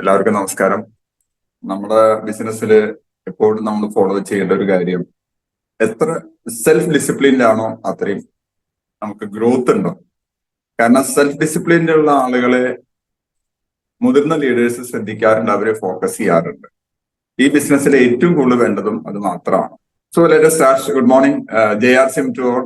എല്ലാവർക്കും നമസ്കാരം. നമ്മുടെ ബിസിനസ്സിൽ എപ്പോഴും നമ്മൾ ഫോളോ ചെയ്യേണ്ട ഒരു കാര്യം, എത്ര സെൽഫ് ഡിസിപ്ലിൻഡ് ആണോ അത്രയും നമുക്ക് ഗ്രോത്ത് ഉണ്ടോ. കാരണം സെൽഫ് ഡിസിപ്ലിൻഡ് ഉള്ള ആളുകളെ മുതിർന്ന ലീഡേഴ്സ് ശ്രദ്ധിക്കാറുണ്ട്, അവരെ ഫോക്കസ് ചെയ്യാറുണ്ട്. ഈ ബിസിനസ്സിൽ ഏറ്റവും കൂടുതൽ വേണ്ടതും അത് മാത്രമാണ്. So let us start. Good morning, JRCM to all.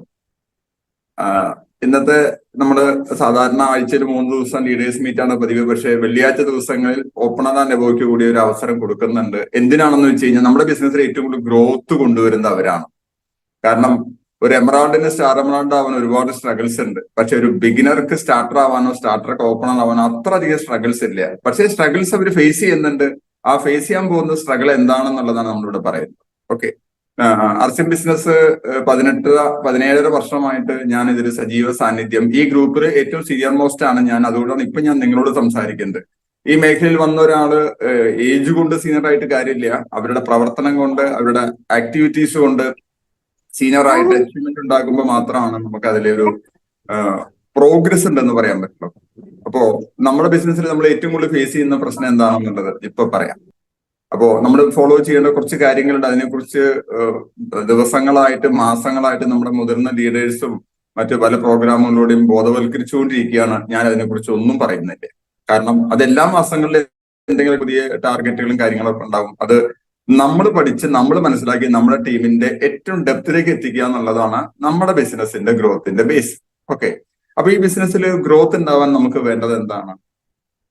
ഇന്നത്തെ നമ്മള് സാധാരണ ആഴ്ചയിൽ 3 ദിവസം ലീഡേഴ്സ് മീറ്റ് ആണ് പതിവ്. പക്ഷേ വെള്ളിയാഴ്ച ദിവസങ്ങളിൽ ഓപ്പണർ ആൻഡ് എബോയ്ക്ക് കൂടി ഒരു അവസരം കൊടുക്കുന്നുണ്ട്. എന്തിനാണെന്ന് വെച്ച് കഴിഞ്ഞാൽ നമ്മുടെ ബിസിനസ്സിൽ ഏറ്റവും കൂടുതൽ ഗ്രോത്ത് കൊണ്ടുവരുന്നത് അവരാണ്. കാരണം ഒരു എമറാൾഡിന് സ്റ്റാർ എമറാൾഡ് ആവാൻ ഒരുപാട് സ്ട്രഗിൾസ് ഉണ്ട്. പക്ഷെ ഒരു ബിഗിനർക്ക് സ്റ്റാർട്ടർ ആവാനോ സ്റ്റാർട്ടർക്ക് ഓപ്പണർ ആവാനോ അത്ര അധികം സ്ട്രഗിൾസ് ഇല്ല. പക്ഷേ സ്ട്രഗിൾസ് അവർ ഫേസ് ചെയ്യുന്നുണ്ട്. ആ ഫേസ് ചെയ്യാൻ പോകുന്ന സ്ട്രഗിൾ എന്താണെന്നുള്ളതാണ് നമ്മളിവിടെ പറയുന്നത്. ഓക്കെ, RCM ബിസിനസ് 17 വർഷമായിട്ട് ഞാൻ ഇതിൽ സജീവ സാന്നിധ്യം. ഈ ഗ്രൂപ്പിൽ ഏറ്റവും സീനിയർ മോസ്റ്റ് ആണ് ഞാൻ. അതുകൊണ്ടാണ് ഇപ്പൊ ഞാൻ നിങ്ങളോട് സംസാരിക്കുന്നത്. ഈ മേഖലയിൽ വന്ന ഒരാള് ഏജ് കൊണ്ട് സീനിയർ ആയിട്ട് കാര്യമില്ല, അവരുടെ പ്രവർത്തനം കൊണ്ട്, അവരുടെ ആക്ടിവിറ്റീസ് കൊണ്ട് സീനിയർ ആയിട്ട് അച്ചീവ്മെന്റ് ഉണ്ടാകുമ്പോൾ മാത്രമാണ് നമുക്ക് അതിലൊരു പ്രോഗ്രസ് ഉണ്ടെന്ന് പറയാൻ പറ്റുള്ളൂ. അപ്പോ നമ്മുടെ ബിസിനസ്സിൽ നമ്മൾ ഏറ്റവും കൂടുതൽ ഫേസ് ചെയ്യുന്ന പ്രശ്നം എന്താണെന്നുള്ളത് ഇപ്പൊ പറയാം. അപ്പോ നമ്മൾ ഫോളോ ചെയ്യേണ്ട കുറച്ച് കാര്യങ്ങളുണ്ട്. അതിനെക്കുറിച്ച് ദിവസങ്ങളായിട്ട് മാസങ്ങളായിട്ട് നമ്മുടെ മുതിർന്ന ലീഡേഴ്സും മറ്റു പല പ്രോഗ്രാമുകളിലൂടെയും ബോധവൽക്കരിച്ചുകൊണ്ടിരിക്കുകയാണ്. ഞാൻ അതിനെക്കുറിച്ച് ഒന്നും പറയുന്നില്ല. കാരണം അതെല്ലാ മാസങ്ങളിലും എന്തെങ്കിലും പുതിയ ടാർഗറ്റുകളും കാര്യങ്ങളൊക്കെ ഉണ്ടാവും. അത് നമ്മൾ പഠിച്ച് നമ്മൾ മനസ്സിലാക്കി നമ്മുടെ ടീമിന്റെ ഏറ്റവും ഡെപ്തിലേക്ക് എത്തിക്കുക എന്നുള്ളതാണ് നമ്മുടെ ബിസിനസിന്റെ ഗ്രോത്തിന്റെ ബേസ്. ഓക്കെ, അപ്പൊ ഈ ബിസിനസ്സിൽ ഗ്രോത്ത് ഉണ്ടാവാൻ നമുക്ക് വേണ്ടത് എന്താണ്?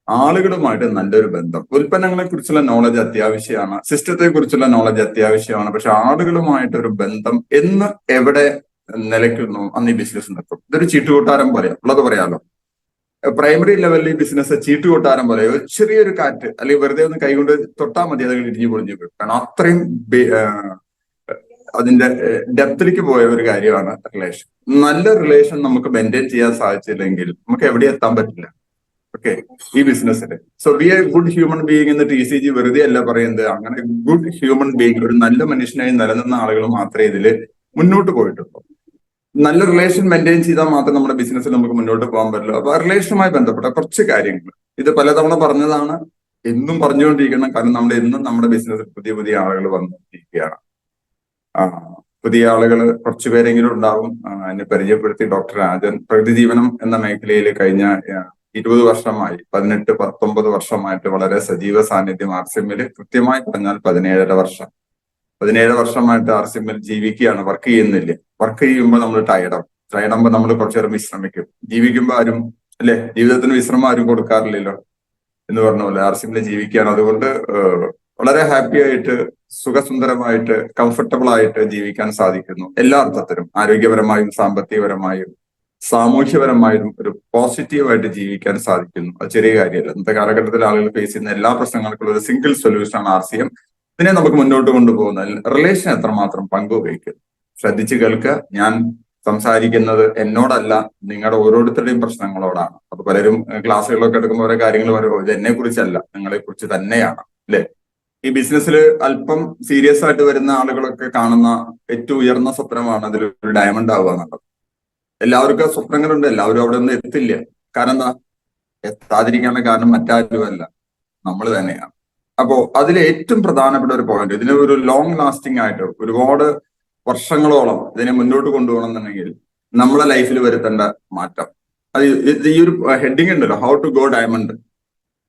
ആളുകളുമായിട്ട് നല്ലൊരു ബന്ധം. ഉൽപ്പന്നങ്ങളെ കുറിച്ചുള്ള നോളജ് അത്യാവശ്യമാണ്, സിസ്റ്റത്തെ കുറിച്ചുള്ള നോളജ് അത്യാവശ്യമാണ്. പക്ഷെ ആളുകളുമായിട്ടൊരു ബന്ധം എന്ന് എവിടെ നിലയ്ക്കുന്നു അന്ന് ഈ ബിസിനസ് നിർത്തും. ഇതൊരു ചീട്ടുകൂട്ടാരം പോലെ ഉള്ളത് പറയാലോ. പ്രൈമറി ലെവലിൽ ബിസിനസ് ചീട്ടുകൂട്ടാരം പോലെ ഒരു ചെറിയൊരു കാറ്റ് അല്ലെങ്കിൽ വെറുതെ ഒന്ന് കൈകൊണ്ട് തൊട്ടാൽ മതി, അത് ഇടിഞ്ഞു പൊളിഞ്ഞു പോകും. കാരണം അത്രയും അതിന്റെ ഡെപ്തിലേക്ക് പോയ ഒരു കാര്യമാണ് റിലേഷൻ. നല്ല റിലേഷൻ നമുക്ക് മെയിൻറ്റെയിൻ ചെയ്യാൻ സാധിച്ചില്ലെങ്കിൽ നമുക്ക് എവിടെ എത്താൻ പറ്റില്ല. ഓക്കെ, ഈ ബിസിനസ്സിൽ so B A good human being എന്ന് TCG വെറുതെ അല്ല പറയുന്നത്. അങ്ങനെ ഗുഡ് ഹ്യൂമൻ ബീയിങ്, ഒരു നല്ല മനുഷ്യനായി നിലനിന്ന ആളുകൾ മാത്രമേ ഇതില് മുന്നോട്ട് പോയിട്ടുള്ളൂ. നല്ല റിലേഷൻ മെയിൻറ്റെയിൻ ചെയ്താൽ മാത്രം നമ്മുടെ ബിസിനസ്സിൽ നമുക്ക് മുന്നോട്ട് പോകാൻ പറ്റുള്ളൂ. അപ്പൊ റിലേഷനുമായി ബന്ധപ്പെട്ട കുറച്ച് കാര്യങ്ങൾ ഇത് പലതവണ പറഞ്ഞതാണ്, എന്നും പറഞ്ഞുകൊണ്ടിരിക്കണം. കാരണം നമ്മൾ എന്നും നമ്മുടെ ബിസിനസ്സിൽ പുതിയ പുതിയ ആളുകൾ വന്നുകൊണ്ടിരിക്കുകയാണ്. പുതിയ ആളുകൾ കുറച്ചുപേരെങ്കിലും ഉണ്ടാവും. എന്നെ പരിചയപ്പെടുത്തി ഡോക്ടർ രാജൻ. പ്രകൃതിജീവനം എന്ന മേഖലയിൽ കഴിഞ്ഞ 20 വർഷമായി, 18-19 വർഷമായിട്ട് വളരെ സജീവ സാന്നിധ്യം RCMൽ. കൃത്യമായി പറഞ്ഞാൽ 17 വർഷമായിട്ട് RCMൽ ജീവിക്കുകയാണ്. വർക്ക് ചെയ്യുന്നില്ല. വർക്ക് ചെയ്യുമ്പോൾ നമ്മൾ ടയർഡാകുമ്പോൾ നമ്മൾ കുറച്ചേരം വിശ്രമിക്കും. ജീവിക്കുമ്പോൾ ആരും അല്ലെ, ജീവിതത്തിന് വിശ്രമം ആരും കൊടുക്കാറില്ലല്ലോ എന്ന് പറഞ്ഞ പോലെ RCMൽ ജീവിക്കുകയാണ്. അതുകൊണ്ട് വളരെ ഹാപ്പി ആയിട്ട്, സുഖസുന്ദരമായിട്ട്, കംഫർട്ടബിൾ ആയിട്ട് ജീവിക്കാൻ സാധിക്കുന്നു. എല്ലാ അർത്ഥത്തിലും, ആരോഗ്യപരമായും സാമ്പത്തികപരമായും സാമൂഹ്യപരമായും ഒരു പോസിറ്റീവായിട്ട് ജീവിക്കാൻ സാധിക്കുന്നു. അത് ചെറിയ കാര്യമല്ല. ഇന്നത്തെ കാലഘട്ടത്തിൽ ആളുകൾ ഫേസ് ചെയ്യുന്ന എല്ലാ പ്രശ്നങ്ങൾക്കുള്ള ഒരു സിംഗിൾ സൊല്യൂഷനാണ് RCM. ഇതിനെ നമുക്ക് മുന്നോട്ട് കൊണ്ടുപോകുന്നതിൽ റിലേഷൻ എത്രമാത്രം പങ്കുവഹിക്കുന്നു. ശ്രദ്ധിച്ച് കേൾക്കുക. ഞാൻ സംസാരിക്കുന്നത് എന്നോടല്ല, നിങ്ങളുടെ ഓരോരുത്തരുടെയും പ്രശ്നങ്ങളോടാണ്. അപ്പൊ പലരും ക്ലാസ്സുകളൊക്കെ എടുക്കുമ്പോൾ ഓരോ കാര്യങ്ങൾ പറയുമ്പോൾ ഇത് എന്നെ കുറിച്ചല്ല, നിങ്ങളെ കുറിച്ച് തന്നെയാണ്. അല്ലെ, ഈ ബിസിനസ്സിൽ അല്പം സീരിയസ് ആയിട്ട് വരുന്ന ആളുകളൊക്കെ കാണുന്ന ഏറ്റവും ഉയർന്ന സ്വപ്നമാണ് അതിലൊരു ഡയമണ്ട് ആവുക എന്നുള്ളത്. എല്ലാവർക്കും സ്വപ്നങ്ങളുണ്ട്, എല്ലാവരും അവിടെ ഒന്നും എത്തില്ല. കാരണം എന്താ? എത്താതിരിക്കാനുള്ള കാരണം മറ്റാരുമല്ല, നമ്മൾ തന്നെയാണ്. അപ്പോ അതിൽ ഏറ്റവും പ്രധാനപ്പെട്ട ഒരു പോയിന്റ്, ഇതിന് ഒരു ലോങ് ലാസ്റ്റിംഗ് ആയിട്ട് ഒരുപാട് വർഷങ്ങളോളം ഇതിനെ മുന്നോട്ട് കൊണ്ടുപോകണം എന്നുണ്ടെങ്കിൽ നമ്മളെ ലൈഫിൽ വരുത്തേണ്ട മാറ്റം, അത് ഈ ഒരു ഹെഡിങ് ഉണ്ടല്ലോ, ഹൗ ടു ഗോ ഡയമണ്ട്.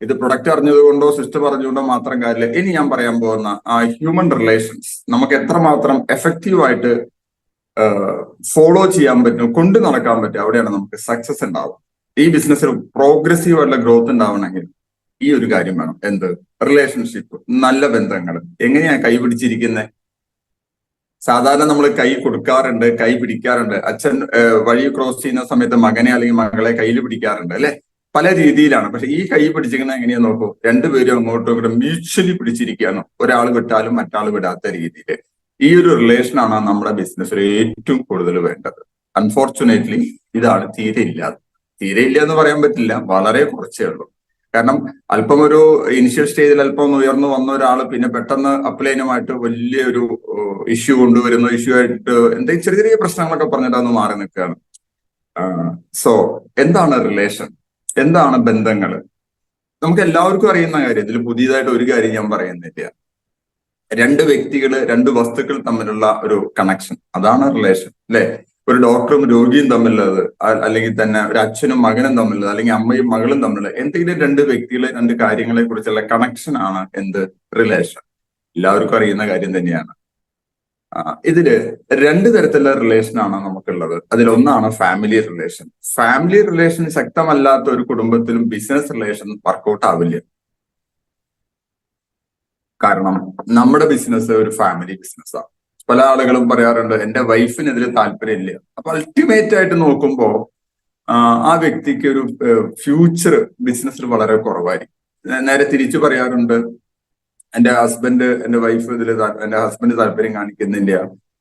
ഇത് പ്രൊഡക്റ്റ് അറിഞ്ഞതുകൊണ്ടോ സിസ്റ്റം അറിഞ്ഞുകൊണ്ടോ മാത്രം കാര്യമില്ല. ഇനി ഞാൻ പറയാൻ പോകുന്ന ഹ്യൂമൻ റിലേഷൻസ് നമുക്ക് എത്രമാത്രം എഫക്റ്റീവായിട്ട് ഫോളോ ചെയ്യാൻ പറ്റും, കൊണ്ടു നടക്കാൻ പറ്റും, അവിടെയാണ് നമുക്ക് സക്സസ് ഉണ്ടാവും. ഈ ബിസിനസ്സിൽ പ്രോഗ്രസീവ് ആയിട്ടുള്ള ഗ്രോത്ത് ഉണ്ടാവണമെങ്കിൽ ഈ ഒരു കാര്യം വേണം. എന്ത്? റിലേഷൻഷിപ്പ്, നല്ല ബന്ധങ്ങൾ. എങ്ങനെയാ കൈ പിടിച്ചിരിക്കുന്നത്? സാധാരണ നമ്മൾ കൈ കൊടുക്കാറുണ്ട്, കൈ പിടിക്കാറുണ്ട്. അച്ഛൻ വഴി ക്രോസ് ചെയ്യുന്ന സമയത്ത് മകനെ അല്ലെങ്കിൽ മകളെ കയ്യിൽ പിടിക്കാറുണ്ട്, അല്ലെ? പല രീതിയിലാണ്. പക്ഷെ ഈ കൈ പിടിച്ചിരിക്കുന്നത് എങ്ങനെയാ നോക്കൂ. രണ്ടുപേരും അങ്ങോട്ടും ഇങ്ങോട്ടും മ്യൂച്വലി പിടിച്ചിരിക്കുകയാണ്, ഒരാൾ വിട്ടാലും മറ്റാൾ വിടാത്ത രീതിയിൽ. ഈ ഒരു റിലേഷനാണ് നമ്മുടെ ബിസിനസ്സിൽ ഏറ്റവും കൂടുതൽ വേണ്ടത്. അൺഫോർച്ചുനേറ്റ്ലി ഇതാണ് തീരെ ഇല്ല എന്ന് പറയാൻ പറ്റില്ല, വളരെ കുറച്ചേ ഉള്ളൂ. കാരണം അല്പം ഒരു ഇനിഷ്യൽ സ്റ്റേജിൽ അല്പം ഒന്ന് ഉയർന്നു വന്ന ഒരാൾ പിന്നെ പെട്ടെന്ന് അപ്ലൈനുമായിട്ട് വലിയൊരു ഇഷ്യൂ കൊണ്ടുവരുന്നു. ഇഷ്യൂ ആയിട്ട് എന്തെങ്കിലും ചെറിയ ചെറിയ പ്രശ്നങ്ങളൊക്കെ പറഞ്ഞിട്ട് അന്ന് മാറി നിൽക്കുകയാണ്. സോ എന്താണ് റിലേഷൻ? എന്താണ് ബന്ധങ്ങൾ? നമുക്ക് എല്ലാവർക്കും അറിയുന്ന കാര്യം, ഇതിൽ പുതിയതായിട്ട് ഒരു കാര്യം ഞാൻ പറയുന്നില്ല. രണ്ട് വ്യക്തികൾ, രണ്ട് വസ്തുക്കൾ തമ്മിലുള്ള ഒരു കണക്ഷൻ, അതാണ് റിലേഷൻ, അല്ലെ? ഒരു ഡോക്ടറും രോഗിയും തമ്മിലുള്ളത്, അല്ലെങ്കിൽ തന്നെ ഒരു അച്ഛനും മകനും തമ്മിലുള്ളത്, അല്ലെങ്കിൽ അമ്മയും മകളും തമ്മിലുള്ളത്, എന്തെങ്കിലും രണ്ട് വ്യക്തികളെ, രണ്ട് കാര്യങ്ങളെ കുറിച്ചുള്ള കണക്ഷൻ ആണ് എന്ത്? റിലേഷൻ. എല്ലാവർക്കും അറിയുന്ന കാര്യം തന്നെയാണ്. ഇതില് രണ്ട് തരത്തിലുള്ള റിലേഷൻ ആണ് നമുക്കുള്ളത്. അതിലൊന്നാണ് ഫാമിലി റിലേഷൻ. ഫാമിലി റിലേഷൻ ശക്തമല്ലാത്ത ഒരു കുടുംബത്തിലും ബിസിനസ് റിലേഷൻ വർക്കൗട്ട് ആവില്ല. കാരണം നമ്മുടെ ബിസിനസ് ഒരു ഫാമിലി ബിസിനസ്സാണ്. പല ആളുകളും പറയാറുണ്ട് എന്റെ വൈഫിന് ഇതിൽ താല്പര്യമില്ല. അപ്പൊ അൾട്ടിമേറ്റ് ആയിട്ട് നോക്കുമ്പോ ആ വ്യക്തിക്ക് ഒരു ഫ്യൂച്ചർ ബിസിനസ്സിൽ വളരെ കുറവായിരിക്കും. നേരെ തിരിച്ചു പറയാറുണ്ട്, എന്റെ വൈഫ് എന്റെ ഹസ്ബൻഡ് താല്പര്യം കാണിക്കുന്നില്ല,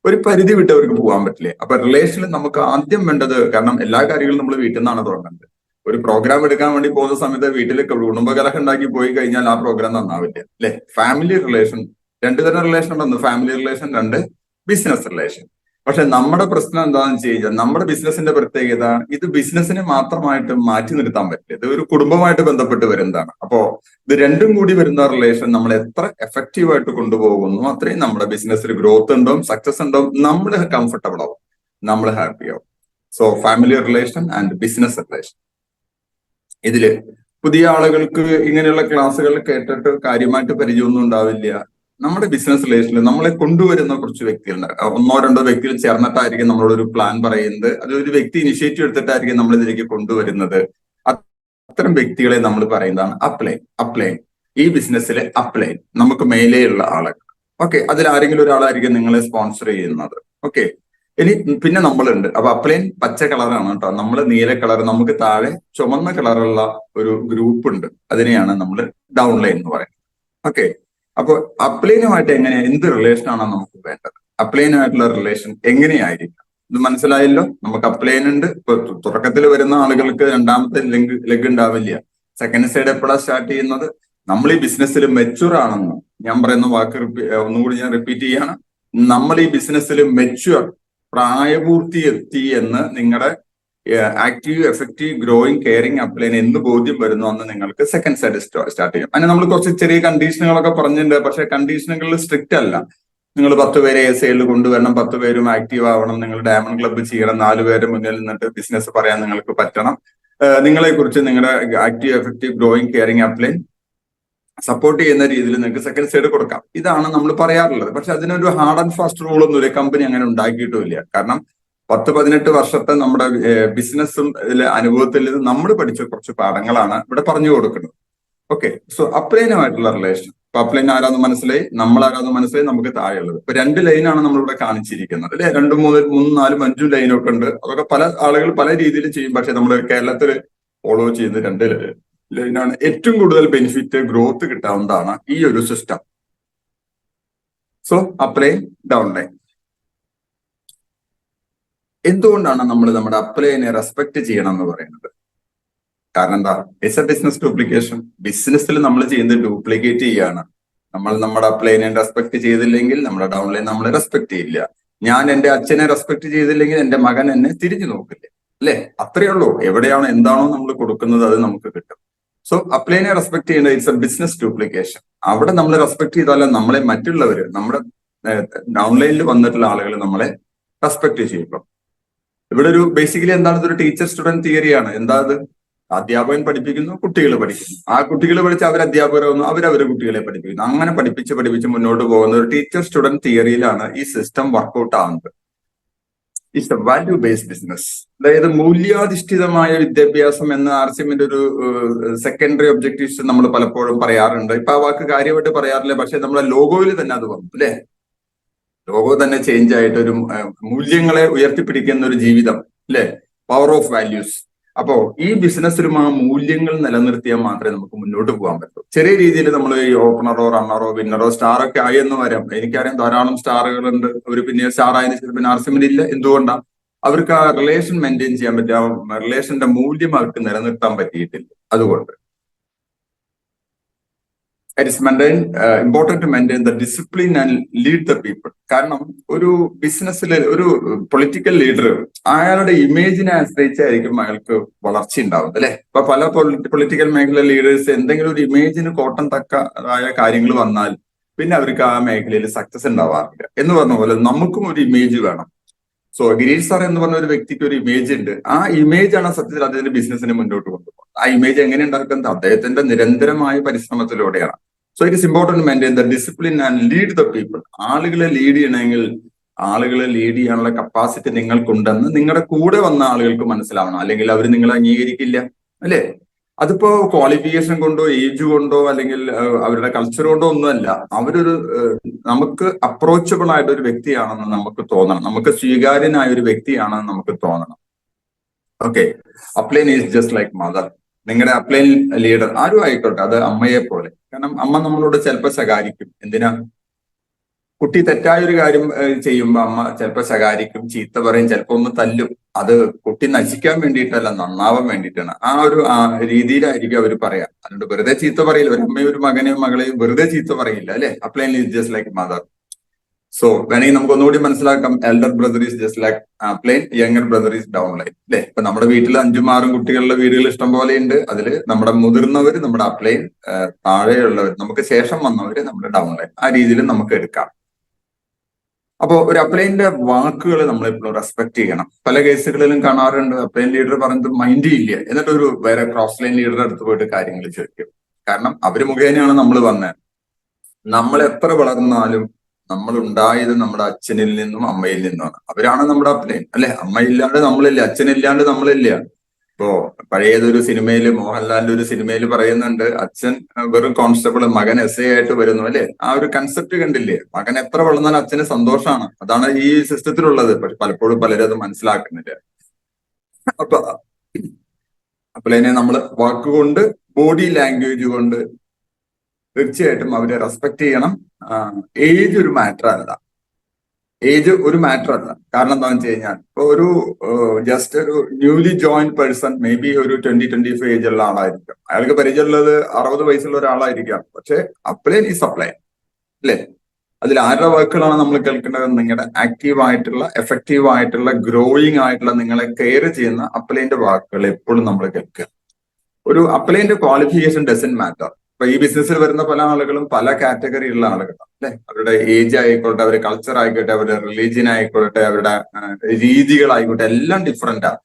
ഒരു പരിധി വിട്ട് അവർക്ക് പോകാൻ പറ്റില്ല. അപ്പൊ റിലേഷനിൽ നമുക്ക് ആദ്യം വേണ്ടത്, കാരണം എല്ലാ കാര്യങ്ങളും നമ്മൾ വീട്ടിൽ നിന്നാണ് തുടങ്ങുന്നത്. ഒരു പ്രോഗ്രാം എടുക്കാൻ വേണ്ടി പോകുന്ന സമയത്ത് വീട്ടിൽ കുടുംബകലഹം ഉണ്ടാക്കി പോയി കഴിഞ്ഞാൽ ആ പ്രോഗ്രാം നന്നാവില്ല, അല്ലെ? ഫാമിലി റിലേഷൻ, രണ്ട് തരം റിലേഷൻ ഉണ്ട്, ഒന്ന് ഫാമിലി റിലേഷൻ, രണ്ട് ബിസിനസ് റിലേഷൻ. പക്ഷെ നമ്മുടെ പ്രശ്നം എന്താണെന്ന് വെച്ച് കഴിഞ്ഞാൽ, നമ്മുടെ ബിസിനസിന്റെ പ്രത്യേകത, ഇത് ബിസിനസിനെ മാത്രമായിട്ട് മാറ്റി നിർത്താൻ പറ്റില്ല, ഇത് ഒരു കുടുംബമായിട്ട് ബന്ധപ്പെട്ട് വരുന്നതാണ്. അപ്പോ ഇത് രണ്ടും കൂടി വരുന്ന റിലേഷൻ നമ്മൾ എത്ര എഫക്റ്റീവ് ആയിട്ട് കൊണ്ടുപോകുന്നു, അത്രയും നമ്മുടെ ബിസിനസ്സിൽ ഗ്രോത്ത് ഉണ്ടാവും, സക്സസ് ഉണ്ടാവും, നമ്മൾ കംഫർട്ടബിൾ ആവും, നമ്മൾ ഹാപ്പി ആവും. So family relation and business relation. ഇതില് പുതിയ ആളുകൾക്ക് ഇങ്ങനെയുള്ള ക്ലാസ്സുകൾ കേട്ടിട്ട് കാര്യമായിട്ട് പരിചയമൊന്നും ഉണ്ടാവില്ല. നമ്മുടെ ബിസിനസ് റിലേഷനിൽ നമ്മളെ കൊണ്ടുവരുന്ന കുറച്ച് വ്യക്തികളുണ്ട്. ഒന്നോ രണ്ടോ വ്യക്തികൾ ചേർന്നിട്ടായിരിക്കും നമ്മളോടൊരു പ്ലാൻ പറയുന്നത്. അത് ഒരു വ്യക്തി ഇനിഷ്യേറ്റീവ് എടുത്തിട്ടായിരിക്കും നമ്മൾ ഇതിലേക്ക് കൊണ്ടുവരുന്നത്. അത്തരം വ്യക്തികളെ നമ്മൾ പറയുന്നതാണ് അപ്ലൈൻ. ഈ ബിസിനസ്സിലെ അപ്ലൈൻ, നമുക്ക് മേലെയുള്ള ആളുകൾ. ഓക്കെ, അതിൽ ആരെങ്കിലും ഒരാളായിരിക്കും നിങ്ങളെ സ്പോൺസർ ചെയ്യുന്നത്. ഓക്കെ, ഇനി പിന്നെ നമ്മളുണ്ട്. അപ്പൊ അപ്ലൈൻ പച്ച കളറാണ് കേട്ടോ, നമ്മൾ നീല കളർ, നമുക്ക് താഴെ ചുമന്ന കളറുള്ള ഒരു ഗ്രൂപ്പ് ഉണ്ട്, അതിനെയാണ് നമ്മൾ ഡൗൺലൈൻ എന്ന് പറയുന്നത്. ഓക്കെ, അപ്പൊ അപ്ലൈനുമായിട്ട് എന്ത് റിലേഷനാണ് നമുക്ക് വേണ്ടത്? അപ്ലൈനുമായിട്ടുള്ള റിലേഷൻ എങ്ങനെയായിരിക്കും? ഇത് മനസ്സിലായല്ലോ. നമുക്ക് അപ്ലൈൻ ഉണ്ട്. ഇപ്പൊ തുടക്കത്തിൽ വരുന്ന ആളുകൾക്ക് രണ്ടാമത്തെ ലെഗ് ഉണ്ടാവില്ല. സെക്കൻഡ് സൈഡ് എപ്പോഴാണ് സ്റ്റാർട്ട് ചെയ്യുന്നത്? നമ്മൾ ഈ ബിസിനസ്സിൽ മെച്യൂർ ആണെന്ന് ഞാൻ പറയുന്ന വാക്ക് ഒന്നുകൂടി ഞാൻ റിപ്പീറ്റ് ചെയ്യാണ്. നമ്മൾ ഈ ബിസിനസ്സിൽ മെച്യൂർ, പ്രായപൂർത്തി എത്തി എന്ന് നിങ്ങളുടെ active, effective, growing, caring upline എന്ന് ബോധ്യം വരുന്നു അന്ന് നിങ്ങൾക്ക് സെക്കൻഡ് സൈഡ് സ്റ്റാർട്ട് ചെയ്യും. അതിന് നമ്മൾ കുറച്ച് ചെറിയ കണ്ടീഷനുകളൊക്കെ പറഞ്ഞിട്ടുണ്ട്. പക്ഷെ കണ്ടീഷനുകൾ സ്ട്രിക്റ്റ് അല്ല. നിങ്ങൾ 10 പേരെ ASIL കൊണ്ടുവരണം, 10 പേരും ആക്റ്റീവ് ആവണം, നിങ്ങൾ ഡയമണ്ട് ക്ലബ്ബ് ചെയ്യണം, 4 പേര് മുന്നിൽ നിന്നിട്ട് ബിസിനസ് പറയാൻ നിങ്ങൾക്ക് പറ്റണം, നിങ്ങളെ കുറിച്ച് നിങ്ങളുടെ active, effective, growing, caring upline support ചെയ്യുന്ന രീതിയിൽ നിങ്ങൾക്ക് സെക്കൻഡ് സൈഡ് കൊടുക്കാം. ഇതാണ് നമ്മൾ പറയാറുള്ളത്. പക്ഷെ അതിനൊരു ഹാർഡ് ആൻഡ് ഫാസ്റ്റ് റൂൾ ഒന്നും ഒരു കമ്പനി അങ്ങനെ ഉണ്ടാക്കിയിട്ടുമില്ല. കാരണം 10-18 വർഷത്തെ നമ്മുടെ ബിസിനസ്സും അനുഭവത്തിൽ നമ്മൾ പഠിച്ച കുറച്ച് പാഠങ്ങളാണ് ഇവിടെ പറഞ്ഞു കൊടുക്കുന്നത്. ഓക്കെ, സോ അപ്ലൈനുമായിട്ടുള്ള റിലേഷൻ. ഇപ്പൊ അപ്ലൈൻ ആരാന്ന് മനസ്സിലായി, നമ്മൾ ആരാന്ന് മനസ്സിലായി, നമുക്ക് താഴെയുള്ളത്. ഇപ്പൊ 2 ലൈനാണ് നമ്മളിവിടെ കാണിച്ചിരിക്കുന്നത്, അല്ലെ? 2, 3, 4, 5 ലൈനൊക്കെ ഉണ്ട്. അതൊക്കെ പല ആളുകൾ പല രീതിയിൽ ചെയ്യും. പക്ഷെ നമ്മൾ കേരളത്തിൽ ഫോളോ ചെയ്യുന്ന 2 ലൈനാണ്. ഏറ്റവും കൂടുതൽ ബെനിഫിറ്റ്, ഗ്രോത്ത് കിട്ടാവുന്നതാണ് ഈ ഒരു സിസ്റ്റം. So upline, downline. എന്തുകൊണ്ടാണ് നമ്മൾ നമ്മുടെ അപ്ലൈനെ റെസ്പെക്ട് ചെയ്യണം എന്ന് പറയുന്നത്? കാരണം എന്താ? It's A business duplication. ബിസിനസ്സിൽ നമ്മൾ ചെയ്യുന്നത് ഡ്യൂപ്ലിക്കേറ്റ് ചെയ്യാണ്. നമ്മൾ നമ്മുടെ അപ്ലൈനെ റെസ്പെക്ട് ചെയ്തില്ലെങ്കിൽ നമ്മുടെ ഡൗൺലൈൻ നമ്മളെ റെസ്പെക്ട് ചെയ്യില്ല. ഞാൻ എന്റെ അച്ഛനെ റെസ്പെക്ട് ചെയ്തില്ലെങ്കിൽ എന്റെ മകൻ എന്നെ തിരിഞ്ഞു നോക്കില്ല, അല്ലെ? അത്രയേ ഉള്ളൂ. എവിടെയാണോ എന്താണോ നമ്മൾ കൊടുക്കുന്നത് അത് നമുക്ക് കിട്ടും. സോ അപ്ലൈനെ റെസ്പെക്ട് ചെയ്യേണ്ടത് ഇറ്റ്സ് എ ബിസിനസ് ഡ്യൂപ്ലിക്കേഷൻ. അവിടെ നമ്മൾ റെസ്പെക്ട് ചെയ്താലേ നമ്മളെ മറ്റുള്ളവര്, നമ്മുടെ ഡൗൺലൈനിൽ വന്നിട്ടുള്ള ആളുകൾ നമ്മളെ റെസ്പെക്ട് ചെയ്യുള്ളൂ. ഇവിടെ ഒരു ബേസിക്കലി എന്താണ്, ഇതൊരു ടീച്ചർ സ്റ്റുഡന്റ് തിയറിയാണ്. എന്താ അത്? അധ്യാപകൻ പഠിപ്പിക്കുന്നു, കുട്ടികൾ പഠിക്കുന്നു. ആ കുട്ടികൾ പഠിച്ച് അവർ അധ്യാപകരാകുന്നു, അവരവരെ കുട്ടികളെ പഠിപ്പിക്കുന്നു. അങ്ങനെ പഠിപ്പിച്ച് മുന്നോട്ട് പോകുന്ന ഒരു ടീച്ചർ സ്റ്റുഡന്റ് തിയറിയിലാണ് ഈ സിസ്റ്റം വർക്കൗട്ട് ആവുന്നത്. It's A value based business. അതായത് മൂല്യാധിഷ്ഠിതമായ വിദ്യാഭ്യാസം എന്ന RCMന്റെ ഒരു സെക്കൻഡറി ഒബ്ജക്റ്റീവ്സ് നമ്മൾ പലപ്പോഴും പറയാറുണ്ട്. ഇപ്പൊ ആ വാക്ക് കാര്യമായിട്ട് പറയാറില്ല. പക്ഷെ നമ്മുടെ ലോഗോയിൽ തന്നെ അത് വന്നു, അല്ലെ? ലോഗോ തന്നെ ചേഞ്ച് ആയിട്ട് ഒരു മൂല്യങ്ങളെ ഉയർത്തിപ്പിടിക്കുന്ന ഒരു ജീവിതം, അല്ലെ? Power of values. അപ്പോ ഈ ബിസിനസ്സിലും ആ മൂല്യങ്ങൾ നിലനിർത്തിയാൽ മാത്രമേ നമുക്ക് മുന്നോട്ട് പോകാൻ പറ്റൂ. ചെറിയ രീതിയിൽ നമ്മൾ ഈ ഓപ്പണറോ, റണ്ണറോ, വിന്നറോ, സ്റ്റാറൊക്കെ ആയെന്ന് വരാം. എനിക്കറിയാം ധാരാളം സ്റ്റാറുകളുണ്ട്. അവർ പിന്നെ സ്റ്റാർ ആയതിനു ശേഷം പിന്നെ RCMൽ ഇല്ല. എന്തുകൊണ്ടാണ്? അവർക്ക് ആ റിലേഷൻ മെയിൻറ്റെയിൻ ചെയ്യാൻ പറ്റുക, ആ റിലേഷന്റെ മൂല്യം അവർക്ക് നിലനിർത്താൻ പറ്റിയിട്ടില്ല. അതുകൊണ്ട് it is important to maintain the discipline and lead the people. കാരണം ഒരു ബിസിനസ്സിൽ ഒരു പൊളിറ്റിക്കൽ ലീഡർ അയാളുടെ ഇമേജിനെ ആശ്രയിച്ചായിരിക്കും അയാൾക്ക് വളർച്ച ഉണ്ടാവുന്നത്, അല്ലെ? ഇപ്പൊ പല പൊളിറ്റിക്കൽ മേഖല ലീഡേഴ്സ് എന്തെങ്കിലും ഒരു ഇമേജിന് കോട്ടം തക്കതായ കാര്യങ്ങൾ വന്നാൽ പിന്നെ അവർക്ക് ആ മേഖലയിൽ സക്സസ് ഉണ്ടാവാറില്ല. എന്ന് പറഞ്ഞ പോലെ നമുക്കും ഒരു ഇമേജ് വേണം. സോ ഗിരീഷ് സാർ എന്ന് പറഞ്ഞ ഒരു വ്യക്തിക്ക് ഒരു ഇമേജ് ഉണ്ട്. ആ ഇമേജ് ആണ് സത്യത്തിൽ അദ്ദേഹത്തിന്റെ ബിസിനസിനെ മുന്നോട്ട് കൊണ്ടുപോകുന്നത്. ആ ഇമേജ് എങ്ങനെ ഉണ്ടാക്കുന്നത്? അദ്ദേഹത്തിന്റെ നിരന്തരമായ പരിശ്രമത്തിലൂടെയാണ്. So it is important maintain the discipline and lead the people. ആളുകളെ ലീഡ് ചെയ്യണമെങ്കിൽ ആളുകളെ ലീഡ് ചെയ്യാനുള്ള കപ്പാസിറ്റി നിങ്ങൾക്കുണ്ടെന്ന് നിങ്ങളുടെ കൂടെ വന്ന ആളുകൾക്ക് മനസ്സിലാവണം, അല്ലെങ്കിൽ അവർ നിങ്ങളെ അംഗീകരിക്കില്ല, അല്ലേ? അതിപ്പോ ക്വാളിഫിക്കേഷൻ കൊണ്ടോ ഏജ് കൊണ്ടോ അല്ലെങ്കിൽ അവരുടെ കൾച്ചർ കൊണ്ടോ ഒന്നുമല്ല. അവരൊരു നമുക്ക് അപ്രോച്ചബിൾ ആയിട്ട് ഒരു വ്യക്തിയാണെന്ന് നമുക്ക് തോന്നണം, നമുക്ക് സ്വീകാര്യനായ ഒരു വ്യക്തിയാണെന്ന് നമുക്ക് തോന്നണം. Okay, upline is just like mother. നിങ്ങളുടെ അപ്ലൈൻ ലീഡർ ആരും ആയിക്കോട്ടെ, അത് അമ്മയെ പോലെ. കാരണം അമ്മ നമ്മളോട് ചിലപ്പോൾ ശകാരിക്കും. എന്തിനാ? കുട്ടി തെറ്റായ ഒരു കാര്യം ചെയ്യുമ്പോൾ അമ്മ ചിലപ്പോൾ ശകാരിക്കും, ചീത്ത പറയും, ചിലപ്പോൾ ഒന്ന് തല്ലും. അത് കുട്ടി നശിക്കാൻ വേണ്ടിയിട്ടല്ല, നന്നാവാൻ വേണ്ടിയിട്ടാണ്. ആ ഒരു രീതിയിലായിരിക്കും അവർ പറയാം. അതുകൊണ്ട് വെറുതെ ചീത്ത പറയില്ല. ഒരു അമ്മയും ഒരു മകനെയും മകളെയും വെറുതെ ചീത്ത പറയില്ല, അല്ലെ? Upline is just like mother. So വേണമെങ്കിൽ നമുക്ക് ഒന്നുകൂടി മനസ്സിലാക്കാം, elder brother is just like upline, younger brother is down line, അല്ലെ? ഇപ്പൊ നമ്മുടെ വീട്ടിൽ 5-6 കുട്ടികളുടെ വീടുകൾ ഇഷ്ടം പോലെ ഉണ്ട്. അതിൽ നമ്മുടെ മുതിർന്നവര് നമ്മുടെ അപ്ലൈൻ, താഴെയുള്ളവർ നമുക്ക് ശേഷം വന്നവര് നമ്മുടെ ഡൗൺ ലൈൻ. ആ രീതിയിൽ നമുക്ക് എടുക്കാം. അപ്പോ ഒരു അപ്ലൈന്റെ വാക്കുകൾ നമ്മൾ എപ്പോഴും റെസ്പെക്ട് ചെയ്യണം. പല കേസുകളിലും കാണാറുണ്ട്, അപ്ലൈൻ ലീഡർ പറഞ്ഞത് മൈൻഡ് ഇല്ല, എന്നിട്ട് ഒരു വേറെ ക്രോസ് ലൈൻ ലീഡറുടെ അടുത്ത് പോയിട്ട് കാര്യങ്ങൾ ചോദിക്കും. കാരണം അവര് മുഖേനയാണ് നമ്മൾ വന്നത്. നമ്മൾ എത്ര വളർന്നാലും നമ്മൾ ഉണ്ടായത് നമ്മുടെ അച്ഛനിൽ നിന്നും അമ്മയിൽ നിന്നുമാണ്. അവരാണ് നമ്മുടെ അപ്ലൈൻ, അല്ലെ? അമ്മയില്ലാണ്ട് നമ്മളില്ല, അച്ഛനില്ലാണ്ട് നമ്മളില്ല. ഇപ്പോ പഴയതൊരു സിനിമയില്, മോഹൻലാലിന്റെ ഒരു സിനിമയിൽ പറയുന്നുണ്ട്, അച്ഛൻ വെറും കോൺസ്റ്റബിൾ, മകൻ എസ് ഐ ആയിട്ട് വരുന്നു, അല്ലെ? ആ ഒരു കൺസെപ്റ്റ് കണ്ടില്ലേ? മകൻ എത്ര വളർന്നാലും അച്ഛന് സന്തോഷമാണ്. അതാണ് ഈ സിസ്റ്റത്തിലുള്ളത്. പക്ഷെ പലപ്പോഴും പലരും അത് മനസ്സിലാക്കുന്നില്ല. അപ്പൊ അപ്ലൈനെ നമ്മൾ വാക്കുകൊണ്ട്, ബോഡി ലാംഗ്വേജ് കൊണ്ട് തീർച്ചയായിട്ടും അവരെ റെസ്പെക്ട് ചെയ്യണം. ഏജ് ഒരു മാറ്റർ അല്ല, ഏജ് ഒരു മാറ്റർ അല്ല. കാരണം എന്താണെന്ന് വെച്ച് കഴിഞ്ഞാൽ ഇപ്പൊ ഒരു ജസ്റ്റ് ഒരു newly join person may be ഒരു 20-25 ഏജ് ഉള്ള ആളായിരിക്കാം. അയാൾക്ക് പരിചയമുള്ളത് 60 വയസ്സുള്ള ഒരാളായിരിക്കാം. പക്ഷെ അപ്ലൈൻ ഈസ് അപ്ലൈൻ, അല്ലേ? അതിൽ ആരുടെ വാക്കുകളാണ് നമ്മൾ കേൾക്കേണ്ടത്? നിങ്ങളുടെ ആക്റ്റീവ് ആയിട്ടുള്ള, എഫക്റ്റീവ് ആയിട്ടുള്ള, ഗ്രോയിങ് ആയിട്ടുള്ള, നിങ്ങളെ കെയർ ചെയ്യുന്ന അപ്ലൈന്റെ വാക്കുകൾ എപ്പോഴും നമ്മൾ കേൾക്കുക. ഒരു അപ്ലൈന്റെ ക്വാളിഫിക്കേഷൻ ഡസൻ മാറ്റർ. ഇപ്പൊ ഈ ബിസിനസ്സിൽ വരുന്ന പല ആളുകളും പല കാറ്റഗറിയിലുള്ള ആളുകളാണ്, അല്ലെ? അവരുടെ ഏജ് ആയിക്കോട്ടെ, അവരുടെ കൾച്ചർ ആയിക്കോട്ടെ, അവരുടെ റിലീജിയൻ ആയിക്കോട്ടെ, അവരുടെ രീതികളായിക്കോട്ടെ, എല്ലാം ഡിഫറെന്റാണ്.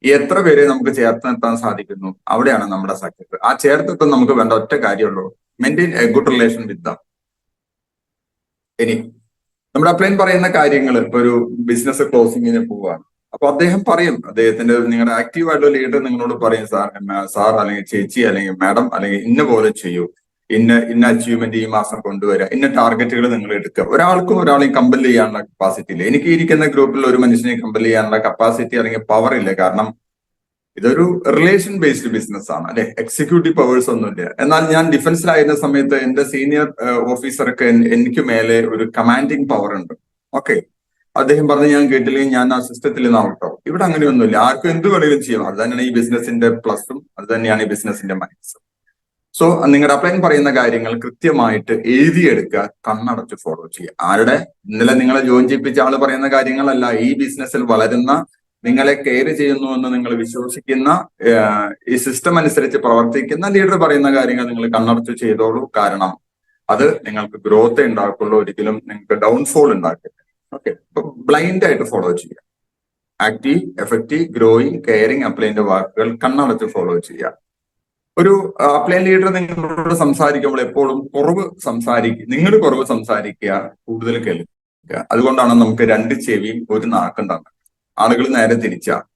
എത്ര പേരെ നമുക്ക് ചേർത്ത് നിർത്താൻ സാധിക്കുന്നു, അവിടെയാണ് നമ്മുടെ സക്സസ്. ആ ചേർത്തിട്ട് നമുക്ക് വേണ്ട ഒറ്റ കാര്യമുള്ളൂ, maintain A good relation with dum. ഇനി നമ്മുടെ അപ്ലൈൻ പറയുന്ന കാര്യങ്ങൾ, ഇപ്പൊ ഒരു ബിസിനസ് ക്ലോസിങ്ങിന് പോവുകയാണ്. അപ്പൊ അദ്ദേഹം പറയും, അദ്ദേഹത്തിന്റെ നിങ്ങളുടെ ആക്റ്റീവ് ആയിട്ടുള്ള ലീഡർ നിങ്ങളോട് പറയും, സാർ അല്ലെങ്കിൽ ചേച്ചി അല്ലെങ്കിൽ മാഡം അല്ലെങ്കിൽ ഇന്ന പോലെ ചെയ്യൂ, ഇന്ന അച്ചീവ്മെന്റ് ഈ മാസം കൊണ്ടുവരിക, ഇന്ന ടാർഗറ്റുകൾ നിങ്ങൾ എടുക്കുക. ഒരാൾക്കും ഒരാളെയും കമ്പൽ ചെയ്യാനുള്ള കപ്പാസിറ്റി ഇല്ല. എനിക്ക് ഇരിക്കുന്ന ഗ്രൂപ്പിൽ ഒരു മനുഷ്യനെ കമ്പൽ ചെയ്യാനുള്ള കപ്പാസിറ്റി അല്ലെങ്കിൽ പവർ ഇല്ല. കാരണം ഇതൊരു റിലേഷൻ ബേസ്ഡ് ബിസിനസ് ആണ്, അല്ലെ? എക്സിക്യൂട്ടീവ് പവേഴ്സ് ഒന്നുമില്ല. എന്നാൽ ഞാൻ ഡിഫൻസിലായിരുന്ന സമയത്ത് എന്റെ സീനിയർ ഓഫീസർക്ക് എനിക്ക് മേലെ ഒരു കമാൻഡിങ് പവർ ഉണ്ട്. ഓക്കെ, അദ്ദേഹം പറഞ്ഞ് ഞാൻ കേട്ടില്ലെങ്കിൽ ഞാൻ ആ സിസ്റ്റത്തിൽ നിന്ന് ഔട്ടോ. ഇവിടെ അങ്ങനെയൊന്നുമില്ല, ആർക്കും എന്ത് വേണമെങ്കിലും ചെയ്യാം. അത് തന്നെയാണ് ഈ ബിസിനസിന്റെ പ്ലസും, അത് തന്നെയാണ് ഈ ബിസിനസിന്റെ മൈനസും. സോ നിങ്ങളുടെ അപ്ലൈൻ പറയുന്ന കാര്യങ്ങൾ കൃത്യമായിട്ട് എഴുതിയെടുക്കുക, കണ്ണടച്ച് ഫോളോ ചെയ്യുക. ആരുടെ ഇന്നലെ നിങ്ങളെ ജോയിൻ ചെയ്യിപ്പിച്ച ആള് പറയുന്ന കാര്യങ്ങളല്ല, ഈ ബിസിനസ്സിൽ വളരുന്ന, നിങ്ങളെ കെയർ ചെയ്യുന്നു എന്ന് നിങ്ങൾ വിശ്വസിക്കുന്ന, ഈ സിസ്റ്റം അനുസരിച്ച് പ്രവർത്തിക്കുന്ന ലീഡർ പറയുന്ന കാര്യങ്ങൾ നിങ്ങൾ കണ്ണടച്ച് ചെയ്തോളൂ. കാരണം അത് നിങ്ങൾക്ക് ഗ്രോത്ത് ഉണ്ടാക്കുള്ളൂ, ഒരിക്കലും നിങ്ങൾക്ക് ഡൗൺഫോൾ ഉണ്ടാക്കില്ല. ഓക്കെ, അപ്പൊ ബ്ലൈൻഡ് ആയിട്ട് ഫോളോ ചെയ്യുക. ആക്റ്റീവ്, എഫക്റ്റീവ്, ഗ്രോയിങ്, കെയറിങ് അപ്ലൈന്റെ വാക്കുകൾ കണ്ണടച്ച് ഫോളോ ചെയ്യുക. ഒരു അപ്ലൈൻ ലീഡർ നിങ്ങളോട് സംസാരിക്കുമ്പോൾ എപ്പോഴും നിങ്ങൾ കുറവ് സംസാരിക്കുക, കൂടുതൽ കേൾക്കുക. അതുകൊണ്ടാണ് നമുക്ക് 2 ചെവിയും 1 നാക്കും തന്നെ. ആളുകൾ നേരെ തിരിച്ചാണ്,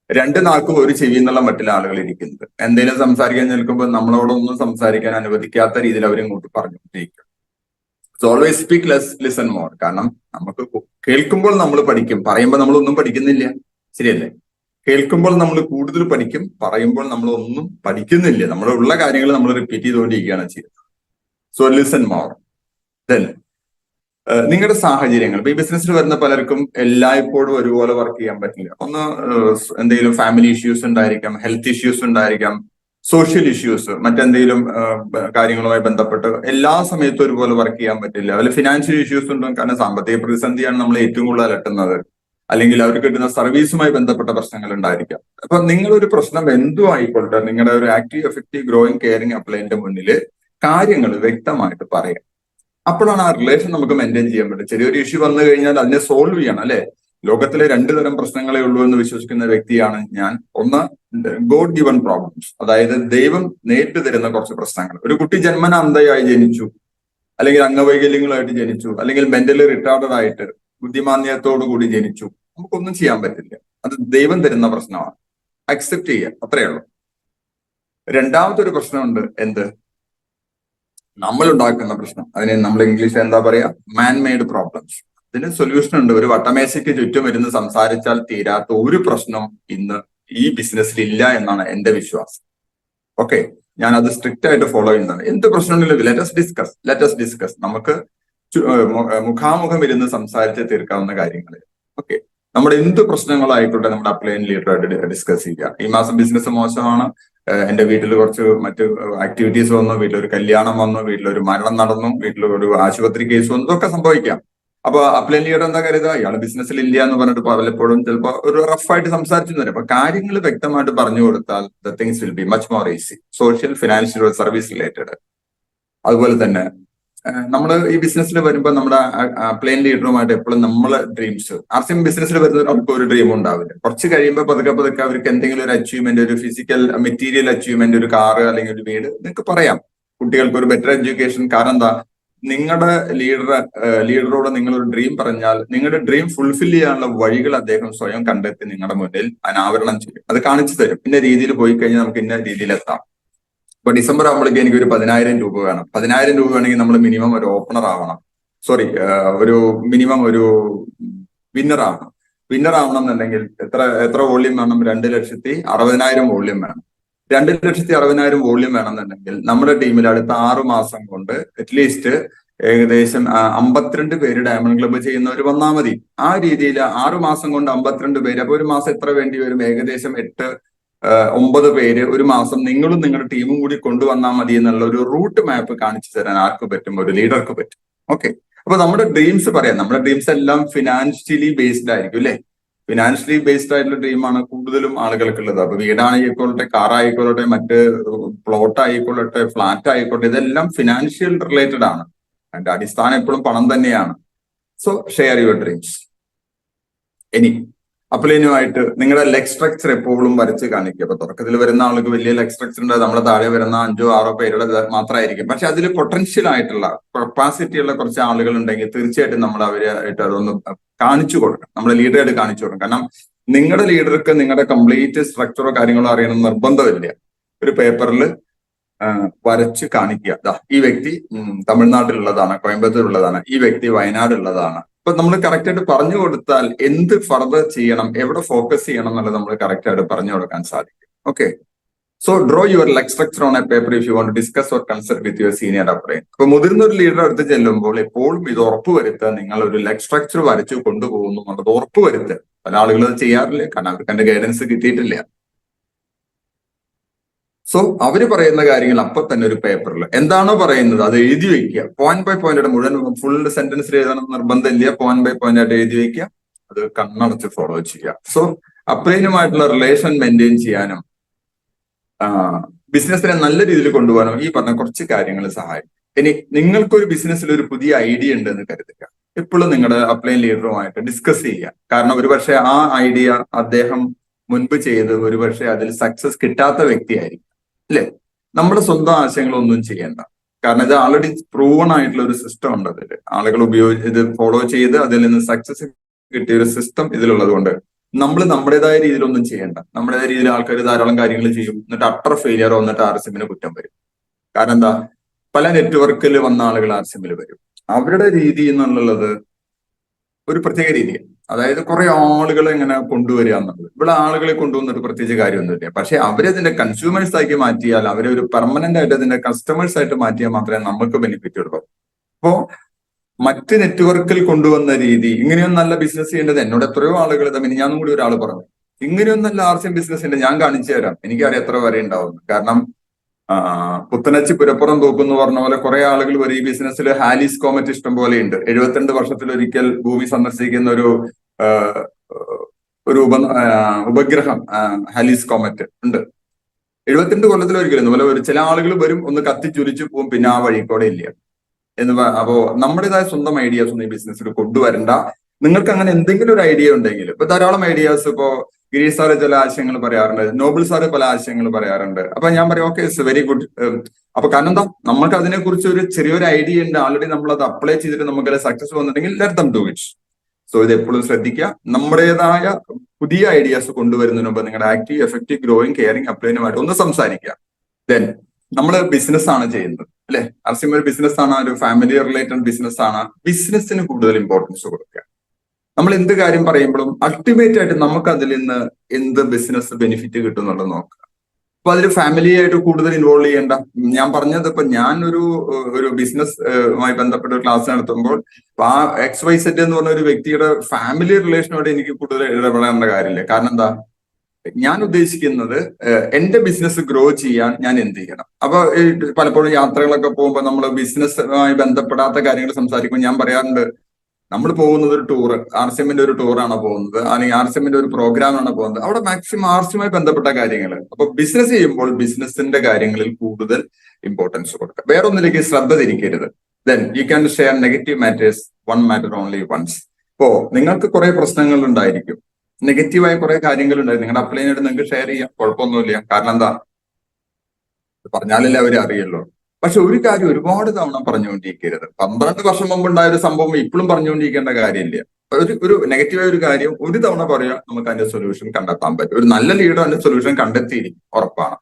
2 നാക്കും 1 ചെവി എന്നുള്ള മറ്റുള്ള ആളുകൾ ഇരിക്കുന്നത്. എന്തെങ്കിലും സംസാരിക്കാൻ നിൽക്കുമ്പോൾ നമ്മളോടൊന്നും സംസാരിക്കാൻ അനുവദിക്കാത്ത രീതിയിൽ അവരിങ്ങോട്ട് പറഞ്ഞുകൊണ്ടിരിക്കും. So always speak less, listen more. കാരണം നമുക്ക് കേൾക്കുമ്പോൾ നമ്മൾ പഠിക്കും, പറയുമ്പോൾ നമ്മൾ ഒന്നും പഠിക്കുന്നില്ല, ശരിയല്ലേ? കേൾക്കുമ്പോൾ നമ്മൾ കൂടുതൽ പഠിക്കും, പറയുമ്പോൾ നമ്മൾ ഒന്നും പഠിക്കുന്നില്ല. നമ്മളുള്ള കാര്യങ്ങൾ നമ്മൾ റിപ്പീറ്റ് ചെയ്തുകൊണ്ടിരിക്കുകയാണ് ചെയ്യുന്നത്. So listen more. ദെൻ നിങ്ങളുടെ സാഹചര്യങ്ങൾ, ഇപ്പൊ ഈ ബിസിനസ്സിൽ വരുന്ന പലർക്കും എല്ലായ്പ്പോഴും ഒരുപോലെ വർക്ക് ചെയ്യാൻ പറ്റില്ല. ഒന്ന് എന്തെങ്കിലും ഫാമിലി ഇഷ്യൂസ് ഉണ്ടായിരിക്കാം, ഹെൽത്ത് ഇഷ്യൂസ് ഉണ്ടായിരിക്കാം, സോഷ്യൽ ഇഷ്യൂസ്, മറ്റെന്തെങ്കിലും കാര്യങ്ങളുമായി ബന്ധപ്പെട്ട് എല്ലാ സമയത്തും ഒരുപോലെ വർക്ക് ചെയ്യാൻ പറ്റില്ല. അതിൽ ഫിനാൻഷ്യൽ ഇഷ്യൂസ് ഉണ്ടാകും. കാരണം സാമ്പത്തിക പ്രതിസന്ധിയാണ് നമ്മളെ ഏറ്റവും കൂടുതൽ അലട്ടുന്നത്. അല്ലെങ്കിൽ അവർക്ക് കിട്ടുന്ന സർവീസുമായി ബന്ധപ്പെട്ട പ്രശ്നങ്ങൾ ഉണ്ടായിരിക്കാം. അപ്പൊ നിങ്ങളൊരു പ്രശ്നം എന്തും ആയിക്കൊള്ളട്ടെ, നിങ്ങളുടെ ഒരു ആക്റ്റീവ് എഫക്റ്റീവ് ഗ്രോയിങ് കെയറിംഗ് അപ്ലൈന്റെ മുന്നിൽ കാര്യങ്ങൾ വ്യക്തമായിട്ട് പറയാം. അപ്പോഴാണ് ആ റിലേഷൻ നമുക്ക് മെയിൻറ്റെയിൻ ചെയ്യാൻ പറ്റും. ചെറിയൊരു ഇഷ്യൂ വന്നു കഴിഞ്ഞാൽ അതിനെ സോൾവ് ചെയ്യണം, അല്ലെ? ലോകത്തിലെ രണ്ടു തരം പ്രശ്നങ്ങളെ ഉള്ളൂ എന്ന് വിശ്വസിക്കുന്ന വ്യക്തിയാണ് ഞാൻ. ഒന്ന്, ഗോഡ് ഗിവൺ പ്രോബ്ലംസ്, അതായത് ദൈവം നേരിട്ട് തരുന്ന കുറച്ച് പ്രശ്നങ്ങൾ. ഒരു കുട്ടി ജന്മന അന്ധയായി ജനിച്ചു, അല്ലെങ്കിൽ അംഗവൈകല്യങ്ങളായിട്ട് ജനിച്ചു, അല്ലെങ്കിൽ മെന്റലി റിട്ടാർഡഡ് ആയിട്ട് ബുദ്ധിമാന്യത്തോടു കൂടി ജനിച്ചു, നമുക്കൊന്നും ചെയ്യാൻ പറ്റില്ല. അത് ദൈവം തരുന്ന പ്രശ്നമാണ്. അക്സെപ്റ്റ് ചെയ്യുക, അത്രയേ ഉള്ളൂ. രണ്ടാമത്തെ ഒരു പ്രശ്നമുണ്ട്, എന്ത്? നമ്മൾ ഉണ്ടാക്കുന്ന പ്രശ്നം. അതിനെ നമ്മൾ ഇംഗ്ലീഷിൽ എന്താ പറയാ? മാൻ മെയ്ഡ് പ്രോബ്ലംസ്. ഇതിന് സൊല്യൂഷൻ ഉണ്ട്. ഒരു വട്ടമേശയ്ക്ക് ചുറ്റും ഇരുന്ന് സംസാരിച്ചാൽ തീരാത്ത ഒരു പ്രശ്നം ഇന്ന് ഈ ബിസിനസ്സിൽ ഇല്ല എന്നാണ് എന്റെ വിശ്വാസം. ഓക്കെ, ഞാൻ അത് സ്ട്രിക്റ്റ് ആയിട്ട് ഫോളോ ചെയ്യുന്നതാണ്. എന്ത് പ്രശ്നമുണ്ടെങ്കിലും ലെറ്റസ് ഡിസ്കസ്. നമുക്ക് മുഖാമുഖം ഇരുന്ന് സംസാരിച്ച് തീർക്കാവുന്ന കാര്യങ്ങൾ. ഓക്കെ, നമ്മുടെ എന്ത് പ്രശ്നങ്ങളായിക്കോട്ടെ നമ്മുടെ അപ്ലൈൻ ലീഡറായിട്ട് ഡിസ്കസ് ചെയ്യുക. ഈ മാസം ബിസിനസ് മോശമാണ്, എന്റെ വീട്ടിൽ കുറച്ച് മറ്റ് ആക്ടിവിറ്റീസ് വന്നു, വീട്ടിലൊരു കല്യാണം വന്നു, വീട്ടിലൊരു മരണം നടന്നു, വീട്ടിലൊരു ആശുപത്രി കേസ് വന്നു, ഇതൊക്കെ സംഭവിക്കാം. അപ്പൊ അപ്ലൈൻ ലീഡർ എന്താ കരുതുക? ഇയാൾ ബിസിനസ്സിൽ ഇല്ല എന്ന് പറഞ്ഞിട്ട് പലപ്പോഴും ചിലപ്പോൾ ഒരു റഫായിട്ട് സംസാരിച്ചു തരും. അപ്പൊ കാര്യങ്ങൾ വ്യക്തമായിട്ട് പറഞ്ഞു കൊടുത്താൽ the things will be much more easy. Social, financial, service related. അതുപോലെ തന്നെ നമ്മൾ ഈ ബിസിനസ്സിൽ വരുമ്പോൾ നമ്മുടെ അപ്ലൈൻ ലീഡറുമായിട്ട് എപ്പോഴും നമ്മളെ ഡ്രീംസ്, ആർസിഎം ബിസിനസ്സിൽ വരുന്നവർ അവർക്ക് ഒരു ഡ്രീം ഉണ്ടാവില്ല. കുറച്ച് കഴിയുമ്പോൾ പതുക്കെ അവർക്ക് എന്തെങ്കിലും ഒരു അച്ചീവ്മെന്റ്, ഒരു ഫിസിക്കൽ മെറ്റീരിയൽ അച്ചീവ്മെന്റ്, ഒരു കാറ് അല്ലെങ്കിൽ ഒരു വീട്, നിങ്ങൾക്ക് പറയാം. കുട്ടികൾക്ക് ഒരു ബെറ്റർ എഡ്യൂക്കേഷൻ. കാരണം എന്താ? നിങ്ങളുടെ ലീഡറോട് നിങ്ങളൊരു ഡ്രീം പറഞ്ഞാൽ നിങ്ങളുടെ ഡ്രീം ഫുൾഫിൽ ചെയ്യാനുള്ള വഴികൾ അദ്ദേഹം സ്വയം കണ്ടെത്തി നിങ്ങളുടെ മുന്നിൽ അനാവരണം ചെയ്യും. അത് കാണിച്ചു തരും. ഇന്ന രീതിയിൽ പോയി കഴിഞ്ഞാൽ നമുക്ക് ഇന്ന രീതിയിൽ എത്താം. ഇപ്പൊ ഡിസംബർ ആകുമ്പോഴേക്ക് എനിക്ക് ഒരു 10,000 രൂപ വേണം. 10,000 രൂപ വേണമെങ്കിൽ നമ്മൾ മിനിമം ഒരു ഓപ്പണർ ആവണം. ഒരു മിനിമം ഒരു വിന്നർ ആവണം. വിന്നർ ആവണം എന്നുണ്ടെങ്കിൽ എത്ര വോള്യം വേണം? 2,60,000 വോള്യം വേണം. 2,60,000 വോള്യം വേണമെന്നുണ്ടെങ്കിൽ നമ്മുടെ ടീമിൽ അടുത്ത 6 മാസം കൊണ്ട് അറ്റ്ലീസ്റ്റ് ഏകദേശം 52 പേര് ഡയമണ്ട് ക്ലബ്ബ് ചെയ്യുന്നവർ വന്നാൽ മതി. ആ രീതിയിൽ 6 മാസം കൊണ്ട് 52 പേര്. അപ്പൊ ഒരു മാസം എത്ര വേണ്ടി വരും? ഏകദേശം 8-9 പേര് ഒരു മാസം നിങ്ങളും നിങ്ങളുടെ ടീമും കൂടി കൊണ്ടുവന്നാൽ മതി എന്നുള്ള ഒരു റൂട്ട് മാപ്പ് കാണിച്ചു തരാൻ ആർക്ക് പറ്റും? ഒരു ലീഡർക്ക് പറ്റും. ഓക്കെ, അപ്പൊ നമ്മുടെ ഡ്രീംസ് പറയാം. നമ്മുടെ ഡ്രീംസ് എല്ലാം ഫിനാൻഷ്യലി ബേസ്ഡ് ആയിരിക്കും, അല്ലെ? ഫിനാൻഷ്യലി ബേസ്ഡ് ആയിട്ടുള്ള ഡ്രീമാണ് കൂടുതലും ആളുകൾക്കുള്ളത്. അപ്പൊ വീടായിക്കൊള്ളട്ടെ, കാറായിക്കൊള്ളട്ടെ, മറ്റ് പ്ലോട്ട് ആയിക്കൊള്ളട്ടെ, ഫ്ലാറ്റ് ആയിക്കോട്ടെ, ഇതെല്ലാം ഫിനാൻഷ്യൽ റിലേറ്റഡ് ആണ്. അതിന്റെ അടിസ്ഥാനം എപ്പോഴും പണം തന്നെയാണ്. So share your dreams. ഇനി അപ്ലൈനുമായിട്ട് നിങ്ങളുടെ ലെഗ് സ്ട്രക്ചർ എപ്പോഴും വരച്ച് കാണിക്കുക. അപ്പൊ തുടക്കത്തിൽ വരുന്ന ആൾക്ക് വലിയ ലെഗ് സ്ട്രക്ചർ ഉണ്ട്, നമ്മുടെ താഴെ വരുന്ന 5-6 പേരുടെ മാത്രമായിരിക്കും. പക്ഷെ അതിൽ പൊട്ടൻഷ്യൽ ആയിട്ടുള്ള കപ്പാസിറ്റി ഉള്ള കുറച്ച് ആളുകൾ ഉണ്ടെങ്കിൽ തീർച്ചയായിട്ടും നമ്മൾ അവരായിട്ട് അതൊന്ന് കാണിച്ചു കൊടുക്കണം. നമ്മുടെ ലീഡറായിട്ട് കാണിച്ചു കൊടുക്കണം. കാരണം നിങ്ങളുടെ ലീഡർക്ക് നിങ്ങളുടെ കംപ്ലീറ്റ് സ്ട്രക്ചറോ കാര്യങ്ങളോ അറിയണം നിർബന്ധമില്ല. ഒരു പേപ്പറിൽ വരച്ച് കാണിക്കുക. ഈ വ്യക്തി തമിഴ്നാട്ടിലുള്ളതാണ്, കോയമ്പത്തൂരുള്ളതാണ്, ഈ വ്യക്തി വയനാടുള്ളതാണ്. അപ്പൊ നമ്മൾ കറക്റ്റ് ആയിട്ട് പറഞ്ഞു കൊടുത്താൽ എന്ത് ഫർദർ ചെയ്യണം, എവിടെ ഫോക്കസ് ചെയ്യണം എന്നുള്ളത് നമ്മൾ കറക്റ്റ് ആയിട്ട് പറഞ്ഞു കൊടുക്കാൻ സാധിക്കും. Okay, so draw your leg structure on a paper if you want to discuss or consult with your senior upline. അപ്പൊ മുതിർന്ന ഒരു ലീഡർ അടുത്ത് ചെല്ലുമ്പോൾ എപ്പോഴും ഇത് ഉറപ്പുവരുത്തുക, നിങ്ങൾ ഒരു ലെഗ് സ്ട്രക്ചർ വരച്ചു കൊണ്ടുപോകുന്നു എന്നുള്ളത് ഉറപ്പുവരുത്തുക. പല ആളുകളും അത് ചെയ്യാറില്ല, കാരണം അവർക്ക് അതിന്റെ ഗൈഡൻസ് കിട്ടിയിട്ടില്ല. സോ അവര് പറയുന്ന കാര്യങ്ങൾ അപ്പൊ തന്നെ ഒരു പേപ്പറിൽ എന്താണോ പറയുന്നത് അത് എഴുതി വെക്കുക. പോയിന്റ് ബൈ പോയിന്റ് ആയിട്ട് മുഴുവൻ ഫുൾ സെന്റൻസിൽ എഴുതണം നിർബന്ധമില്ല. പോയിന്റ് ബൈ പോയിന്റ് ആയിട്ട് എഴുതി വെക്കുക, അത് കണ്ണടച്ച് ഫോളോ ചെയ്യുക. സോ അപ്ലൈനുമായിട്ടുള്ള റിലേഷൻ മെയിൻറ്റെയിൻ ചെയ്യാനും ബിസിനസിനെ നല്ല രീതിയിൽ കൊണ്ടുപോകാനും ഈ പറഞ്ഞ കുറച്ച് കാര്യങ്ങൾ സഹായിക്കും. ഇനി നിങ്ങൾക്കൊരു ബിസിനസ്സിൽ ഒരു പുതിയ ഐഡിയ ഉണ്ട് എന്ന് കരുതുക. എപ്പോഴും നിങ്ങളുടെ അപ്ലൈൻ ലീഡറുമായിട്ട് ഡിസ്കസ് ചെയ്യുക. കാരണം ഒരുപക്ഷെ ആ ഐഡിയ അദ്ദേഹം മുൻപ് ചെയ്ത് ഒരുപക്ഷെ അതിൽ സക്സസ് കിട്ടാത്ത വ്യക്തിയായിരിക്കും, അല്ലെ? നമ്മുടെ സ്വന്തം ആശയങ്ങളൊന്നും ചെയ്യേണ്ട. കാരണം ഇത് ആൾറെഡി പ്രൂവൺ ആയിട്ടുള്ള ഒരു സിസ്റ്റം ഉണ്ട്. അതിൽ ആളുകൾ ഇത് ഫോളോ ചെയ്ത് അതിൽ നിന്ന് സക്സസ് കിട്ടിയ ഒരു സിസ്റ്റം ഇതിലുള്ളത് കൊണ്ട് നമ്മൾ നമ്മുടേതായ രീതിയിലൊന്നും ചെയ്യേണ്ട. നമ്മുടേതായ രീതിയിൽ ആൾക്കാർ ധാരാളം കാര്യങ്ങൾ ചെയ്യും, എന്നിട്ട് അട്ടർ ഫെയിലിയർ വന്നിട്ട് ആർസിഎമ്മിന് കുറ്റം വരും. കാരണം എന്താ? പല നെറ്റ്വർക്കിൽ വന്ന ആളുകൾ ആർസിഎമ്മിൽ വരും. അവരുടെ രീതി എന്നുള്ളത് ഒരു പ്രത്യേക രീതിയാണ്. അതായത് കുറെ ആളുകളെ ഇങ്ങനെ കൊണ്ടുവരിക എന്നുള്ളത്. ഇവിടെ ആളുകളെ കൊണ്ടുവന്നിട്ട് പ്രത്യേകിച്ച് കാര്യമൊന്നുമില്ല. പക്ഷെ അവരതിന്റെ കൺസ്യൂമേഴ്സ് ആക്കി മാറ്റിയാൽ, അവരെ ഒരു പെർമനന്റ് ആയിട്ട് അതിന്റെ കസ്റ്റമേഴ്സ് ആയിട്ട് മാറ്റിയാൽ മാത്രമേ നമുക്ക് ബെനിഫിറ്റ് ഉള്ളൂ. അപ്പോ മറ്റ് നെറ്റ്വർക്കിൽ കൊണ്ടുവന്ന രീതി, ഇങ്ങനെയൊന്നും നല്ല ബിസിനസ് ചെയ്യേണ്ടത് എന്നോട് എത്രയോ ആളുകൾ മിനിഞ്ഞാന്നും കൂടി ഒരാൾ പറഞ്ഞു, ഇങ്ങനെയൊന്നല്ല ആർസിഎം ബിസിനസിന്റെ. ഞാൻ കാണിച്ചു തരാം, എനിക്കറിയാം എത്ര വരെ ഉണ്ടാവും. കാരണം പുത്തനച്ചി പുരപ്പുറം തൂക്കുന്നു പറഞ്ഞ പോലെ കുറെ ആളുകൾ വരും ഈ ബിസിനസ്സിൽ. ഹാലിസ് കോമറ്റ് ഇഷ്ടം പോലെ ഉണ്ട്. 72 വർഷത്തിലൊരിക്കൽ ഭൂമി സന്ദർശിക്കുന്ന ആ, ഒരു ഉപഗ്രഹം ഹാലിസ് കോമറ്റ് ഉണ്ട്. 72 കൊല്ലത്തിലൊരിക്കലും അതുപോലെ ഒരു ചില ആളുകൾ വരും, ഒന്ന് കത്തിച്ചുരിച്ചു പോകും, പിന്നെ ആ വഴിക്കോടെ ഇല്ല അപ്പോ നമ്മുടേതായ സ്വന്തം ഐഡിയാസ് ഒന്നും ഈ ബിസിനസ്സിൽ കൊണ്ടുവരണ്ട. നിങ്ങൾക്ക് അങ്ങനെ എന്തെങ്കിലും ഒരു ഐഡിയ ഉണ്ടെങ്കിൽ, ഇപ്പൊ ധാരാളം ഐഡിയാസ് ഇപ്പോ ഗിരീഷ് സാറ് ചില ആശയങ്ങൾ പറയാറുണ്ട്, നോബിൾ സാറ് പല ആശയങ്ങൾ പറയാറുണ്ട്. അപ്പൊ ഞാൻ പറയും ഓക്കെ, ഇറ്റ്സ് വെരി ഗുഡ്. അപ്പൊ കാരണം എന്താ, നമുക്ക് അതിനെക്കുറിച്ച് ഒരു ചെറിയൊരു ഐഡിയ ഉണ്ട്, ആൾറെഡി നമ്മൾ അത് അപ്ലൈ ചെയ്തിട്ട് നമുക്ക് സക്സസ് വന്നിട്ടുണ്ടെങ്കിൽ let them do it. So ഇത് എപ്പോഴും ശ്രദ്ധിക്കുക. നമ്മുടേതായ പുതിയ ഐഡിയാസ് കൊണ്ടുവരുന്നതിന് മുമ്പ് നിങ്ങളുടെ ആക്റ്റീവ്, എഫക്റ്റീവ്, ഗ്രോയിങ്, കെയറിംഗ് അപ്ലൈനുമായിട്ട് ഒന്ന് സംസാരിക്കുക. ദെൻ നമ്മൾ ബിസിനസ് ആണ് ചെയ്യുന്നത് അല്ലെ, ആർസിഎം ഒരു ബിസിനസ് ആണ്, ഒരു ഫാമിലി റിലേറ്റഡ് ബിസിനസ് ആണ്. ബിസിനസ്സിന് കൂടുതൽ ഇമ്പോർട്ടൻസ് കൊടുക്കുക. നമ്മൾ എന്ത് കാര്യം പറയുമ്പോഴും അൾട്ടിമേറ്റ് ആയിട്ട് നമുക്ക് അതിൽ നിന്ന് എന്ത് ബിസിനസ് ബെനിഫിറ്റ് കിട്ടും എന്നുള്ളത് നോക്കുക. അപ്പൊ അതിൽ ഫാമിലി ആയിട്ട് കൂടുതൽ ഇൻവോൾവ് ചെയ്യേണ്ട. ഞാൻ പറഞ്ഞത് ഇപ്പൊ ഞാൻ ഒരു ബിസിനസ്സുമായി ബന്ധപ്പെട്ട ഒരു ക്ലാസ് നടത്തുമ്പോൾ ആ XYZ എന്ന് പറഞ്ഞ ഒരു വ്യക്തിയുടെ ഫാമിലി റിലേഷനോട് എനിക്ക് കൂടുതൽ ഇടപെടേണ്ട കാര്യമില്ല. കാരണം എന്താ, ഞാൻ ഉദ്ദേശിക്കുന്നത് എന്റെ ബിസിനസ് ഗ്രോ ചെയ്യാൻ ഞാൻ എന്ത് ചെയ്യണം. അപ്പൊ പലപ്പോഴും യാത്രകളൊക്കെ പോകുമ്പോൾ നമ്മൾ ബിസിനസ്സുമായി ബന്ധപ്പെടാത്ത കാര്യങ്ങൾ സംസാരിക്കുമ്പോൾ ഞാൻ പറയാറുണ്ട്, നമ്മൾ പോകുന്നത് ഒരു ടൂർ, ആർസിഎമ്മിന്റെ ഒരു ടൂറാണ് പോകുന്നത്, അല്ലെങ്കിൽ ആർസിഎമ്മിന്റെ ഒരു പ്രോഗ്രാമാണ് പോകുന്നത്. അവിടെ മാക്സിമം ആർസിയുമായി ബന്ധപ്പെട്ട കാര്യങ്ങൾ. അപ്പൊ ബിസിനസ് ചെയ്യുമ്പോൾ ബിസിനസിന്റെ കാര്യങ്ങളിൽ കൂടുതൽ ഇമ്പോർട്ടൻസ് കൊടുക്കുക, വേറൊന്നിലേക്ക് ശ്രദ്ധ തിരിക്കരുത്. Then you can share negative matters, one matter only once. ഇപ്പോ നിങ്ങൾക്ക് കുറെ പ്രശ്നങ്ങൾ ഉണ്ടായിരിക്കും, നെഗറ്റീവായ കുറെ കാര്യങ്ങൾ ഉണ്ടായിരിക്കും, നിങ്ങളുടെ അപ്ലൈനായിട്ട് നിങ്ങൾക്ക് ഷെയർ ചെയ്യാം, കുഴപ്പമൊന്നുമില്ല. കാരണം എന്താ, പറഞ്ഞാലല്ലേ അവരെ അറിയുള്ളൂ. പക്ഷെ ഒരു കാര്യം ഒരുപാട് തവണ പറഞ്ഞുകൊണ്ടിരിക്കരുത്. 12 വർഷം മുമ്പ് ഉണ്ടായ ഒരു സംഭവം ഇപ്പോഴും പറഞ്ഞുകൊണ്ടിരിക്കേണ്ട കാര്യമില്ല. ഒരു നെഗറ്റീവായ ഒരു കാര്യം ഒരു തവണ പറയാം, നമുക്ക് അതിന്റെ സൊല്യൂഷൻ കണ്ടെത്താൻ പറ്റും. ഒരു നല്ല ലീഡർ അതിന്റെ സൊല്യൂഷൻ കണ്ടെത്തിയിരിക്കും, ഉറപ്പാണ്.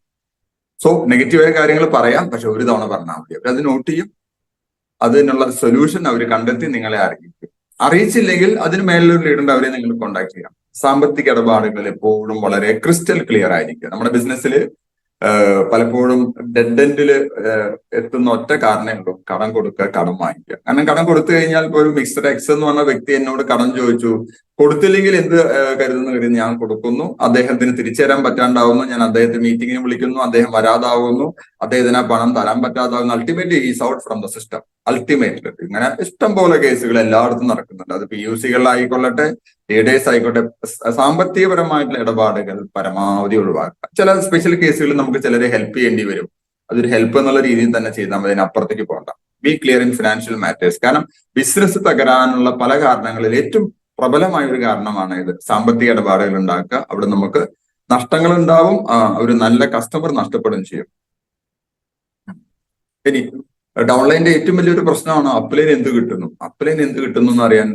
സോ നെഗറ്റീവായ കാര്യങ്ങൾ പറയാം, പക്ഷെ ഒരു തവണ പറഞ്ഞാൽ മതി. അവരത് നോട്ട് ചെയ്യും, അതിനുള്ള സൊല്യൂഷൻ അവർ കണ്ടെത്തി നിങ്ങളെ അറിയിക്കും. അറിയിച്ചില്ലെങ്കിൽ അതിന് മേലൊരു ലീഡറിന്റെ അവരെ നിങ്ങൾ കോൺടാക്ട് ചെയ്യാം. സാമ്പത്തിക ഇടപാടുകൾ എപ്പോഴും വളരെ ക്രിസ്റ്റൽ ക്ലിയർ ആയിരിക്കും. നമ്മുടെ ബിസിനസ്സിൽ പലപ്പോഴും ഡെഡ് എൻഡില് എത്തുന്ന ഒറ്റ കാരണമേ ഉള്ളൂ, കടം കൊടുക്കുക, കടം വാങ്ങിക്കുക. കാരണം കടം കൊടുത്തു കഴിഞ്ഞാൽ ഇപ്പോൾ ഒരു മിസ്റ്റർ എക്സ് എന്ന് പറഞ്ഞ വ്യക്തി എന്നോട് കടം ചോദിച്ചു, കൊടുത്തില്ലെങ്കിൽ എന്ത് കരുതി ഞാൻ കൊടുക്കുന്നു, അദ്ദേഹത്തിന് തിരിച്ചു തരാൻ പറ്റാണ്ടാവുന്നു, ഞാൻ അദ്ദേഹത്തെ മീറ്റിങ്ങിന് വിളിക്കുന്നു, അദ്ദേഹം വരാതാവുന്നു, അദ്ദേഹത്തിന് ആ പണം തരാൻ പറ്റാതാവുന്നു, ultimately is out from the system. Ultimately ഇങ്ങനെ ഇഷ്ടം പോലെ കേസുകൾ എല്ലായിടത്തും നടക്കുന്നുണ്ട്. അത് PUCകളിലായിക്കൊള്ളട്ടെ, ലീഡേഴ്സ് ആയിക്കോട്ടെ. സാമ്പത്തികപരമായിട്ടുള്ള ഇടപാടുകൾ പരമാവധി ഒഴിവാക്കുക. ചില സ്പെഷ്യൽ കേസുകളിൽ നമുക്ക് ചിലരെ ഹെൽപ്പ് ചെയ്യേണ്ടി വരും, അതൊരു ഹെൽപ്പ് എന്നുള്ള രീതിയിൽ തന്നെ ചെയ്താൽ മതി, അതിനപ്പുറത്തേക്ക് പോകണ്ട. B clear in financial matters. കാരണം ബിസിനസ് തകരാനുള്ള പല കാരണങ്ങളിൽ ഏറ്റവും പ്രബലമായ ഒരു കാരണമാണ് ഇത്, സാമ്പത്തിക ഇടപാടുകൾ ഉണ്ടാക്കുക. അവിടെ നമുക്ക് നഷ്ടങ്ങൾ ഉണ്ടാവും, ഒരു നല്ല കസ്റ്റമർ നഷ്ടപ്പെടുകയും ചെയ്യും. ഇനി ഡൗൺലൈന്റെ ഏറ്റവും വലിയൊരു പ്രശ്നമാണ് അപ്ലൈൻ എന്ത് കിട്ടുന്നു. അപ്ലൈൻ എന്ത് കിട്ടുന്നു എന്ന് അറിയാൻ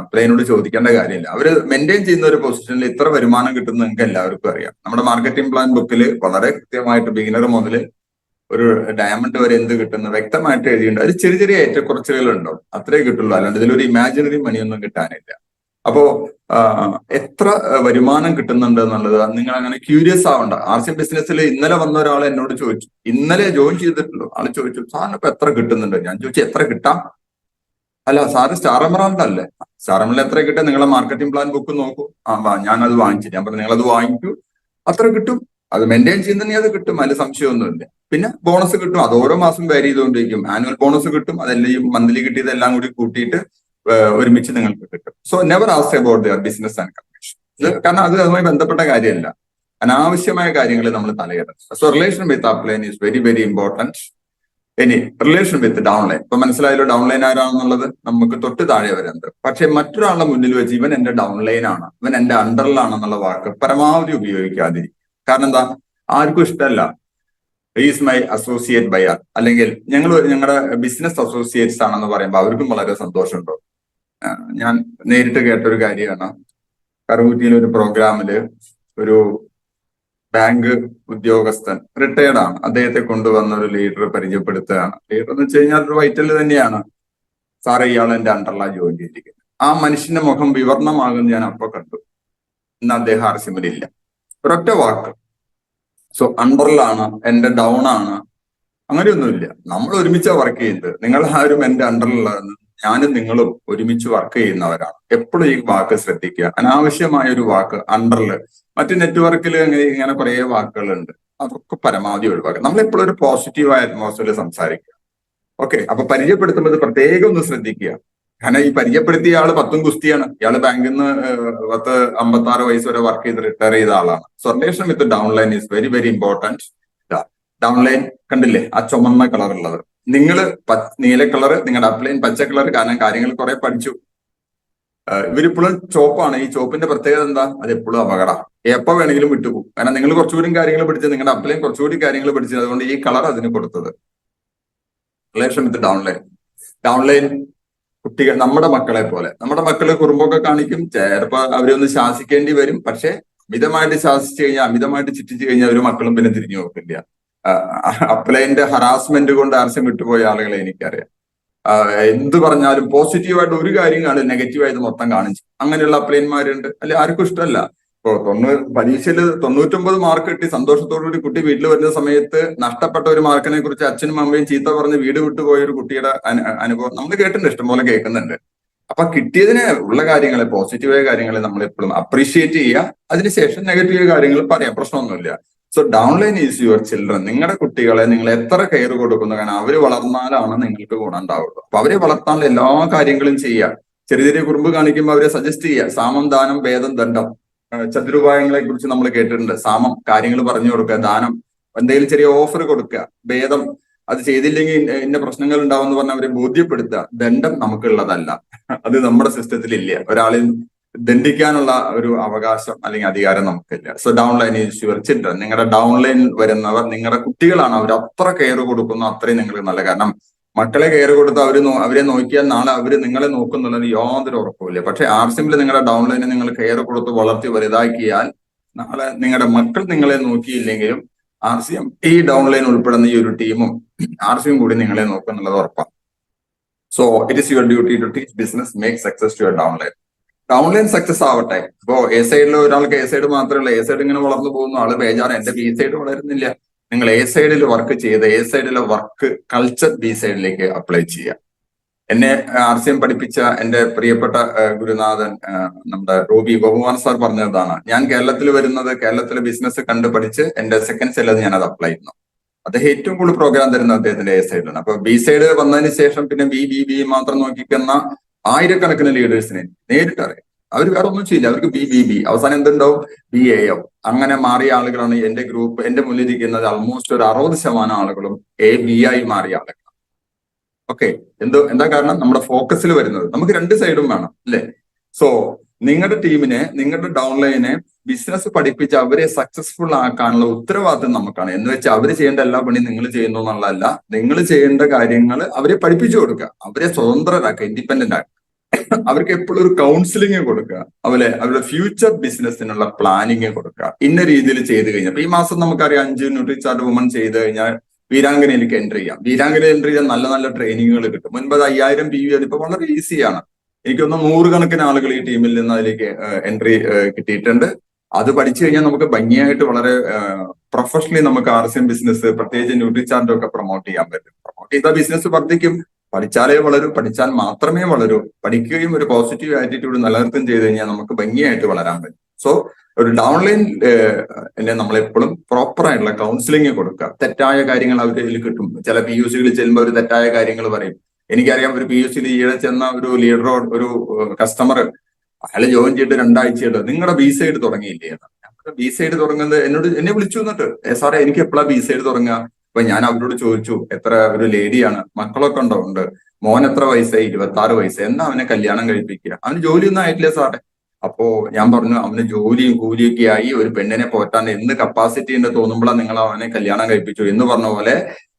അപ്ലൈനോട് ചോദിക്കേണ്ട കാര്യമില്ല. അവര് മെയിൻറ്റെയിൻ ചെയ്യുന്ന ഒരു പൊസിഷനിൽ ഇത്ര വരുമാനം കിട്ടുന്നു നിങ്ങൾക്ക് എല്ലാവർക്കും അറിയാം. നമ്മുടെ മാർക്കറ്റിംഗ് പ്ലാൻ ബുക്കിൽ വളരെ കൃത്യമായിട്ട് ബിഗിനർ മുതൽ ഒരു ഡയമണ്ട് വരെ എന്ത് കിട്ടുന്നു വ്യക്തമായിട്ട് എഴുതിയിട്ടുണ്ട്. അതിൽ ചെറിയ ചെറിയ ഏറ്റക്കുറച്ചിലുകൾ ഉണ്ടാവും, അത്രേ കിട്ടുള്ളൂ. അല്ലാണ്ട് ഇതിലൊരു ഇമാജിനറി മണിയൊന്നും കിട്ടാനില്ല. അപ്പോ എത്ര വരുമാനം കിട്ടുന്നുണ്ട് എന്നുള്ളത് നിങ്ങൾ അങ്ങനെ ക്യൂരിയസ് ആവണ്ട. ആർസിഎം ബിസിനസ്സിൽ ഇന്നലെ വന്ന ഒരാൾ എന്നോട് ചോദിച്ചു, ഇന്നലെ ജോയിൻ ചെയ്തിട്ടുള്ളൂ, ആള് ചോദിച്ചു, സാറിന് ഇപ്പൊ എത്ര കിട്ടുന്നുണ്ട്? ഞാൻ ചോദിച്ചു, എത്ര കിട്ടാം? അല്ല സാറ് സ്റ്റാർ എമറാൾഡ് അല്ലേ, സ്റ്റാർ എമറാൾഡ് എത്ര കിട്ടാൻ? നിങ്ങളെ മാർക്കറ്റിംഗ് പ്ലാൻ ബുക്ക് നോക്കൂ. ഞാൻ അത് വാങ്ങിച്ചു. ഞാൻ പറഞ്ഞു, നിങ്ങളത് വാങ്ങിക്കൂ, അത്ര കിട്ടും. അത് മെയിൻറ്റെയിൻ ചെയ്യുന്നുണ്ടെങ്കിൽ അത് കിട്ടും, അതിൽ സംശയമൊന്നുമില്ല. പിന്നെ ബോണസ് കിട്ടും, അത് ഓരോ മാസം വാരി ചെയ്തുകൊണ്ടിരിക്കും. ആനുവൽ ബോണസ് കിട്ടും, അതെല്ലാം മന്ത്ലി കിട്ടിയതെല്ലാം കൂടി കൂട്ടിയിട്ട് ഒരുമിച്ച് നിങ്ങൾക്ക് കിട്ടും. So never ask about their business and commission. കാരണം അത് അതുമായി ബന്ധപ്പെട്ട കാര്യമല്ല, അനാവശ്യമായ കാര്യങ്ങളിൽ നമ്മൾ തലയിടണം. So relation with upline is very very important. ഇനി റിലേഷൻ വിത്ത് ഡൗൺലൈൻ. ഇപ്പൊ മനസ്സിലായല്ലോ ഡൗൺലൈൻ ആരാണെന്നുള്ളത്. നമുക്ക് തൊട്ട് താഴെ വരുന്നത്. പക്ഷെ മറ്റൊരാളുടെ മുന്നിൽ വെച്ച് ഇവൻ എന്റെ ഡൗൺലൈൻ ആണ്, ഇവൻ എന്റെ അണ്ടറിലാണെന്നുള്ള വാക്ക് പരമാവധി ഉപയോഗിക്കാതിരിക്കും. കാരണം എന്താ, ആർക്കും ഇഷ്ടമല്ല ഈസ് മൈ അസോസിയേറ്റ് ബയർ, അല്ലെങ്കിൽ ഞങ്ങളുടെ ബിസിനസ് അസോസിയേറ്റ്സ് ആണെന്ന് പറയുമ്പോൾ അവർക്കും വളരെ സന്തോഷമുണ്ടോ. ഞാൻ നേരിട്ട് കേട്ടൊരു കാര്യമാണ്, കറുകുറ്റിയിലെ ഒരു പ്രോഗ്രാമില് ഒരു ബാങ്ക് ഉദ്യോഗസ്ഥൻ റിട്ടയർഡ് ആണ്, അദ്ദേഹത്തെ കൊണ്ടുവന്ന ഒരു ലീഡർ പരിചയപ്പെടുത്തുകയാണ്. ലീഡർ എന്ന് വെച്ച് കഴിഞ്ഞാൽ ഒരു വൈറ്റൽ തന്നെയാണ്. സാറേ ഇയാൾ എന്റെ അണ്ടറിലാണ് ജോയിൻ ചെയ്തിരിക്കുന്നത്. ആ മനുഷ്യന്റെ മുഖം വിവർണമാകുന്ന ഞാൻ അപ്പൊ കണ്ടു. ഇന്ന് അദ്ദേഹം ആർസിഎമ്മിലില്ല. ഒരൊറ്റ വാക്ക്. സോ അണ്ടറിലാണ്, എന്റെ ഡൗൺ ആണ്, അങ്ങനെയൊന്നുമില്ല. നമ്മൾ ഒരുമിച്ചാ വർക്ക് ചെയ്യുന്നത്. നിങ്ങൾ ആരും എന്റെ അണ്ടറിലാണ്, ഞാനും നിങ്ങളും ഒരുമിച്ച് വർക്ക് ചെയ്യുന്നവരാണ്. എപ്പോഴും ഈ വാക്ക് ശ്രദ്ധിക്കുക. അനാവശ്യമായ ഒരു വാക്ക് അണ്ടറിൽ മറ്റ് നെറ്റ്വർക്കിൽ ഇങ്ങനെ കുറെ വാക്കുകളുണ്ട്. അതൊക്കെ പരമാവധി ഒഴിവാക്കുക. നമ്മൾ എപ്പോഴും ഒരു പോസിറ്റീവായ അറ്റ്മോസ്ഫിയറിൽ സംസാരിക്കുക. ഓക്കെ, അപ്പൊ പരിചയപ്പെടുത്തുമ്പോൾ പ്രത്യേകം ഒന്ന് ശ്രദ്ധിക്കുക. കാരണം ഈ പരിചയപ്പെടുത്തിയ ആള് പത്തും ഗുസ്തിയാണ്. ഇയാള് ബാങ്കിൽ നിന്ന് 56 വയസ്സ് വരെ വർക്ക് ചെയ്ത് റിട്ടയർ ചെയ്ത ആളാണ്. So relation with downline is very very important. Downline കണ്ടില്ലേ, ആ ചുമന്ന കളർ ഉള്ളത്. നിങ്ങൾ നീല കളർ, നിങ്ങളുടെ അപ്ലൈൻ പച്ച കളർ. കാരണം കാര്യങ്ങൾ കുറെ പഠിച്ചു. ഇവരിപ്പോഴും ചോപ്പാണ്. ഈ ചോപ്പിന്റെ പ്രത്യേകത എന്താ? അത് എപ്പോഴും അപകട. എപ്പോ വേണമെങ്കിലും വിട്ടുപോകും. കാരണം നിങ്ങൾ കുറച്ചുകൂടി കാര്യങ്ങൾ പഠിച്ച്, നിങ്ങളുടെ അപ്ലൈൻ കുറച്ചുകൂടി കാര്യങ്ങൾ പഠിച്ചു. അതുകൊണ്ട് ഈ കളർ അതിന് കൊടുത്തത്. റിലേഷൻ വിത്ത് ഡൗൺലൈൻ കുട്ടികൾ നമ്മുടെ മക്കളെ പോലെ. നമ്മുടെ മക്കള് കുറുമ്പൊക്കെ കാണിക്കും. ചിലപ്പോ അവരൊന്ന് ശാസിക്കേണ്ടി വരും. പക്ഷെ മിതമായിട്ട് ശാസിച്ചു കഴിഞ്ഞാൽ, അമിതമായിട്ട് ചിറ്റിച്ചു കഴിഞ്ഞാൽ ഒരു മക്കളും പിന്നെ തിരിഞ്ഞു നോക്കില്ല. അപ്ലൈന്റെ ഹറാസ്മെന്റ് കൊണ്ട് ആർസം വിട്ടുപോയ ആളുകളെ എനിക്കറിയാം. എന്ത് പറഞ്ഞാലും പോസിറ്റീവായിട്ട് ഒരു കാര്യം കാണും, നെഗറ്റീവായിട്ട് മൊത്തം കാണിച്ചു. അങ്ങനെയുള്ള അപ്ലൈന്മാരുണ്ട്. അല്ലെ, ആർക്കും ഇഷ്ടമല്ല. ഇപ്പോ പരീക്ഷയിൽ 99 മാർക്ക് കിട്ടി സന്തോഷത്തോടുകൂടി കുട്ടി വീട്ടിൽ വരുന്ന സമയത്ത് നഷ്ടപ്പെട്ട ഒരു മാർക്കിനെ കുറിച്ച് അച്ഛനും അമ്മയും ചീത്ത പറഞ്ഞ് വീട് വിട്ടുപോയ ഒരു കുട്ടിയുടെ അനുഭവം നമ്മൾ കേട്ടിട്ടുണ്ട്, ഇഷ്ടംപോലെ കേൾക്കുന്നുണ്ട്. അപ്പൊ കിട്ടിയതിന് ഉള്ള കാര്യങ്ങളെ, പോസിറ്റീവായ കാര്യങ്ങളെ നമ്മൾ എപ്പോഴും അപ്രീഷിയേറ്റ് ചെയ്യുക. അതിനുശേഷം നെഗറ്റീവ് കാര്യങ്ങൾ പറയാം, പ്രശ്നമൊന്നുമില്ല. So downline is your children. നിങ്ങളുടെ കുട്ടികളെ നിങ്ങൾ എത്ര കെയർ കൊടുക്കുന്നു, കാരണം അവര് വളർന്നാലാണ് നിങ്ങൾക്ക് ഗുണം ഉണ്ടാവുള്ളൂ. അപ്പൊ അവരെ വളർത്താനുള്ള എല്ലാ കാര്യങ്ങളും ചെയ്യുക. ചെറിയ ചെറിയ കുറുമ്പ് കാണിക്കുമ്പോൾ അവരെ സജസ്റ്റ് ചെയ്യുക. സാമം, ദാനം, ഭേദം, ദണ്ഡം, ചതുരുപായങ്ങളെ കുറിച്ച് നമ്മൾ കേട്ടിട്ടുണ്ട്. സാമം കാര്യങ്ങൾ പറഞ്ഞു കൊടുക്കുക, ദാനം എന്തെങ്കിലും ചെറിയ ഓഫർ കൊടുക്കുക, ഭേദം അത് ചെയ്തില്ലെങ്കിൽ ഇന്ന പ്രശ്നങ്ങൾ ഉണ്ടാവും എന്ന് പറഞ്ഞാൽ അവരെ ബോധ്യപ്പെടുത്തുക. ദണ്ഡം നമുക്കുള്ളതല്ല, അത് നമ്മുടെ സിസ്റ്റത്തിൽ ഇല്ല. ഒരാളിൽ ദണ്ഡിക്കാനുള്ള ഒരു അവകാശം അല്ലെങ്കിൽ അധികാരം നമുക്കില്ല. So downline is your children. നിങ്ങളുടെ ഡൗൺലൈൻ വരുന്നവർ നിങ്ങളുടെ കുട്ടികളാണ്. അവർ അത്ര കെയർ കൊടുക്കുന്നു, അത്രയും നിങ്ങൾക്ക് നല്ല. കാരണം മക്കളെ കെയർ കൊടുത്ത് അവരെ നോക്കിയാൽ നാളെ അവര് നിങ്ങളെ നോക്കുന്നുള്ളത് യാതൊരു ഉറപ്പുമില്ല. പക്ഷെ ആർസിമിൽ നിങ്ങളുടെ ഡൗൺലൈനെ നിങ്ങൾ കെയർ കൊടുത്ത് വളർത്തി വലുതാക്കിയാൽ നാളെ നിങ്ങളുടെ മക്കൾ നിങ്ങളെ നോക്കിയില്ലെങ്കിലും ആർസിഎം ഈ ഡൗൺലൈൻ ഉൾപ്പെടുന്ന ഈ ഒരു ടീമും ആർസിയും കൂടി നിങ്ങളെ നോക്കുന്നുള്ളത് ഉറപ്പാണ്. So it is your duty to teach business, make success to your downline. Downline success ആവട്ടെ. ഇപ്പോ എ സൈഡിൽ ഒരാൾക്ക് എ സൈഡ് മാത്രമല്ല, എ സൈഡ് ഇങ്ങനെ വളർന്നു പോകുന്ന ആള് ബേജാറ്, എന്റെ ബി സൈഡ് വളരുന്നില്ല. നിങ്ങൾ എ സൈഡിൽ വർക്ക് ചെയ്ത് എ സൈഡിലെ വർക്ക് കൾച്ചർ ബി സൈഡിലേക്ക് അപ്ലൈ ചെയ്യുക. എന്നെ ആർസിഎം പഠിപ്പിച്ച എന്റെ പ്രിയപ്പെട്ട ഗുരുനാഥൻ നമ്മുടെ റൂബി ബഹുമാൻ സാർ പറഞ്ഞതാണ്. ഞാൻ കേരളത്തിൽ വരുന്നത്, കേരളത്തിലെ ബിസിനസ് കണ്ട് പഠിച്ച് എന്റെ സെക്കൻഡ് സൈഡിൽ ഞാൻ അത് അപ്ലൈ ചെയ്യുന്നു. അദ്ദേഹം ഏറ്റവും കൂടുതൽ പ്രോഗ്രാം തരുന്ന അദ്ദേഹത്തിന്റെ എ സൈഡിലാണ്. അപ്പൊ ബി സൈഡ് വന്നതിന് ശേഷം പിന്നെ ബി മാത്രം നോക്കിക്കുന്ന ആയിരക്കണക്കിന് ലീഡേഴ്സിനെ നേരിട്ട് അറിയാം. അവർ വേറെ ഒന്നും ചെയ്യില്ല, അവർക്ക് ബി അവസാനം എന്തുണ്ടാവും, BAO. അങ്ങനെ മാറിയ ആളുകളാണ് എന്റെ ഗ്രൂപ്പ്. എന്റെ മുന്നിലിരിക്കുന്നത് ആൾമോസ്റ്റ് ഒരു 60% ആളുകളും B ആയി മാറിയ ആളുകളാണ്. ഓക്കെ, എന്താ കാരണം? നമ്മുടെ ഫോക്കസിൽ വരുന്നത്. നമുക്ക് രണ്ട് സൈഡും വേണം, അല്ലെ? സോ നിങ്ങളുടെ ടീമിനെ, നിങ്ങളുടെ ഡൗൺലൈനെ ബിസിനസ് പഠിപ്പിച്ച് അവരെ സക്സസ്ഫുൾ ആക്കാനുള്ള ഉത്തരവാദിത്വം നമുക്കാണ്. എന്ന് വെച്ചാൽ അവര് ചെയ്യേണ്ട എല്ലാ പണിയും നിങ്ങൾ ചെയ്യുന്നു എന്നുള്ളതല്ല. നിങ്ങൾ ചെയ്യേണ്ട കാര്യങ്ങൾ അവരെ പഠിപ്പിച്ചു കൊടുക്കുക, അവരെ സ്വതന്ത്രരാക്കുക, ഇൻഡിപെൻഡന്റ് ആക്കുക. അവർക്ക് എപ്പോഴും ഒരു കൗൺസിലിംഗ് കൊടുക്കുക, അവരുടെ ഫ്യൂച്ചർ ബിസിനസ്സിനുള്ള പ്ലാനിങ് കൊടുക്കുക. ഇന്ന രീതിയിൽ ചെയ്ത് കഴിഞ്ഞാൽ ഈ മാസം നമുക്കറിയാം 5 ന്യൂട്രിചാർട്ട് വുമൺ ചെയ്ത് കഴിഞ്ഞാൽ വീരാങ്കനയിലേക്ക് എൻട്രി ചെയ്യാം. വീരാങ്കന എൻട്രി ചെയ്യാൻ നല്ല നല്ല ട്രെയിനിങ്ങുകൾ കിട്ടും. മുൻപ് 5000 PV അതിപ്പോ വളരെ ഈസിയാണ്. എനിക്കൊന്ന് 100 കണക്കിന് ആളുകൾ ഈ ടീമിൽ നിന്ന് അതിലേക്ക് എൻട്രി കിട്ടിയിട്ടുണ്ട്. അത് പഠിച്ചു കഴിഞ്ഞാൽ നമുക്ക് ഭംഗിയായിട്ട് വളരെ പ്രൊഫഷണലി നമുക്ക് ആർസിഎം ബിസിനസ്, പ്രത്യേകിച്ച് ന്യൂട്രിചാർട്ടും ഒക്കെ പ്രൊമോട്ട് ചെയ്യാൻ പറ്റും. പ്രൊമോട്ട് ചെയ്ത ബിസിനസ് വർദ്ധിക്കും. പഠിച്ചാലേ വളരൂ, പഠിച്ചാൽ മാത്രമേ വളരൂ. പഠിക്കുകയും ഒരു പോസിറ്റീവ് ആറ്റിറ്റ്യൂഡ് നിലനിർത്തുകയും ചെയ്ത് കഴിഞ്ഞാൽ നമുക്ക് ഭംഗിയായിട്ട് വളരാൻ പറ്റും. സോ ഒരു ഡൗൺലൈൻ നമ്മളെപ്പോഴും പ്രോപ്പർ ആയിട്ടുള്ള കൗൺസിലിംഗ് കൊടുക്കുക. തെറ്റായ കാര്യങ്ങൾ അവരിൽ കിട്ടും. ചില PUCകളിൽ ചെല്ലുമ്പോൾ ഒരു തെറ്റായ കാര്യങ്ങൾ പറയും. എനിക്കറിയാം, ഒരു PUCയിൽ ഈയിടെ ചെന്ന ഒരു ലീഡറോ ഒരു കസ്റ്റമർ, അയാൾ ജോയിൻ ചെയ്തിട്ട് 2 ആഴ്ചയുണ്ട്, നിങ്ങളുടെ ബി സൈഡ് തുടങ്ങിയില്ലേ എന്ന്. ഞങ്ങളുടെ ബി സൈഡ് തുടങ്ങുന്നത് എന്നെ വിളിച്ചു എന്നിട്ട്, സാറേ എനിക്ക് എപ്പോഴാ ബി സൈഡ് തുടങ്ങുക? അപ്പൊ ഞാൻ അവരോട് ചോദിച്ചു, എത്ര, ഒരു ലേഡിയാണ്, മക്കളൊക്കെ ഉണ്ടോ? ഉണ്ട്. മോൻ എത്ര വയസ്സായി? 26 വയസ്സ്. എന്നാ അവനെ കല്യാണം കഴിപ്പിക്കുക? അവന് ജോലിയൊന്നും ആയിട്ടില്ല സാറേ. അപ്പോ ഞാൻ പറഞ്ഞു, അവന് ജോലിയും കൂലിയൊക്കെ ആയി ഒരു പെണ്ണിനെ പോറ്റാൻ എന്ത് കപ്പാസിറ്റി ഉണ്ട് തോന്നുമ്പോഴാണ് നിങ്ങൾ അവനെ കല്യാണം കഴിപ്പിച്ചു എന്ന് പറഞ്ഞ പോലെ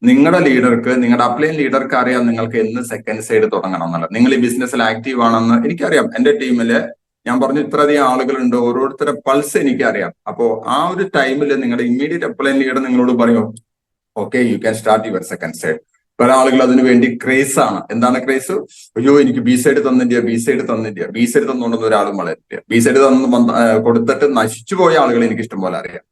നിങ്ങളുടെ ലീഡർക്ക്, നിങ്ങളുടെ അപ്ലൈൻ ലീഡർക്ക് അറിയാം നിങ്ങൾക്ക് എന്ന് സെക്കൻഡ് സൈഡ് തുടങ്ങണം എന്നുള്ളത്. നിങ്ങൾ ഈ ബിസിനസ്സിൽ ആക്റ്റീവ് ആണെന്ന് എനിക്കറിയാം. എന്റെ ടീമില് ഞാൻ പറഞ്ഞു ഇത്രയധികം ആളുകളുണ്ട്, ഓരോരുത്തരുടെ പൾസ് എനിക്കറിയാം. അപ്പോ ആ ഒരു ടൈമിൽ നിങ്ങളുടെ ഇമ്മീഡിയറ്റ് അപ്ലൈൻ ലീഡർ നിങ്ങളോട് പറയും, okay you can start your second side. പല ആളുകൾ അതിനു വേണ്ടി ക്രേസ് ആണ്. എന്താണ് ക്രേസ്? അയ്യോ എനിക്ക് ബി സൈഡ് തന്നില്ല, ബി സൈഡ് തന്നുകൊണ്ടൊന്നും ഒരാളും വളരില്ല. ബി സൈഡ് കൊടുത്തിട്ട് നശിച്ചു പോയ ആളുകൾ എനിക്ക് ഇഷ്ടം പോലെ അറിയാം.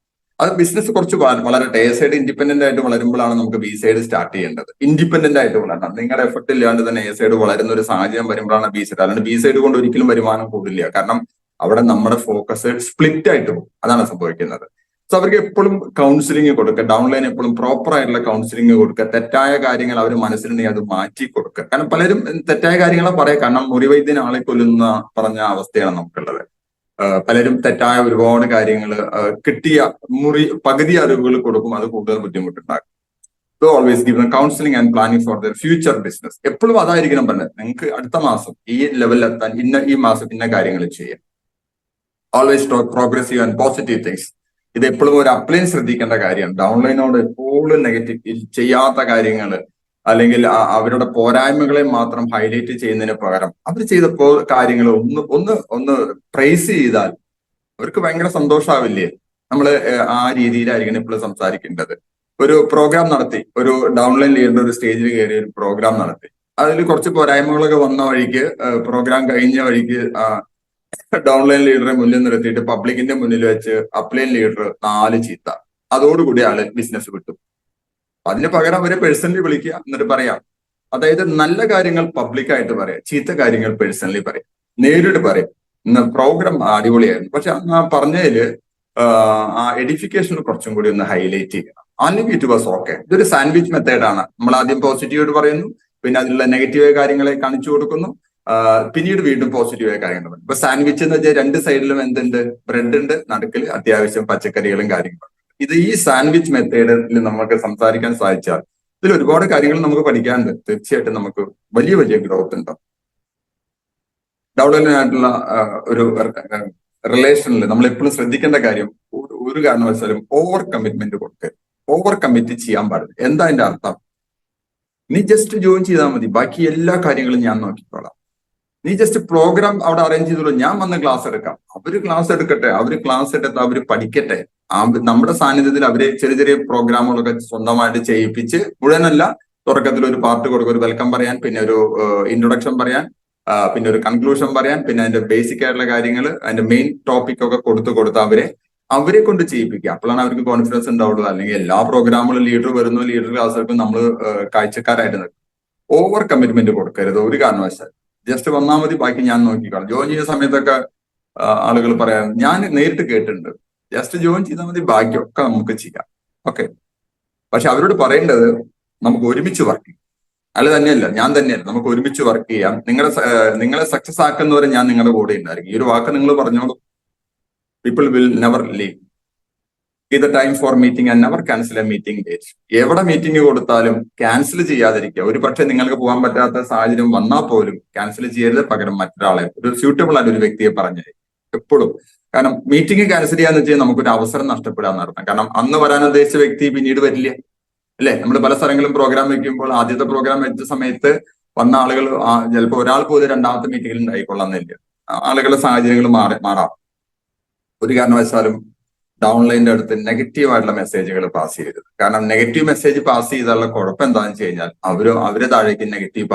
അത് ബിസിനസ് കുറച്ച് വളരട്ടെ. എ സൈഡ് ഇൻഡിപെൻഡന്റ് ആയിട്ട് വളരുമ്പോഴാണ് നമുക്ക് ബി സൈഡ് സ്റ്റാർട്ട് ചെയ്യേണ്ടത്. ഇൻഡിപെൻഡന്റ് ആയിട്ട് വളരണം. നിങ്ങളുടെ എഫർട്ട് ഇല്ലാണ്ട് തന്നെ എ സൈഡ് വളരുന്ന ഒരു സാഹചര്യം വരുമ്പോഴാണ് ബി സൈഡ്. അല്ലാണ്ട് ബി സൈഡ് കൊണ്ട് ഒരിക്കലും വരുമാനം കൂടില്ല. കാരണം അവിടെ നമ്മുടെ ഫോക്കസ് സ്പ്ലിറ്റ് ആയിട്ട് പോകും. അതാണ് സംഭവിക്കുന്നത്. സോ അവർക്ക് എപ്പോഴും കൗൺസിലിംഗ് കൊടുക്കുക, ഡൗൺലൈൻ എപ്പോഴും പ്രോപ്പർ ആയിട്ടുള്ള കൗൺസിലിംഗ് കൊടുക്കുക, തെറ്റായ കാര്യങ്ങൾ അവർ മനസ്സിലുണ്ടെങ്കിൽ അത് മാറ്റി കൊടുക്കുക. കാരണം പലരും തെറ്റായ കാര്യങ്ങളെ പറയാം, കാരണം മുറിവൈദ്യൻ ആളെ കൊല്ലുന്ന പറഞ്ഞ അവസ്ഥയാണ് നമുക്കുള്ളത്. പലരും തെറ്റായ ഒരുപാട് കാര്യങ്ങൾ കിട്ടിയ പകുതി അറിവുകൾ കൊടുക്കും, അത് കൂടുതൽ ബുദ്ധിമുട്ടുണ്ടാക്കും. So always give counselling and planning for their future business. എപ്പോഴും അതായിരിക്കണം പറഞ്ഞത്, നിങ്ങൾക്ക് അടുത്ത മാസം ഈ ലെവലിൽ എത്താൻ ഈ മാസം ഇന്ന കാര്യങ്ങൾ ചെയ്യാം. Always talk progressive and positive things. ഇത് എപ്പോഴും ഒരു അപ്ലൈൻ ശ്രദ്ധിക്കേണ്ട കാര്യമാണ്. ഡൗൺലൈനോട് എപ്പോഴും നെഗറ്റീവ് ചെയ്യാത്ത കാര്യങ്ങൾ അല്ലെങ്കിൽ അവരുടെ പോരായ്മകളെ മാത്രം ഹൈലൈറ്റ് ചെയ്യുന്നതിന് പകരം അവർ ചെയ്തപ്പോ കാര്യങ്ങൾ ഒന്ന് പ്രൈസ് ചെയ്താൽ അവർക്ക് ഭയങ്കര സന്തോഷമാവില്ലേ? നമ്മൾ ആ രീതിയിലായിരിക്കണം ഇപ്പോഴും സംസാരിക്കേണ്ടത്. ഒരു പ്രോഗ്രാം നടത്തി, ഒരു ഡൗൺലൈൻ ലീഡർ ഒരു സ്റ്റേജിൽ കയറി ഒരു പ്രോഗ്രാം നടത്തി, അതിൽ കുറച്ച് പോരായ്മകളൊക്കെ വന്ന വഴിക്ക് പ്രോഗ്രാം കഴിഞ്ഞ വഴിക്ക് ഡൗൺലൈൻ ലീഡറെ മുന്നിൽ നിർത്തിയിട്ട് പബ്ലിക്കിന്റെ മുന്നിൽ വെച്ച് അപ്ലൈൻ ലീഡർ 4 ചീത്ത. അതോടുകൂടി ആള് ബിസിനസ് വിട്ടു. അതിന് പകരം അവരെ പേഴ്സണലി വിളിക്കുക, എന്നിട്ട് പറയാം. അതായത് നല്ല കാര്യങ്ങൾ പബ്ലിക്കായിട്ട് പറയാം, ചീത്ത കാര്യങ്ങൾ പേഴ്സണലി പറയാം, നേരിട്ട് പറയാം. ഇന്ന് പ്രോഗ്രാം അടിപൊളിയായിരുന്നു, പക്ഷെ ആ പറഞ്ഞതില് ആ എഡിഫിക്കേഷൻ കുറച്ചും കൂടി ഒന്ന് ഹൈലൈറ്റ് ചെയ്യണം. അല്ലെങ്കിൽ ഇറ്റ് വാസ് ഓക്കെ. ഇതൊരു സാൻഡ്വിച്ച് മെത്തേഡാണ്. നമ്മൾ ആദ്യം പോസിറ്റീവായിട്ട് പറയുന്നു, പിന്നെ അതിലുള്ള നെഗറ്റീവായ കാര്യങ്ങളെ കാണിച്ചു കൊടുക്കുന്നു, പിന്നീട് വീണ്ടും പോസിറ്റീവായ കാര്യങ്ങൾ. ഇപ്പൊ സാൻഡ്വിച്ച് എന്ന് വെച്ചാൽ 2 സൈഡിലും എന്തുണ്ട്? ബ്രെഡ് ഉണ്ട്, നടുക്കിൽ അത്യാവശ്യം പച്ചക്കറികളും കാര്യങ്ങളും. ഇത് ഈ സാൻഡ്വിച്ച് മെത്തേഡിൽ നമുക്ക് സംസാരിക്കാൻ സാധിച്ചാൽ ഇതിൽ ഒരുപാട് കാര്യങ്ങൾ നമുക്ക് പഠിക്കാനുണ്ട്. തീർച്ചയായിട്ടും നമുക്ക് വലിയ വലിയ ഗ്രോത്ത് ഉണ്ടാവും. ഡെവലപ്മെന്റായിട്ടുള്ള ഒരു റിലേഷനിൽ നമ്മൾ എപ്പോഴും ശ്രദ്ധിക്കേണ്ട കാര്യം, ഒരു കാരണവശാലും ഓവർ കമ്മിറ്റ്മെന്റ് കൊടുക്കുക. ഓവർ കമ്മിറ്റ് ചെയ്യാൻ പാടില്ല. എന്താ അതിന്റെ അർത്ഥം? നീ ജസ്റ്റ് ജോയിൻ ചെയ്താൽ മതി, ബാക്കി എല്ലാ കാര്യങ്ങളും ഞാൻ നോക്കിക്കോളാം. നീ ജസ്റ്റ് പ്രോഗ്രാം അവിടെ അറേഞ്ച് ചെയ്തോളൂ, ഞാൻ വന്ന് ക്ലാസ് എടുക്കാം. അവര് ക്ലാസ് എടുക്കട്ടെ, അവര് ക്ലാസ് എടുത്ത് അവര് പഠിക്കട്ടെ. നമ്മുടെ സാന്നിധ്യത്തിൽ അവര് ചെറിയ ചെറിയ പ്രോഗ്രാമുകളൊക്കെ സ്വന്തമായിട്ട് ചെയ്യിപ്പിച്ച്, മുഴുവനല്ല, തുടക്കത്തിൽ ഒരു പാർട്ട് കൊടുക്കുക, ഒരു വെൽക്കം പറയാൻ, പിന്നെ ഒരു ഇൻട്രൊഡക്ഷൻ പറയാൻ, പിന്നെ ഒരു കൺക്ലൂഷൻ പറയാൻ, പിന്നെ അതിന്റെ ബേസിക് ആയിട്ടുള്ള കാര്യങ്ങൾ, അതിന്റെ മെയിൻ ടോപ്പിക് ഒക്കെ കൊടുത്ത് അവരെ കൊണ്ട് ചെയ്യിപ്പിക്കുക. അപ്പോഴാണ് അവർക്ക് കോൺഫിഡൻസ് ഉണ്ടാവുള്ളൂ. അല്ലെങ്കിൽ എല്ലാ പ്രോഗ്രാമുകളും ലീഡർ വരുന്നു, ലീഡർ ക്ലാസ് എടുക്കും, നമ്മൾ കാഴ്ചക്കാരായിട്ട് നിൽക്കും. ഓവർ കമ്മിറ്റ്മെന്റ് കൊടുക്കരുത് ഒരു കാരണവശാൽ. ജസ്റ്റ് വന്നാൽ മതി, ബാക്കി ഞാൻ നോക്കിക്കോളാം. ജോയിൻ ചെയ്യുന്ന സമയത്തൊക്കെ ആളുകൾ പറയാൻ ഞാൻ നേരിട്ട് കേട്ടിട്ടുണ്ട്, ജസ്റ്റ് ജോയിൻ ചെയ്താൽ മതി, ബാക്കിയൊക്കെ നമുക്ക് ചെയ്യാം. ഓക്കെ, പക്ഷെ അവരോട് പറയേണ്ടത് നമുക്ക് ഒരുമിച്ച് വർക്ക് ചെയ്യാം. അല്ല തന്നെയല്ല, ഞാൻ തന്നെയല്ല, നമുക്ക് ഒരുമിച്ച് വർക്ക് ചെയ്യാം. നിങ്ങളെ സക്സസ് ആക്കുന്നവരെ ഞാൻ നിങ്ങളുടെ കൂടെ ഉണ്ടായിരിക്കും. ഈ ഒരു വാക്ക് നിങ്ങൾ പറഞ്ഞോളൂ. People will never leave. ഇത് time for meeting and never cancel a meeting date. എവിടെ മീറ്റിംഗ് കൊടുത്താലും ക്യാൻസൽ ചെയ്യാതിരിക്കുക. ഒരു പക്ഷേ നിങ്ങൾക്ക് പോകാൻ പറ്റാത്ത സാഹചര്യം വന്നാൽ പോലും ക്യാൻസൽ ചെയ്യരുത്, പകരം മറ്റൊരാളെ, ഒരു സ്യൂട്ടബിൾ ആയിട്ട് ഒരു വ്യക്തിയെ പറഞ്ഞത് എപ്പോഴും. കാരണം മീറ്റിംഗ് ക്യാൻസൽ ചെയ്യാന്ന് വെച്ചാൽ നമുക്കൊരു അവസരം നഷ്ടപ്പെടാന്ന് അർത്ഥം. കാരണം അന്ന് വരാൻ ഉദ്ദേശിച്ച വ്യക്തി പിന്നീട് വരില്ല, അല്ലെ? നമ്മൾ പല സ്ഥലങ്ങളും പ്രോഗ്രാം വെക്കുമ്പോൾ ആദ്യത്തെ പ്രോഗ്രാം വെച്ച സമയത്ത് വന്ന ആളുകൾ ചിലപ്പോൾ ഒരാൾ പോലും രണ്ടാമത്തെ മീറ്റിംഗിൽ ഉണ്ടായിക്കൊള്ളാന്നില്ല. ആളുകളുടെ സാഹചര്യങ്ങൾ മാറാം. ഒരു കാരണവശാലും ഡൗൺലൈൻ്റെ അടുത്ത് നെഗറ്റീവ് ആയിട്ടുള്ള മെസ്സേജുകൾ പാസ് ചെയ്യരുത്. കാരണം നെഗറ്റീവ് മെസ്സേജ് പാസ് ചെയ്താലുള്ള കുഴപ്പം എന്താണെന്ന് വെച്ച് കഴിഞ്ഞാൽ അവരെ താഴേക്ക് നെഗറ്റീവ്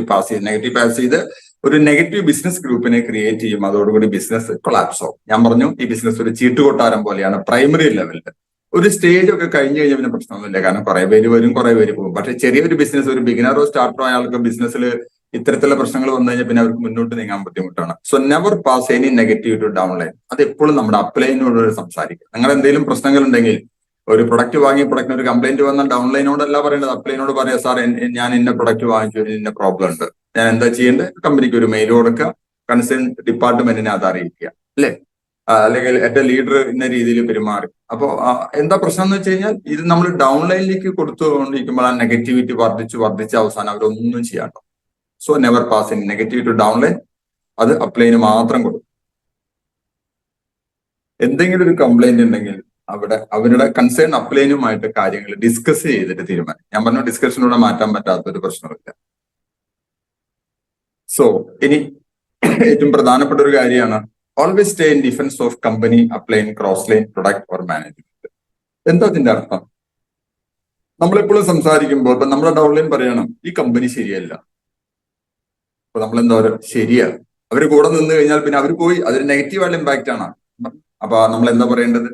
പാസ് ചെയ്ത് ഒരു നെഗറ്റീവ് ബിസിനസ് ഗ്രൂപ്പിനെ ക്രിയേറ്റ് ചെയ്യും. അതോടുകൂടി ബിസിനസ് കൊളാപ്സ് ആവും. ഞാൻ പറഞ്ഞു, ഈ ബിസിനസ് ഒരു ചീട്ടുകൊട്ടാരം പോലെയാണ് പ്രൈമറി ലെവലിൽ. ഒരു സ്റ്റേജ് ഒക്കെ കഴിഞ്ഞ് കഴിഞ്ഞാൽ പിന്നെ പ്രശ്നമൊന്നുമില്ല, കാരണം കുറെ പേര് വരും, കുറെ പേര് പോകും. പക്ഷെ ചെറിയൊരു ബിസിനസ്, ഒരു ബിഗിനറോ സ്റ്റാർട്ടറോ ആൾക്ക് ബിസിനസ്സിൽ ഇത്തരത്തിലുള്ള പ്രശ്നങ്ങൾ വന്നു കഴിഞ്ഞാൽ പിന്നെ അവർക്ക് മുന്നോട്ട് നീങ്ങാൻ ബുദ്ധിമുട്ടാണ്. So never pass any negative to downline. അത് എപ്പോഴും നമ്മുടെ അപ്ലൈനോട് സംസാരിക്കും. നിങ്ങൾ എന്തെങ്കിലും പ്രശ്നങ്ങൾ ഉണ്ടെങ്കിൽ, ഒരു പ്രൊഡക്റ്റ് വാങ്ങിയ പ്രൊഡക്റ്റിന് ഒരു കംപ്ലൈന്റ് വന്നാൽ ഡൗൺലൈനോടല്ല പറയേണ്ടത്, അപ്ലൈനോട് പറയാം, സാർ ഞാൻ ഇന്ന പ്രൊഡക്റ്റ് വാങ്ങിച്ചു, ഇന്ന പ്രോബ്ലം ഉണ്ട്, ഞാൻ എന്താ ചെയ്യേണ്ടത്? കമ്പനിക്ക് ഒരു മെയിൽ കൊടുക്കുക, കൺസേൺ ഡിപ്പാർട്ട്മെന്റിനെ അത് അറിയിക്കുക, അല്ലെ? അല്ലെങ്കിൽ എന്റെ ലീഡർ ഇന്ന രീതിയിൽ പെരുമാറി. അപ്പോൾ എന്താ പ്രശ്നം എന്ന് വെച്ച് കഴിഞ്ഞാൽ, ഇത് നമ്മൾ ഡൗൺലൈനിലേക്ക് കൊടുത്തുകൊണ്ടിരിക്കുമ്പോൾ ആ നെഗറ്റിവിറ്റി വർദ്ധിച്ച് അവസാനം അവരൊന്നും ചെയ്യാണ്ടോ. So never pass in negative to downline. അത് അപ്ലൈന് മാത്രം കൊടുക്കും. എന്തെങ്കിലും ഒരു കംപ്ലൈന്റ് ഉണ്ടെങ്കിൽ അവരുടെ കൺസേൺ അപ്ലൈനുമായിട്ട് കാര്യങ്ങൾ ഡിസ്കസ് ചെയ്തിട്ട് തീരുമാനം. ഞാൻ പറഞ്ഞു, ഡിസ്കഷനിലൂടെ മാറ്റാൻ പറ്റാത്ത ഒരു പ്രശ്നമില്ല. സോ ഇനി ഏറ്റവും പ്രധാനപ്പെട്ട ഒരു കാര്യമാണ്, always stay in defence of company upline cross line product or management. എന്താ അതിന്റെ അർത്ഥം? നമ്മളെപ്പോഴും സംസാരിക്കുമ്പോൾ ഇപ്പൊ നമ്മുടെ ഡൗൺലൈൻ പറയണം, ഈ കമ്പനി ശരിയല്ല. അപ്പൊ നമ്മളെന്താ പറയുക, ശരിയാ. അവര് കൂടെ നിന്ന് കഴിഞ്ഞാൽ പിന്നെ അവർ പോയി, അതൊരു നെഗറ്റീവായിട്ടുള്ള ഇമ്പാക്റ്റ് ആണ്. അപ്പൊ നമ്മൾ എന്താ പറയേണ്ടത്?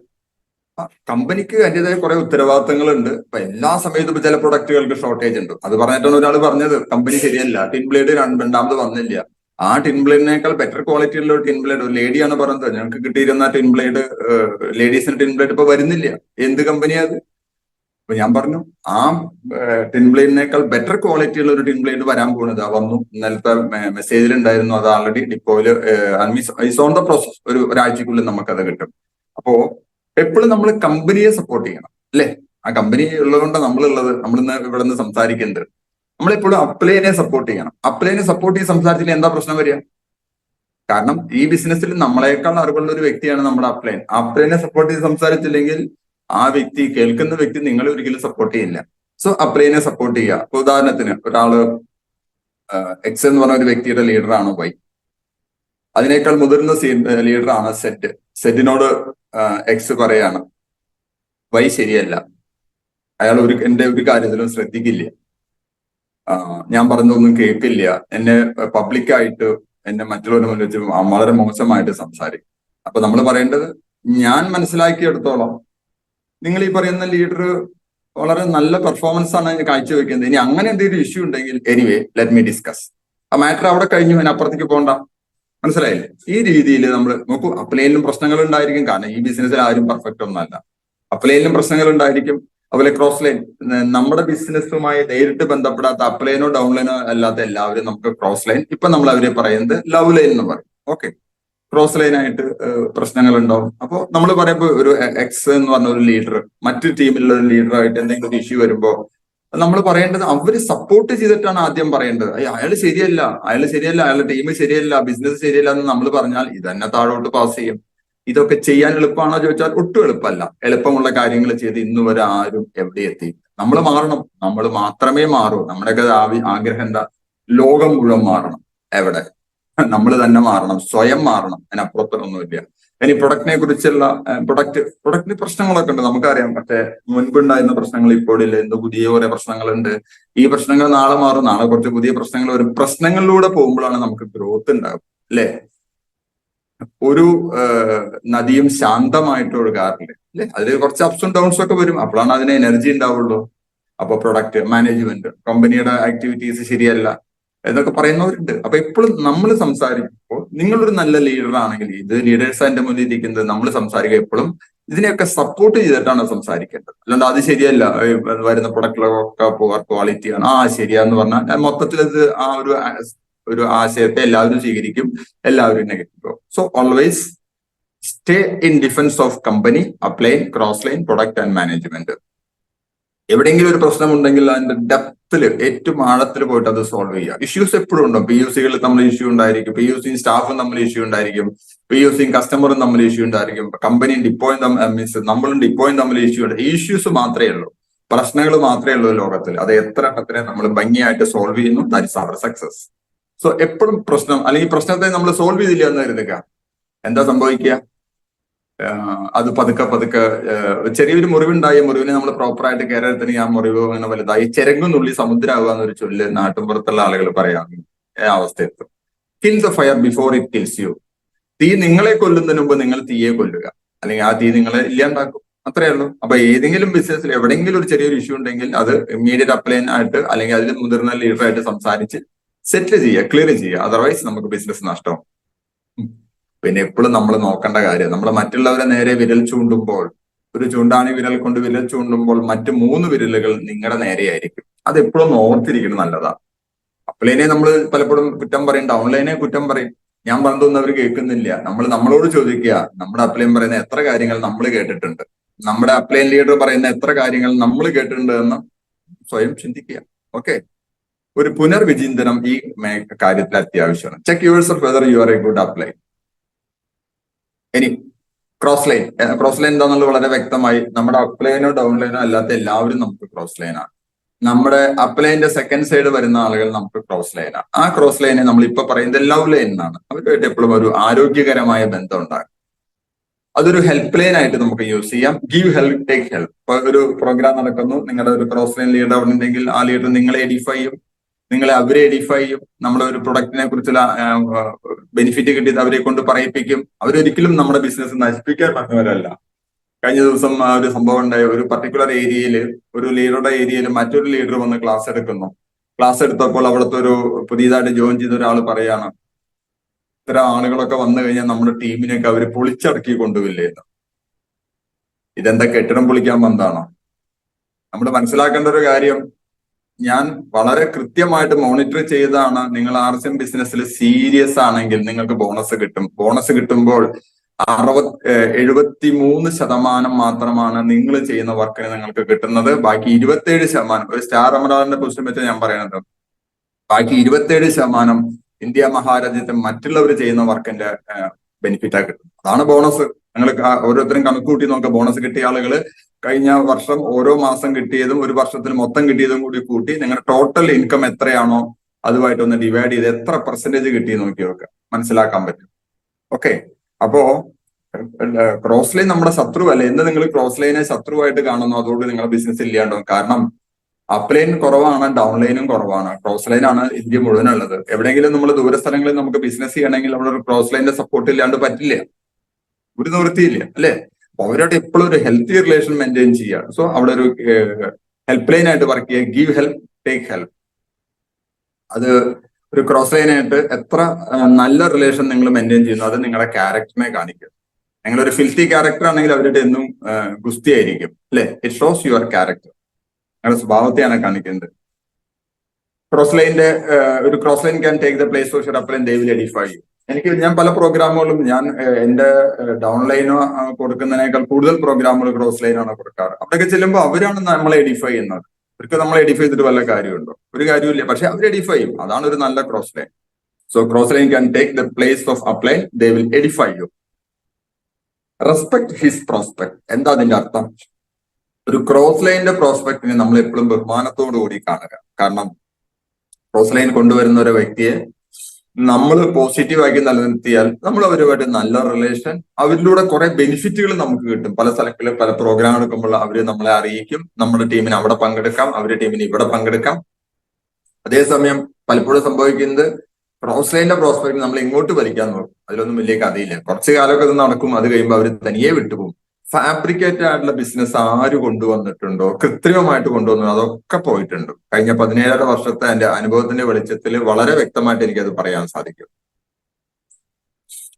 കമ്പനിക്ക് അതിൻ്റെതായ കുറെ ഉത്തരവാദിത്തങ്ങളുണ്ട്. ഇപ്പൊ എല്ലാ സമയത്തും ഇപ്പൊ ചില പ്രൊഡക്റ്റുകൾക്ക് ഷോർട്ടേജ് ഉണ്ട്. അത് പറഞ്ഞിട്ടാണ് ഒരാൾ പറഞ്ഞത്, കമ്പനി ശരിയല്ല, ടിൻ ബ്ലേഡ് രണ്ടാമത് വന്നില്ല. ആ ടിൻ ബ്ലേഡിനേക്കാൾ ബെറ്റർ ക്വാളിറ്റി ഉള്ള ഒരു ടിൻ ബ്ലേഡ്, ഒരു ലേഡിയാണ് പറഞ്ഞത് ഞങ്ങൾക്ക് കിട്ടിയിരുന്ന ടിൻ ബ്ലേഡ്, ലേഡീസിന് ടിൻ ബ്ലേഡ് ഇപ്പൊ വരുന്നില്ല. എന്ത് കമ്പനിയാ അത്? അപ്പൊ ഞാൻ പറഞ്ഞു ആ ടിൻ ബ്ലേഡിനേക്കാൾ ബെറ്റർ ക്വാളിറ്റി ഉള്ള ഒരു ടിൻ ബ്ലേഡ് വരാൻ പോകുന്നത് വന്നു. ഇന്നലത്തെ മെസ്സേജിൽ ഉണ്ടായിരുന്നു, അത് ആൾറെഡി ഡിപ്പോയില് ഈസ് ഓൺ ദ പ്രോസസ്. ഒരാഴ്ചക്കുള്ളിൽ നമുക്കത് കിട്ടും. അപ്പോ എപ്പോഴും നമ്മൾ കമ്പനിയെ സപ്പോർട്ട് ചെയ്യണം അല്ലെ? ആ കമ്പനി ഉള്ളതുകൊണ്ട് നമ്മളുള്ളത്, നമ്മളിന്ന് ഇവിടെ നിന്ന് സംസാരിക്കുന്നത്. നമ്മളെപ്പോഴും അപ്ലൈനെ സപ്പോർട്ട് ചെയ്യണം. അപ്ലൈനെ സപ്പോർട്ട് ചെയ്ത് സംസാരിച്ചില്ല എന്താ പ്രശ്നം വരിക? കാരണം ഈ ബിസിനസ്സിൽ നമ്മളെക്കാൾ അറിവുള്ള ഒരു വ്യക്തിയാണ് നമ്മുടെ അപ്ലൈൻ. അപ്ലൈനെ സപ്പോർട്ട് ചെയ്ത് സംസാരിച്ചില്ലെങ്കിൽ ആ വ്യക്തി, കേൾക്കുന്ന വ്യക്തി നിങ്ങളെ ഒരിക്കലും സപ്പോർട്ട് ചെയ്യില്ല. സോ അപ്ലൈനെ സപ്പോർട്ട് ചെയ്യുക. ഇപ്പൊ ഉദാഹരണത്തിന് ഒരാള് എക്സ് എന്ന് പറഞ്ഞ ഒരു വ്യക്തിയുടെ ലീഡറാണ് വൈ. അതിനേക്കാൾ മുതിർന്ന ലീഡറാണ് സെറ്റ്. സെറ്റിനോട് എക്സ് പറയാണ് വൈ ശരിയല്ല, അയാൾ എന്റെ ഒരു കാര്യത്തിലും ശ്രദ്ധിക്കില്ല, ഞാൻ പറഞ്ഞതൊന്നും കേൾക്കില്ല, എന്നെ പബ്ലിക്കായിട്ട് എന്നെ മറ്റുള്ളവരുടെ മുന്നിൽ വെച്ച് വളരെ മോശമായിട്ട് സംസാരിക്കും. അപ്പൊ നമ്മൾ പറയേണ്ടത്, ഞാൻ മനസ്സിലാക്കിയെടുത്തോളം നിങ്ങൾ ഈ പറയുന്ന ലീഡർ വളരെ നല്ല പെർഫോമൻസ് ആണ് കാഴ്ചവെക്കുന്നത്. ഇനി അങ്ങനെ എന്തെങ്കിലും ഇഷ്യൂ ഉണ്ടെങ്കിൽ എനിവേ ലെറ്റ് മീ ഡിസ്കസ്. ആ മാറ്റർ അവിടെ കഴിഞ്ഞു, അതിന് അപ്പുറത്തേക്ക് പോകണ്ട. മനസ്സിലായില്ലേ? ഈ രീതിയിൽ നമ്മൾ നോക്കൂ. അപ്ലൈനിലും പ്രശ്നങ്ങൾ ഉണ്ടായിരിക്കും, കാരണം ഈ ബിസിനസ്സിൽ ആരും പെർഫെക്റ്റ് ഒന്നല്ല. അപ്ലൈനിലും പ്രശ്നങ്ങൾ ഉണ്ടായിരിക്കും. അതുപോലെ ക്രോസ് ലൈൻ, നമ്മുടെ ബിസിനസ്സുമായി നേരിട്ട് ബന്ധപ്പെടാത്ത അപ്ലൈനോ ഡൗൺലൈനോ അല്ലാത്ത എല്ലാവരും നമുക്ക് ക്രോസ് ലൈൻ, ഇപ്പൊ നമ്മൾ അവരെ പറയുന്നത് ലവ് ലൈൻ എന്ന് പറയും. ഓക്കെ, ക്രോസ് ലൈൻ ആയിട്ട് പ്രശ്നങ്ങൾ ഉണ്ടാവും. അപ്പോൾ നമ്മൾ പറയുമ്പോൾ ഒരു എക്സ് എന്ന് പറഞ്ഞ ഒരു ലീഡർ മറ്റു ടീമിലുള്ള ഒരു ലീഡറായിട്ട് എന്തെങ്കിലും ഒരു ഇഷ്യൂ വരുമ്പോൾ നമ്മൾ പറയേണ്ടത്, അവര് സപ്പോർട്ട് ചെയ്തിട്ടാണ് ആദ്യം പറയേണ്ടത്. അയാൾ ശരിയല്ല, അയാളുടെ ടീം ശരിയല്ല, ബിസിനസ് ശരിയല്ല എന്ന് നമ്മൾ പറഞ്ഞാൽ ഇത് തന്നെ താഴോട്ട് പാസ് ചെയ്യും. ഇതൊക്കെ ചെയ്യാൻ എളുപ്പമാണോ ചോദിച്ചാൽ ഒട്ടും എളുപ്പമല്ല. എളുപ്പമുള്ള കാര്യങ്ങൾ ചെയ്ത് ഇന്ന് വരെ ആരും എവിടെ എത്തി? നമ്മൾ മാറണം, നമ്മൾ മാത്രമേ മാറൂ. നമ്മുടെയൊക്കെ ആഗ്രഹം എന്താ? ലോകം മുഴുവൻ മാറണം. എവിടെ? നമ്മൾ തന്നെ മാറണം, സ്വയം മാറണം. അതിനപ്പുറത്തൊന്നുമില്ല. ഇനി പ്രൊഡക്റ്റിനെ കുറിച്ചുള്ള പ്രൊഡക്റ്റിന് പ്രശ്നങ്ങളൊക്കെ ഉണ്ട്, നമുക്കറിയാം. പക്ഷേ മുൻപുണ്ടായിരുന്ന പ്രശ്നങ്ങൾ ഇപ്പോഴില്ല. ഇന്ന് പുതിയ കുറെ പ്രശ്നങ്ങളുണ്ട്. ഈ പ്രശ്നങ്ങൾ നാളെ മാറും, നാളെ കുറച്ച് പുതിയ പ്രശ്നങ്ങൾ വരും. പ്രശ്നങ്ങളിലൂടെ പോകുമ്പോഴാണ് നമുക്ക് ഗ്രോത്ത് ഉണ്ടാകും അല്ലെ? ഒരു നദിയും ശാന്തമായിട്ട് ഒഴുകാറില്ല അല്ലെ? അതിൽ കുറച്ച് അപ്സ് ആൻഡ് ഡൗൺസ് ഒക്കെ വരും, അപ്പോഴാണ് അതിന് എനർജി ഉണ്ടാവുള്ളൂ. അപ്പൊ പ്രൊഡക്റ്റ് മാനേജ്മെന്റ്, കമ്പനിയുടെ ആക്ടിവിറ്റീസ് ശരിയല്ല എന്നൊക്കെ പറയുന്നവരുണ്ട്. അപ്പൊ എപ്പോഴും നമ്മൾ സംസാരിക്കുമ്പോൾ, നിങ്ങളൊരു നല്ല ലീഡർ ആണെങ്കിൽ, ഇത് ലീഡേഴ്സ് അതിന്റെ മുന്നിൽ ഇരിക്കുന്നത്, നമ്മൾ സംസാരിക്കുക എപ്പോഴും ഇതിനെയൊക്കെ സപ്പോർട്ട് ചെയ്തിട്ടാണ് സംസാരിക്കേണ്ടത്. അല്ലാണ്ട് അത് ശരിയല്ല, വരുന്ന പ്രൊഡക്റ്റിലൊക്കെ പുവർ ക്വാളിറ്റിയാണ്, ശരിയാന്ന് പറഞ്ഞാൽ മൊത്തത്തിൽ ഇത് ഒരു ആശയത്തെ എല്ലാവരും സ്വീകരിക്കും, എല്ലാവരും negative. So always stay in defence of company, upline, cross line, product and management. എവിടെയെങ്കിലും ഒരു പ്രശ്നമുണ്ടെങ്കിൽ അതിന്റെ ഡെപ്തിൽ, ഏറ്റവും ആഴത്തിൽ പോയിട്ട് അത് സോൾവ് ചെയ്യുക. ഇഷ്യൂസ് എപ്പോഴും ഉണ്ടാവും. പി യു സികളിൽ തമ്മിൽ ഇഷ്യൂ ഉണ്ടായിരിക്കും, പി യു സിയും സ്റ്റാഫും തമ്മിൽ ഇഷ്യൂ ഉണ്ടായിരിക്കും, പി യു സിയും കസ്റ്റമറും തമ്മിൽ ഇഷ്യൂ ഉണ്ടായിരിക്കും, കമ്പനിയും ഡിപ്പോയും മീൻസ് നമ്മളും ഡിപ്പോയും തമ്മിൽ ഇഷ്യൂ ഉണ്ട്. ഇഷ്യൂസ് മാത്രമേ ഉള്ളൂ, പ്രശ്നങ്ങൾ മാത്രമേ ഉള്ളൂ ലോകത്തിൽ. അത് എത്ര എണ്ണത്തിനെ നമ്മൾ ഭംഗിയായിട്ട് സോൾവ് ചെയ്യുന്നു, that is our success. So എപ്പോഴും പ്രശ്നം, അല്ലെങ്കിൽ പ്രശ്നത്തെ നമ്മൾ സോൾവ് ചെയ്തില്ല എന്ന് കരുതുക, എന്താ സംഭവിക്കുക? അത് പതുക്കെ ചെറിയൊരു മുറിവുണ്ടായ മുറിവിനെ നമ്മൾ പ്രോപ്പറായിട്ട് കെയർ എടുത്തെങ്കിൽ ആ മുറിവ് അങ്ങനെ വലുതായി ചെരങ്ങുന്നുള്ളി സമുദ്രമാകുക എന്നൊരു ചൊല്ല് നാട്ടുമ്പുറത്തുള്ള ആളുകൾ പറയാം. അവസ്ഥയെത്തും. Kill the fire before it kills you. തീ നിങ്ങളെ കൊല്ലുന്നതിന് മുമ്പ് നിങ്ങൾ തീയെ കൊല്ലുക, അല്ലെങ്കിൽ ആ തീ നിങ്ങളെ ഇല്ലാണ്ടാക്കും. അത്രയേ ഉള്ളൂ. അപ്പൊ ഏതെങ്കിലും ബിസിനസ്സിൽ എവിടെയെങ്കിലും ഒരു ചെറിയൊരു ഇഷ്യൂ ഉണ്ടെങ്കിൽ അത് ഇമ്മീഡിയറ്റ് അപ്ലൈൻ ആയിട്ട്, അല്ലെങ്കിൽ അതിൽ മുതിർന്ന ലീഡറായിട്ട് സംസാരിച്ച് സെറ്റിൽ ചെയ്യുക, ക്ലിയർ ചെയ്യുക. അതർവൈസ് നമുക്ക് ബിസിനസ് നഷ്ടം. പിന്നെ എപ്പോഴും നമ്മൾ നോക്കേണ്ട കാര്യം, നമ്മൾ മറ്റുള്ളവരെ നേരെ വിരൽ ചൂണ്ടുമ്പോൾ, ഒരു ചൂണ്ടാണി വിരൽ കൊണ്ട് വിരൽ ചൂണ്ടുമ്പോൾ മറ്റു 3 വിരലുകൾ നിങ്ങളുടെ നേരെയായിരിക്കും. അത് എപ്പോഴും ഓർത്തിരിക്കണം, നല്ലതാ. അപ്ലൈനെ നമ്മൾ പലപ്പോഴും കുറ്റം പറയും, ഡൗൺലൈനെ കുറ്റം പറയും. ഞാൻ പറഞ്ഞതൊന്നും അവർ കേൾക്കുന്നില്ല. നമ്മളോട് ചോദിക്കുക, നമ്മുടെ അപ്ലൈൻ പറയുന്ന എത്ര കാര്യങ്ങൾ നമ്മൾ കേട്ടിട്ടുണ്ട്, നമ്മുടെ അപ്ലൈൻ ലീഡർ പറയുന്ന എത്ര കാര്യങ്ങൾ നമ്മൾ കേട്ടിട്ടുണ്ട് എന്ന് സ്വയം ചിന്തിക്കുക. ഓക്കെ, ഒരു പുനർവിചിന്തനം ഈ കാര്യത്തിൽ അത്യാവശ്യമാണ്. Check your self whether you are A good upline. ഇനി ക്രോസ് ലൈൻ എന്താണെന്നുള്ളത് വളരെ വ്യക്തമായി. നമ്മുടെ അപ്ലൈനോ ഡൗൺലൈനോ അല്ലാത്ത എല്ലാവരും നമുക്ക് ക്രോസ് ലൈനാണ്. നമ്മുടെ അപ്ലൈന്റെ സെക്കൻഡ് സൈഡ് വരുന്ന ആളുകൾ നമുക്ക് ക്രോസ് ലൈനാണ്. ആ ക്രോസ് ലൈനെ നമ്മൾ ഇപ്പൊ പറയുന്നത് ലവ് ലൈൻ എന്നാണ്. അവരുമായിട്ട് എപ്പോഴും ഒരു ആരോഗ്യകരമായ ബന്ധം ഉണ്ടാകും. അതൊരു ഹെൽപ്പ് ലൈൻ ആയിട്ട് നമുക്ക് യൂസ് ചെയ്യാം. Give help, take help. ഇപ്പൊ ഒരു പ്രോഗ്രാം നടക്കുന്നു, നിങ്ങളുടെ ഒരു ക്രോസ് ലൈൻ ലീഡർ അവിടെ ഉണ്ടെങ്കിൽ ആ ലീഡർ നിങ്ങളെ എഡിഫൈ ചെയ്യും, നിങ്ങളെ അവരെ എഡിഫൈ ചെയ്യും. നമ്മളെ ഒരു പ്രൊഡക്റ്റിനെ കുറിച്ചുള്ള ബെനിഫിറ്റ് കിട്ടിയത് അവരെ കൊണ്ട് പറയിപ്പിക്കും. അവരൊരിക്കലും നമ്മുടെ ബിസിനസ് നശിപ്പിക്കാൻ പറഞ്ഞവരല്ല. കഴിഞ്ഞ ദിവസം ഒരു സംഭവം ഉണ്ടായി. ഒരു പർട്ടിക്കുലർ ഏരിയയിൽ, ഒരു ലീഡറുടെ ഏരിയയിൽ മറ്റൊരു ലീഡർ വന്ന് ക്ലാസ് എടുക്കുന്നു. ക്ലാസ് എടുത്തപ്പോൾ അവിടുത്തെ ഒരു പുതിയതായിട്ട് ജോയിൻ ചെയ്ത ഒരാൾ പറയാണ്, ഇത്തരം ആളുകളൊക്കെ വന്നു കഴിഞ്ഞാൽ നമ്മുടെ ടീമിനെയൊക്കെ അവർ പൊളിച്ചടക്കി കൊണ്ടുപോയില്ലേ? ഇതെന്താ കെട്ടിടം പൊളിക്കാൻ വന്നതാണോ? നമ്മൾ മനസ്സിലാക്കേണ്ട ഒരു കാര്യം, ഞാൻ വളരെ കൃത്യമായിട്ട് മോണിറ്റർ ചെയ്താണ്. നിങ്ങൾ ആർസിഎം ബിസിനസ്സിൽ സീരിയസ് ആണെങ്കിൽ നിങ്ങൾക്ക് ബോണസ് കിട്ടും. ബോണസ് കിട്ടുമ്പോൾ 73% മാത്രമാണ് നിങ്ങൾ ചെയ്യുന്ന വർക്കിന് നിങ്ങൾക്ക് കിട്ടുന്നത്. ബാക്കി 27%, ഒരു സ്റ്റാർ അമരാറിന്റെ ക്വസ്റ്റ്യൻ വെച്ച് ഞാൻ പറയുന്നത്, ബാക്കി 27% ഇന്ത്യ മഹാരാജ്യത്തെ മറ്റുള്ളവർ ചെയ്യുന്ന വർക്കിന്റെ ബെനിഫിറ്റാണ് കിട്ടുന്നത്. അതാണ് ബോണസ്. നിങ്ങൾ ഓരോരുത്തരും കണക്ക് കൂട്ടി നോക്കുക. ബോണസ് കിട്ടിയ ആളുകൾ കഴിഞ്ഞ വർഷം ഓരോ മാസം കിട്ടിയതും ഒരു വർഷത്തിൽ മൊത്തം കിട്ടിയതും കൂടി കൂട്ടി നിങ്ങളുടെ ടോട്ടൽ ഇൻകം എത്രയാണോ അതുമായിട്ട് ഒന്ന് ഡിവൈഡ് ചെയ്ത് എത്ര പെർസെന്റേജ് കിട്ടി നോക്കി നോക്കുക, മനസ്സിലാക്കാൻ പറ്റും. ഓക്കെ, അപ്പോ ക്രോസ് ലൈൻ നമ്മുടെ ശത്രുവല്ല. എന്ന് നിങ്ങൾ ക്രോസ് ലൈനെ ശത്രുവായിട്ട് കാണുന്നു അതോട് നിങ്ങളുടെ ബിസിനസ് ഇല്ലാണ്ടാവും. കാരണം അപ്പ് ലൈൻ കുറവാണ്, ഡൗൺ ലൈനും കുറവാണ്, ക്രോസ് ലൈൻ ആണ് ഇന്ത്യ മുഴുവനുള്ളത്. എവിടെയെങ്കിലും നമ്മൾ ദൂര സ്ഥലങ്ങളിൽ നമുക്ക് ബിസിനസ് ചെയ്യണമെങ്കിൽ അവിടെ ഒരു ക്രോസ് ലൈനിന്റെ സപ്പോർട്ട് ഇല്ലാണ്ട് പറ്റില്ല, ഒരു നിവൃത്തിയില്ല, അല്ലെ? അപ്പൊ അവരോട് എപ്പോഴും ഒരു ഹെൽത്തി റിലേഷൻ മെയിൻറ്റെയിൻ ചെയ്യുക. സോ അവിടെ ഒരു ഹെൽപ്പ് ലൈൻ ആയിട്ട് വർക്ക് ചെയ്യുക. Give help, take help. അത് ഒരു ക്രോസ് ലൈൻ ആയിട്ട് എത്ര നല്ല റിലേഷൻ നിങ്ങൾ മെയിൻറ്റെയിൻ ചെയ്യുന്നു അത് നിങ്ങളുടെ ക്യാരക്ടറിനെ കാണിക്കും. നിങ്ങളൊരു ഫിൽത്തി ക്യാരക്ടർ ആണെങ്കിൽ അവരുടെ എന്നും ഗുസ്തി ആയിരിക്കും, അല്ലെ? ഇറ്റ് ഷോസ് യുവർ ക്യാരക്ടർ, നിങ്ങളുടെ സ്വഭാവത്തെയാണ് കാണിക്കുന്നത്. ക്രോസ് ലൈനിന്റെ ഒരു cross line can take the place of your upline, they will edify you. ഞാൻ പല പ്രോഗ്രാമുകളും ഞാൻ എന്റെ ഡൗൺ ലൈനോ കൊടുക്കുന്നതിനേക്കാൾ കൂടുതൽ പ്രോഗ്രാമുകൾ ക്രോസ് ലൈനാണ് കൊടുക്കാറ്. അവിടെയൊക്കെ ചെല്ലുമ്പോൾ അവരാണ് നമ്മളെ എഡിഫൈ ചെയ്യുന്നത്. അവർക്ക് നമ്മളെ എഡിഫൈ ചെയ്തിട്ട് വല്ല കാര്യമുണ്ടോ? ഒരു കാര്യമില്ല. പക്ഷെ അവർ എഡിഫൈ ചെയ്യും. അതാണ് ഒരു നല്ല cross line. So cross line can take the place of upline, they will edify you. Respect his prospect. എന്താ അതിന്റെ അർത്ഥം? ഒരു ക്രോസ് ലൈനിന്റെ പ്രോസ്പെക്ടിനെ നമ്മൾ എപ്പോഴും ബഹുമാനത്തോടു കൂടി കാണുക. കാരണം ക്രോസ് ലൈൻ കൊണ്ടുവരുന്ന ഒരു വ്യക്തിയെ നമ്മൾ പോസിറ്റീവാക്കി നിലനിർത്തിയാൽ നമ്മൾ അവരുമായിട്ട് നല്ല റിലേഷൻ, അവരിലൂടെ കുറെ ബെനിഫിറ്റുകൾ നമുക്ക് കിട്ടും. പല സ്ഥലങ്ങളിൽ പല പ്രോഗ്രാം എടുക്കുമ്പോൾ അവര് നമ്മളെ അറിയിക്കും. നമ്മുടെ ടീമിന് അവിടെ പങ്കെടുക്കാം, അവരുടെ ടീമിന് ഇവിടെ പങ്കെടുക്കാം. അതേസമയം പലപ്പോഴും സംഭവിക്കുന്നത് ക്രോസ് ലൈനിന്റെ പ്രോസ്പെക്ട് നമ്മൾ ഇങ്ങോട്ട് വലിക്കാൻ നോക്കും. അതിലൊന്നും വലിയ കഥയില്ല. കുറച്ചു കാലമൊക്കെ അത് നടക്കും. അത് കഴിയുമ്പോൾ അവർ തനിയെ വിട്ടുപോകും. ഫാബ്രിക്കേറ്റ് ആയിട്ടുള്ള ബിസിനസ് ആര് കൊണ്ടുവന്നിട്ടുണ്ടോ, കൃത്രിമമായിട്ട് കൊണ്ടുവന്നു, അതൊക്കെ പോയിട്ടുണ്ട്. കഴിഞ്ഞ 17 വർഷത്തെ എന്റെ അനുഭവത്തിന്റെ വെളിച്ചത്തിൽ വളരെ വ്യക്തമായിട്ട് എനിക്കത് പറയാൻ സാധിക്കും.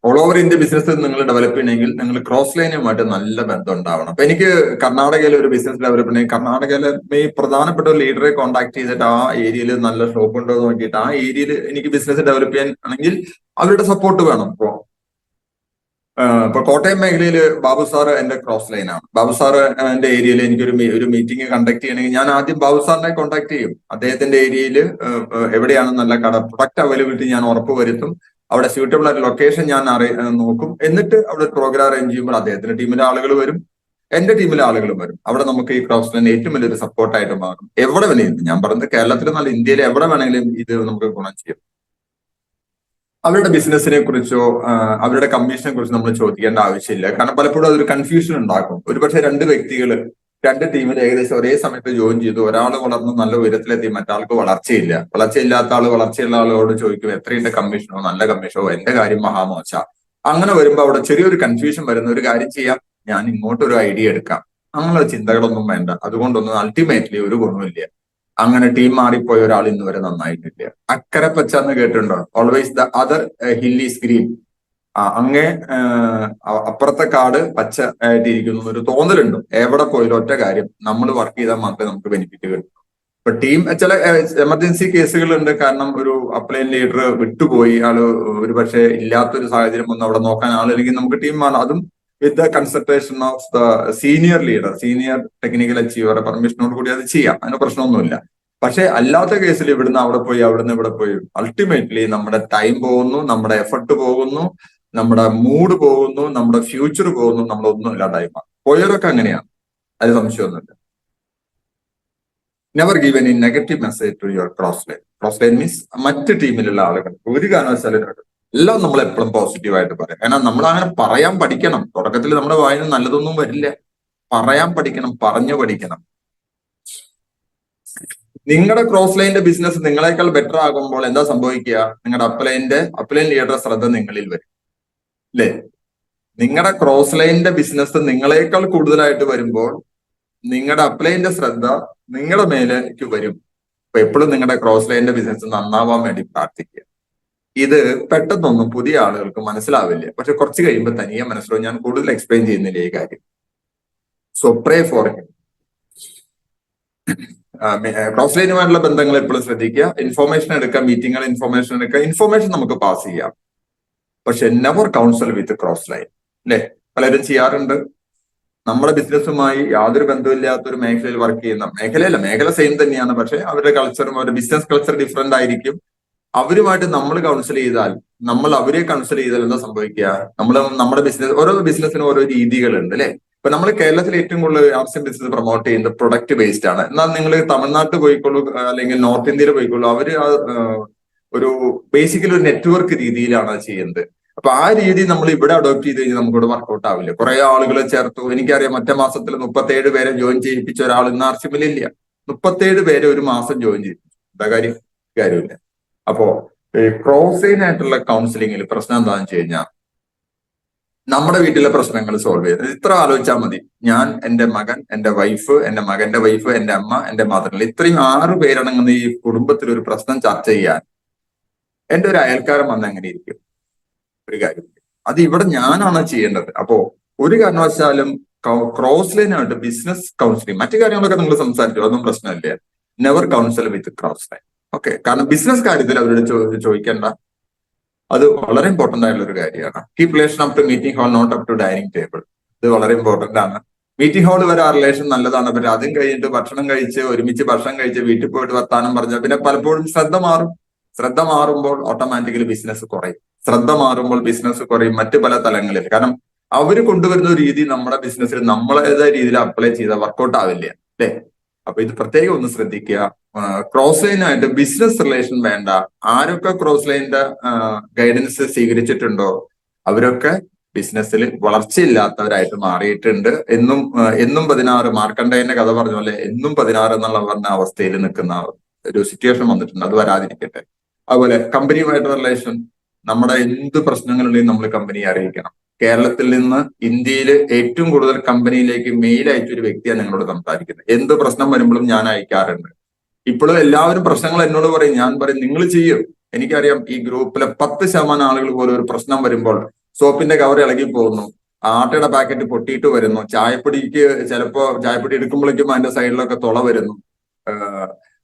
ഓൾ ഓവർ ഇന്ത്യ ബിസിനസ് നിങ്ങൾ ഡെവലപ്പ് ചെയ്യണമെങ്കിൽ നിങ്ങൾ ക്രോസ് ലൈനുമായിട്ട് നല്ല ബന്ധം ഉണ്ടാവണം. അപ്പൊ എനിക്ക് കർണാടകയിലെ ഒരു ബിസിനസ് ഡെവലപ്പ് ചെയ്യണമെങ്കിൽ കർണാടകയിലെ പ്രധാനപ്പെട്ട ഒരു ലീഡറെ കോൺടാക്ട് ചെയ്തിട്ട് ആ ഏരിയയിൽ നല്ല ഷോപ്പ് ഉണ്ടോ എന്ന് നോക്കിയിട്ട് ആ ഏരിയയിൽ എനിക്ക് ബിസിനസ് ഡെവലപ്പ് ചെയ്യാൻ ആണെങ്കിൽ അവരുടെ സപ്പോർട്ട് വേണം. ഇപ്പൊ കോട്ടയം മേഖലയിൽ ബാബു സാറ് എന്റെ ക്രോസ് ലൈനാണ്. ബാബു സാറ് എന്റെ ഏരിയയിൽ എനിക്കൊരു മീറ്റിംഗ് കണ്ടക്ട് ചെയ്യണമെങ്കിൽ ഞാൻ ആദ്യം ബാബു സാറിനെ കോൺടാക്ട് ചെയ്യും. അദ്ദേഹത്തിന്റെ ഏരിയയിൽ എവിടെയാണ് നല്ല പ്രൊഡക്റ്റ് അവൈലബിലിറ്റി ഞാൻ ഉറപ്പ് വരുത്തും. അവിടെ സ്യൂട്ടബിൾ ആയിട്ട് ലൊക്കേഷൻ ഞാൻ നോക്കും. എന്നിട്ട് അവിടെ പ്രോഗ്രാം അറേഞ്ച് ചെയ്യുമ്പോൾ അദ്ദേഹത്തിന്റെ ടീമിലെ ആളുകൾ വരും, എന്റെ ടീമിലെ ആളുകളും വരും. അവിടെ നമുക്ക് ഈ ക്രോസ് ലൈൻ ഏറ്റവും വലിയൊരു സപ്പോർട്ടായിട്ട് മാറും. എവിടെ വേണമെങ്കിലും, ഞാൻ പറഞ്ഞത് കേരളത്തിൽ നല്ല ഇന്ത്യയിൽ എവിടെ വേണമെങ്കിലും ഇത് നമുക്ക് ഗുണം ചെയ്യും. അവരുടെ ബിസിനസിനെ കുറിച്ചോ അവരുടെ കമ്മീഷനെ കുറിച്ചോ നമ്മൾ ചോദിക്കേണ്ട ആവശ്യമില്ല. കാരണം പലപ്പോഴും അതൊരു കൺഫ്യൂഷൻ ഉണ്ടാക്കും. ഒരുപക്ഷെ രണ്ട് വ്യക്തികൾ രണ്ട് ടീമിൽ ഏകദേശം ഒരേ സമയത്ത് ജോയിൻ ചെയ്തു. ഒരാൾ വളർന്ന് നല്ല ഉയരത്തിലെത്തി, മറ്റാൾക്ക് വളർച്ചയില്ല. വളർച്ചയില്ലാത്ത ആള് വളർച്ചയുള്ള ആളോട് ചോദിക്കും എത്രയുണ്ട് കമ്മീഷനോ, നല്ല കമ്മീഷനോ, എന്റെ കാര്യം മഹാമോശ. അങ്ങനെ വരുമ്പോൾ അവിടെ ചെറിയൊരു കൺഫ്യൂഷൻ വരുന്ന. ഒരു കാര്യം ചെയ്യാം, ഞാൻ ഇങ്ങോട്ടൊരു ഐഡിയ എടുക്കാം. അങ്ങനെയുള്ള ചിന്തകളൊന്നും വേണ്ട. അതുകൊണ്ടൊന്നും അൾട്ടിമേറ്റ്ലി ഒരു ഗുണമില്ല. അങ്ങനെ ടീം മാറിപ്പോയ ഒരാൾ ഇന്ന് വരെ നന്നായിട്ടില്ല. അക്കരെ പച്ച എന്ന് കേട്ടിട്ടുണ്ടോ? Always the other hill is green. അങ്ങേ അപ്പുറത്തെ കാട് പച്ച ആയിട്ടിരിക്കുന്നു ഒരു തോന്നലുണ്ട്. എവിടെ പോയാലും ഒറ്റ കാര്യം, നമ്മൾ വർക്ക് ചെയ്താൽ മാത്രമേ നമുക്ക് ബെനിഫിറ്റ് കിട്ടൂ. ഇപ്പൊ ടീം ചില എമർജൻസി കേസുകളുണ്ട്. കാരണം ഒരു അപ്ലൈൻ ലീഡർ വിട്ടുപോയി, ആള് ഒരു പക്ഷേ ഇല്ലാത്തൊരു സാഹചര്യം ഒന്നും അവിടെ നോക്കാൻ ആളില്ലെങ്കിൽ നമുക്ക് ടീം വേണം. അതും with the consultation of the senior leader, senior technical achiever പെർമിഷനോട് കൂടി അത് ചെയ്യാം. അതിന് പ്രശ്നമൊന്നുമില്ല. പക്ഷെ അല്ലാത്ത കേസിൽ ഇവിടുന്ന് അവിടെ പോയി, അവിടുന്ന് ഇവിടെ പോയി അൾട്ടിമേറ്റ്ലി നമ്മുടെ ടൈം പോകുന്നു, നമ്മുടെ എഫർട്ട് പോകുന്നു, നമ്മുടെ മൂഡ് പോകുന്നു, നമ്മുടെ ഫ്യൂച്ചർ പോകുന്നു, നമ്മളൊന്നും ഇല്ലാണ്ടായി മാറും. പോയവരൊക്കെ അങ്ങനെയാണ്, അത് സംശയമൊന്നുമില്ല. Never give any negative message to your cross line. Cross line means മറ്റ് ടീമിലുള്ള ആളുകൾ ഒരു കാരണവശാലും എല്ലാം നമ്മൾ എപ്പോഴും പോസിറ്റീവായിട്ട് പറയാം. കാരണം നമ്മൾ അങ്ങനെ പറയാൻ പഠിക്കണം. തുടക്കത്തിൽ നമ്മുടെ വായന നല്ലതൊന്നും വരില്ല. പറയാൻ പഠിക്കണം, പറഞ്ഞു പഠിക്കണം. നിങ്ങളുടെ ക്രോസ് ലൈനിന്റെ ബിസിനസ് നിങ്ങളെക്കാൾ ബെറ്റർ ആകുമ്പോൾ എന്താ സംഭവിക്കുക? നിങ്ങളുടെ അപ്ലൈൻ ലീഡറുടെ ശ്രദ്ധ നിങ്ങളിൽ വരും, അല്ലേ? നിങ്ങളുടെ ക്രോസ് ലൈനിന്റെ ബിസിനസ് നിങ്ങളെക്കാൾ കൂടുതലായിട്ട് വരുമ്പോൾ നിങ്ങളുടെ അപ്ലൈന്റെ ശ്രദ്ധ നിങ്ങളുടെ മേലേക്ക് വരും. അപ്പൊ എപ്പോഴും നിങ്ങളുടെ ക്രോസ് ലൈനിന്റെ ബിസിനസ് നന്നാവാൻ വേണ്ടി പ്രാർത്ഥിക്കുക. ഇത് പെട്ടെന്നൊന്നും പുതിയ ആളുകൾക്ക് മനസ്സിലാവില്ല, പക്ഷെ കുറച്ച് കഴിയുമ്പോൾ തനിയെ മനസ്സിലാവും. ഞാൻ കൂടുതൽ എക്സ്പ്ലെയിൻ ചെയ്യുന്നില്ല ഈ കാര്യം. So pray for him. Cross ലൈനുമായിട്ടുള്ള ബന്ധങ്ങൾ എപ്പോഴും ശ്രദ്ധിക്കുക. ഇൻഫോർമേഷൻ എടുക്കുക, മീറ്റിങ്ങൾ ഇൻഫോർമേഷൻ എടുക്കുക, ഇൻഫോർമേഷൻ നമുക്ക് പാസ് ചെയ്യാം, പക്ഷെ never counsel with cross line. അല്ലെ, പലരും ചെയ്യാറുണ്ട്. നമ്മുടെ ബിസിനസ്സുമായി യാതൊരു ബന്ധമില്ലാത്ത ഒരു മേഖലയിൽ വർക്ക് ചെയ്യുന്ന, മേഖല സെയിം തന്നെയാണ്, പക്ഷെ അവരുടെ കൾച്ചറും അവരുടെ ബിസിനസ് കൾച്ചർ ഡിഫറെന്റ് ആയിരിക്കും. അവരുമായിട്ട് നമ്മൾ കൗൺസിൽ ചെയ്താൽ, നമ്മൾ അവരെ കൗൺസിൽ ചെയ്താൽ എന്താ സംഭവിക്കുക? നമ്മുടെ ബിസിനസ്, ഓരോ ബിസിനസ്സിനും ഓരോ രീതികളുണ്ട് അല്ലെ. ഇപ്പൊ നമ്മൾ കേരളത്തിൽ ഏറ്റവും കൂടുതൽ ആവശ്യം ബിസിനസ് പ്രൊമോട്ട് ചെയ്യുന്നത് പ്രൊഡക്റ്റ് ബേസ്ഡ് ആണ്. എന്നാൽ നിങ്ങൾ തമിഴ്നാട്ടിൽ പോയിക്കോളൂ, അല്ലെങ്കിൽ നോർത്ത് ഇന്ത്യയിൽ പോയിക്കോളൂ, അവര് ഒരു ബേസിക്കലി ഒരു നെറ്റ്വർക്ക് രീതിയിലാണ് അത് ചെയ്യുന്നത്. അപ്പൊ ആ രീതി നമ്മൾ ഇവിടെ അഡോപ്റ്റ് ചെയ്ത് കഴിഞ്ഞാൽ നമുക്കിവിടെ വർക്കൗട്ട് ആവില്ല. കുറെ ആളുകളെ ചേർത്തു. എനിക്കറിയാം, ഒറ്റ മാസത്തിൽ 37 പേരെ ജോയിൻ ചെയ്യിപ്പിച്ച ഒരാൾ ഇന്ന് ആർസിമിലില്ല. 37 പേരെ ഒരു മാസം ജോയിൻ ചെയ്യിപ്പിച്ചു. എന്താ കാര്യമില്ല. അപ്പോ ക്രോസ് ലൈൻ ആയിട്ടുള്ള കൗൺസിലിംഗിൽ പ്രശ്നം എന്താണെന്ന് വെച്ച് കഴിഞ്ഞാൽ, നമ്മുടെ വീട്ടിലെ പ്രശ്നങ്ങൾ സോൾവ് ചെയ്ത് ഇത്ര ആലോചിച്ചാൽ മതി. ഞാൻ, എന്റെ മകൻ, എന്റെ വൈഫ്, എന്റെ മകന്റെ വൈഫ്, എന്റെ അമ്മ, എന്റെ മദറിൽ, ഇത്രയും 6 പേരടങ്ങുന്ന ഈ കുടുംബത്തിൽ ഒരു പ്രശ്നം ചർച്ച ചെയ്യാൻ എന്റെ ഒരു അയൽക്കാരൻ വന്ന് എങ്ങനെ ഇരിക്കും? ഒരു കാര്യം, അത് ഇവിടെ ഞാനാണ് ചെയ്യേണ്ടത്. അപ്പോ ഒരു കാരണവശാലും ക്രോസ് ലൈൻ ആയിട്ട് ബിസിനസ് കൗൺസിലിംഗ്, മറ്റു കാര്യങ്ങളൊക്കെ നിങ്ങൾ സംസാരിച്ചു, അതൊന്നും പ്രശ്നമില്ല. Never counsel with cross line. Okay, കാരണം ബിസിനസ് കാര്യത്തിൽ അവരോട് ചോദിക്കേണ്ട, അത് വളരെ ഇമ്പോർട്ടന്റ് ആയിട്ടുള്ള ഒരു കാര്യമാണ്. Keep relation up to meeting hall, not up to dining table. ഇത് വളരെ ഇമ്പോർട്ടന്റ് ആണ്. മീറ്റിംഗ് ഹാൾ വരെ ആ റിലേഷൻ നല്ലതാണ്, പക്ഷെ അതും കഴിഞ്ഞിട്ട് ഭക്ഷണം കഴിച്ച്, ഒരുമിച്ച് ഭക്ഷണം കഴിച്ച് വീട്ടിൽ പോയിട്ട് വർത്താനം പറഞ്ഞാൽ പിന്നെ പലപ്പോഴും ശ്രദ്ധ മാറും. ശ്രദ്ധ മാറുമ്പോൾ ഓട്ടോമാറ്റിക്കലി ബിസിനസ് കുറയും. ശ്രദ്ധ മാറുമ്പോൾ ബിസിനസ് കുറയും മറ്റു പല തലങ്ങളിൽ. കാരണം അവർ കൊണ്ടുവരുന്ന ഒരു രീതി നമ്മുടെ ബിസിനസ്സിൽ നമ്മളേതായ രീതിയിൽ അപ്ലൈ ചെയ്താൽ വർക്കൗട്ട് ആവില്ല അല്ലെ. അപ്പൊ ഇത് പ്രത്യേകം ഒന്ന് ശ്രദ്ധിക്കുക. ക്രോസ് ലൈനായിട്ട് ബിസിനസ് റിലേഷൻ വേണ്ട. ആരൊക്കെ ക്രോസ് ലൈനിന്റെ ഗൈഡൻസ് സ്വീകരിച്ചിട്ടുണ്ടോ അവരൊക്കെ ബിസിനസ്സിൽ വളർച്ചയില്ലാത്തവരായിട്ട് മാറിയിട്ടുണ്ട്. എന്നും 16, മാർക്കണ്ഡേയന്റെ കഥ പറഞ്ഞ പോലെ എന്നും 16 എന്നുള്ള പറഞ്ഞ അവസ്ഥയിൽ നിൽക്കുന്ന ഒരു സിറ്റുവേഷൻ വന്നിട്ടുണ്ട്. അത് വരാതിരിക്കട്ടെ. അതുപോലെ കമ്പനിയുമായിട്ടുള്ള റിലേഷൻ, നമ്മുടെ എന്ത് പ്രശ്നങ്ങളുണ്ടെങ്കിലും നമ്മൾ കമ്പനിയെ അറിയിക്കണം. കേരളത്തിൽ നിന്ന് ഇന്ത്യയിൽ ഏറ്റവും കൂടുതൽ കമ്പനിയിലേക്ക് മെയിൽ അയച്ച ഒരു വ്യക്തിയാണ് നിങ്ങളോട് സംസാരിക്കുന്നത്. എന്ത് പ്രശ്നം വരുമ്പോഴും ഞാൻ അയക്കാറുണ്ട്. ഇപ്പോഴും എല്ലാവരും പ്രശ്നങ്ങൾ എന്നോട് പറയും, ഞാൻ പറയും നിങ്ങൾ ചെയ്യും. എനിക്കറിയാം, ഈ ഗ്രൂപ്പിലെ 10% ആളുകൾ പോലും ഒരു പ്രശ്നം വരുമ്പോൾ സോപ്പിന്റെ കവർ ഇളകി പോകുന്നു, ആട്ടയുടെ പാക്കറ്റ് പൊട്ടിയിട്ട് വരുന്നു, ചായപ്പൊടിക്ക് ചിലപ്പോ ചായപ്പൊടി എടുക്കുമ്പോഴേക്കും അതിന്റെ സൈഡിലൊക്കെ തുള വരുന്നു,